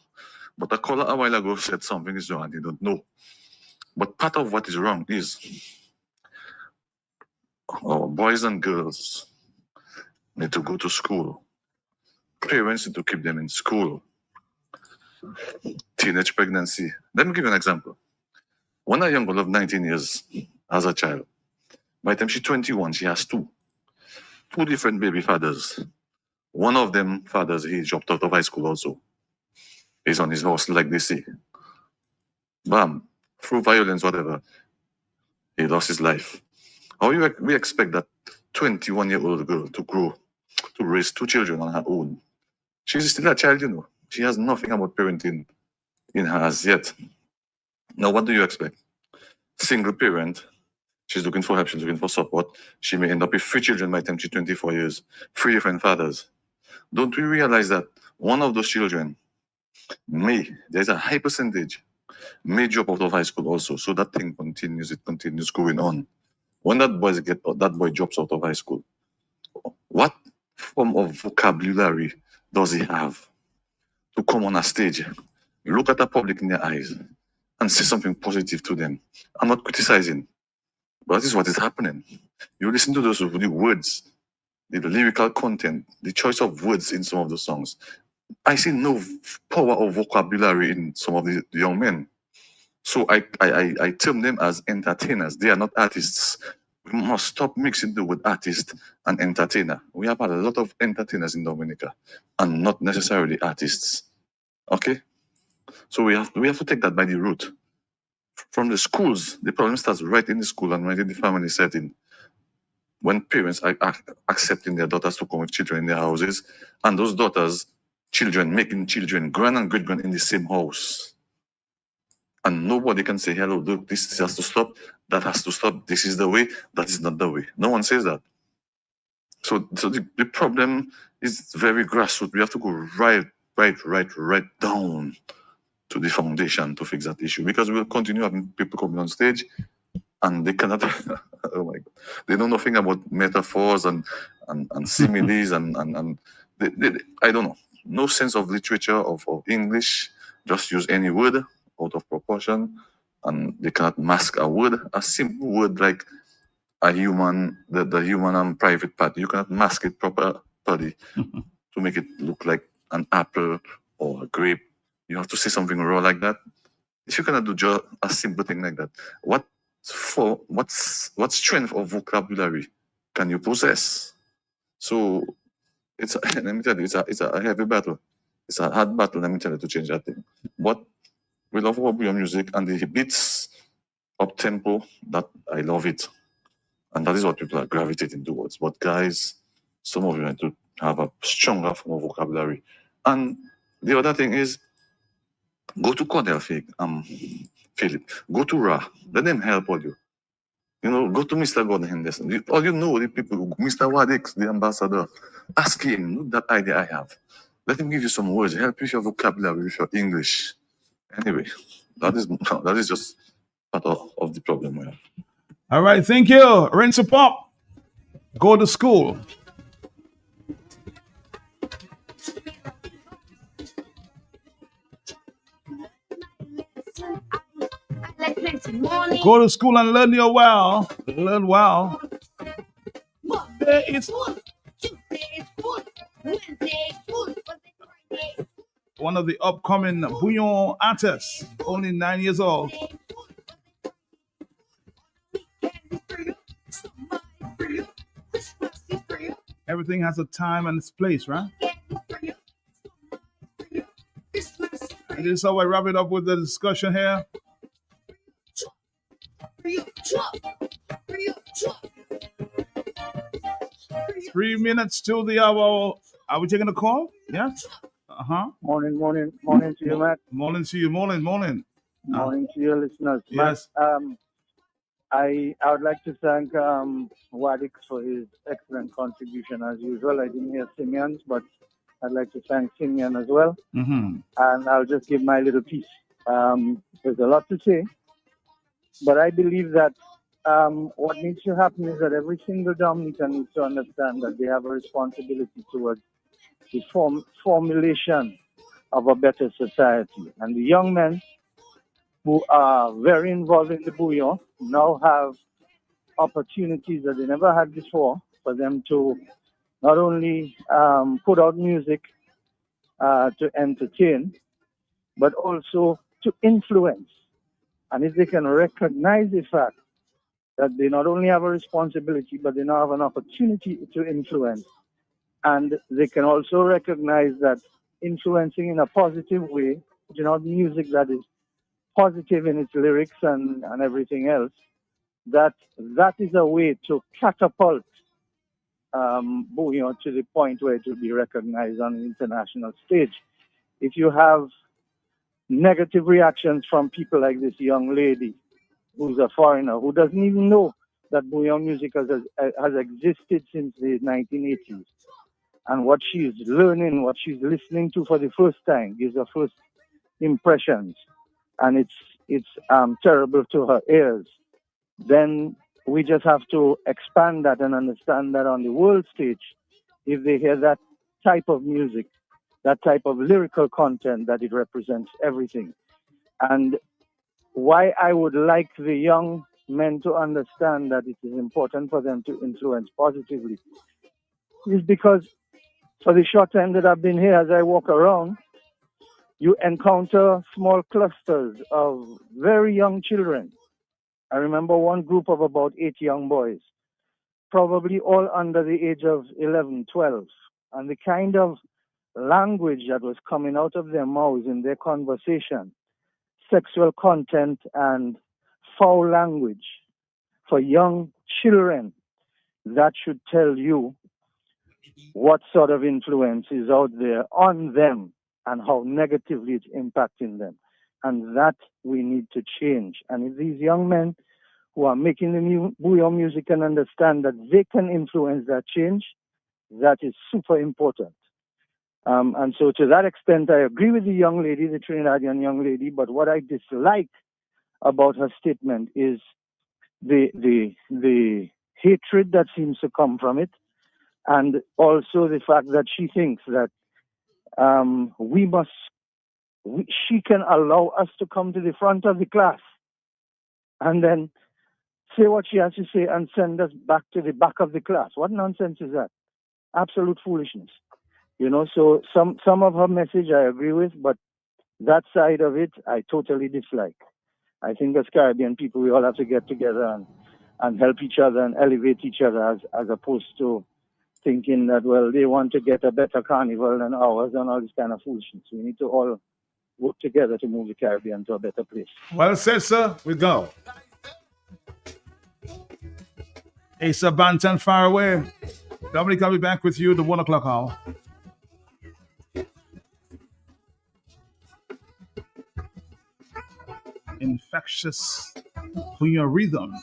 But a caller a while ago said something is wrong and they don't know. But part of what is wrong is our boys and girls need to go to school. Parents need to keep them in school. Teenage pregnancy. Let me give you an example. When a young girl of 19 years as a child, by the time she's 21, she has two different baby fathers. One of them fathers, he dropped out of high school also. He's on his horse, like they say. Bam. Through violence, whatever, he lost his life. How we expect that 21-year-old girl to grow, to raise two children on her own? She's still a child, She has nothing about parenting in her as yet. Now, what do you expect? Single parent, she's looking for help, she's looking for support. She may end up with 3 children by the time she's 24 years, 3 different fathers. Don't we realize that one of those children there's a high percentage, may drop out of high school also. So that thing continues going on. When that boy drops out of high school, what form of vocabulary does he have to come on a stage, look at the public in their eyes, and say something positive to them? I'm not criticizing, but this is what is happening. You listen to those the words, the lyrical content, the choice of words in some of the songs. I see no power of vocabulary in some of the young men. So I term them as entertainers. They are not artists. We must stop mixing the word artist and entertainer. We have a lot of entertainers in Dominica and not necessarily artists. Okay? So we have to take that by the root. From the schools, the problem starts right in the school and right in the family setting. When parents are accepting their daughters to come with children in their houses, and those daughters, children, making children, grand and great-grand in the same house. And nobody can say, hello, look, this has to stop, that has to stop, this is the way, that is not the way. No one says that. So the problem is very grassroots. We have to go right down to the foundation to fix that issue, because we'll continue having people coming on stage and they cannot, oh my God, they know nothing about metaphors and similes and I don't know, no sense of literature of English, just use any word out of proportion, and they cannot mask a word, a simple word like a human, the human and private part. You cannot mask it properly to make it look like an apple or a grape. You have to say something raw like that. If you cannot do just a simple thing like that, what strength of vocabulary can you possess? So it's let me tell you, it's a heavy battle. It's a hard battle, let me tell you, to change that thing. But we love our music and the beats up tempo, that I love it. And that is what people are gravitating towards. But guys, some of you need to have a stronger form of vocabulary. And the other thing is, go to Cornell, Philip. Go to Ra. Let them help all you. You know, go to Mr. Gordon Henderson. All you know, the people, Mr. Wadix, the ambassador, ask him, look that idea I have. Let him give you some words, help you with your vocabulary, with your English. Anyway, that is just part of the problem we have. All right, thank you. Rinse Pop. Go to school. Go to school and learn your well. Learn well. Monday is school. Tuesday is school. Wednesday is school. One of the upcoming Bouillon artists, only 9 years old. Everything has a time and its place, right? And this is how I wrap it up with the discussion here. 3 minutes till the hour. Are we taking a call? Yeah. Morning to you, Matt. Morning to you. Morning. Morning to your listeners. Yes. Matt, I would like to thank Wadix for his excellent contribution as usual. I didn't hear Simeon's, but I'd like to thank Simeon as well. Mm-hmm. And I'll just give my little piece. There's a lot to say, but I believe that what needs to happen is that every single Dominican needs to understand that they have a responsibility towards the formulation of a better society. And the young men who are very involved in the Bouillon now have opportunities that they never had before for them to not only put out music to entertain, but also to influence. And if they can recognize the fact that they not only have a responsibility, but they now have an opportunity to influence, and they can also recognize that influencing in a positive way, you know, music that is positive in its lyrics and everything else, that is a way to catapult Bouillon to the point where it will be recognized on an international stage. If you have negative reactions from people like this young lady who's a foreigner, who doesn't even know that Bouillon music has existed since the 1980s, and what she's learning, what she's listening to for the first time gives her first impressions, and it's terrible to her ears, then we just have to expand that and understand that on the world stage, if they hear that type of music, that type of lyrical content, that it represents everything. And why I would like the young men to understand that it is important for them to influence positively is because for the short time that I've been here, as I walk around, you encounter small clusters of very young children. I remember one group of about 8 young boys probably all under the age of 11, 12. And the kind of language that was coming out of their mouths in their conversation, sexual content and foul language for young children, that should tell you what sort of influence is out there on them and how negatively it's impacting them. And that we need to change. And if these young men who are making the new bouyon music can understand that they can influence that change, that is super important. And so to that extent, I agree with the young lady, the Trinidadian young lady, but what I dislike about her statement is the hatred that seems to come from it, and also the fact that she thinks that she can allow us to come to the front of the class and then say what she has to say and send us back to the back of the class. What nonsense is that? Absolute foolishness. You know, so some of her message I agree with, but that side of it I totally dislike. I think as Caribbean people we all have to get together and help each other and elevate each other as opposed to thinking that, well, they want to get a better carnival than ours and all this kind of foolishness. We need to all work together to move the Caribbean to a better place. Well said, sir. We go. Asa Banton, far away. Dominic, I'll be back with you at the 1 o'clock hour. Infectious bouyon rhythm.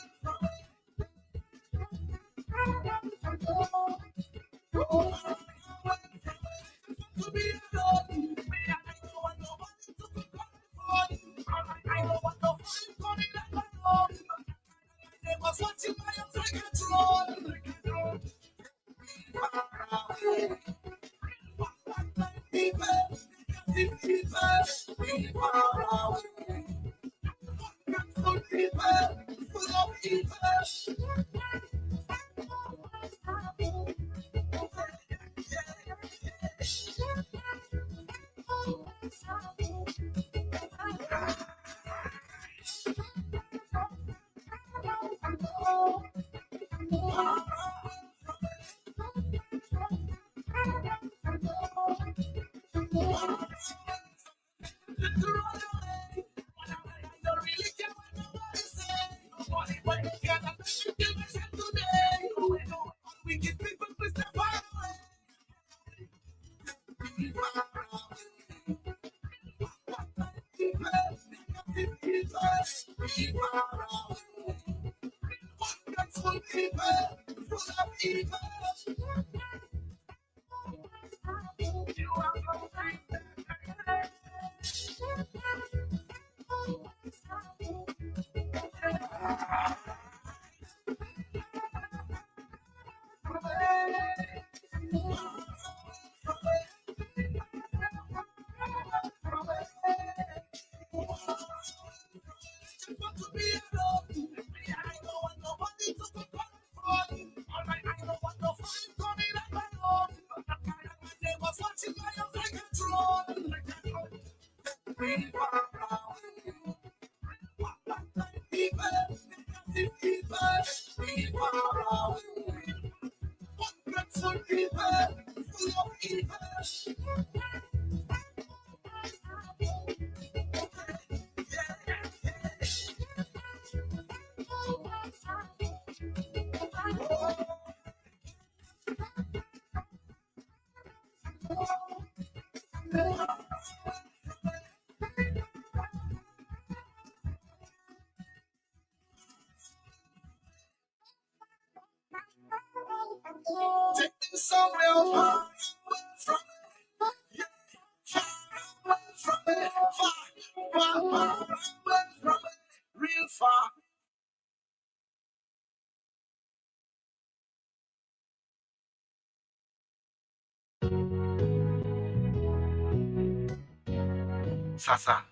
Sasa.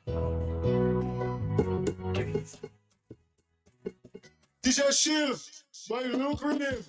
DJ Shield, by lucrative.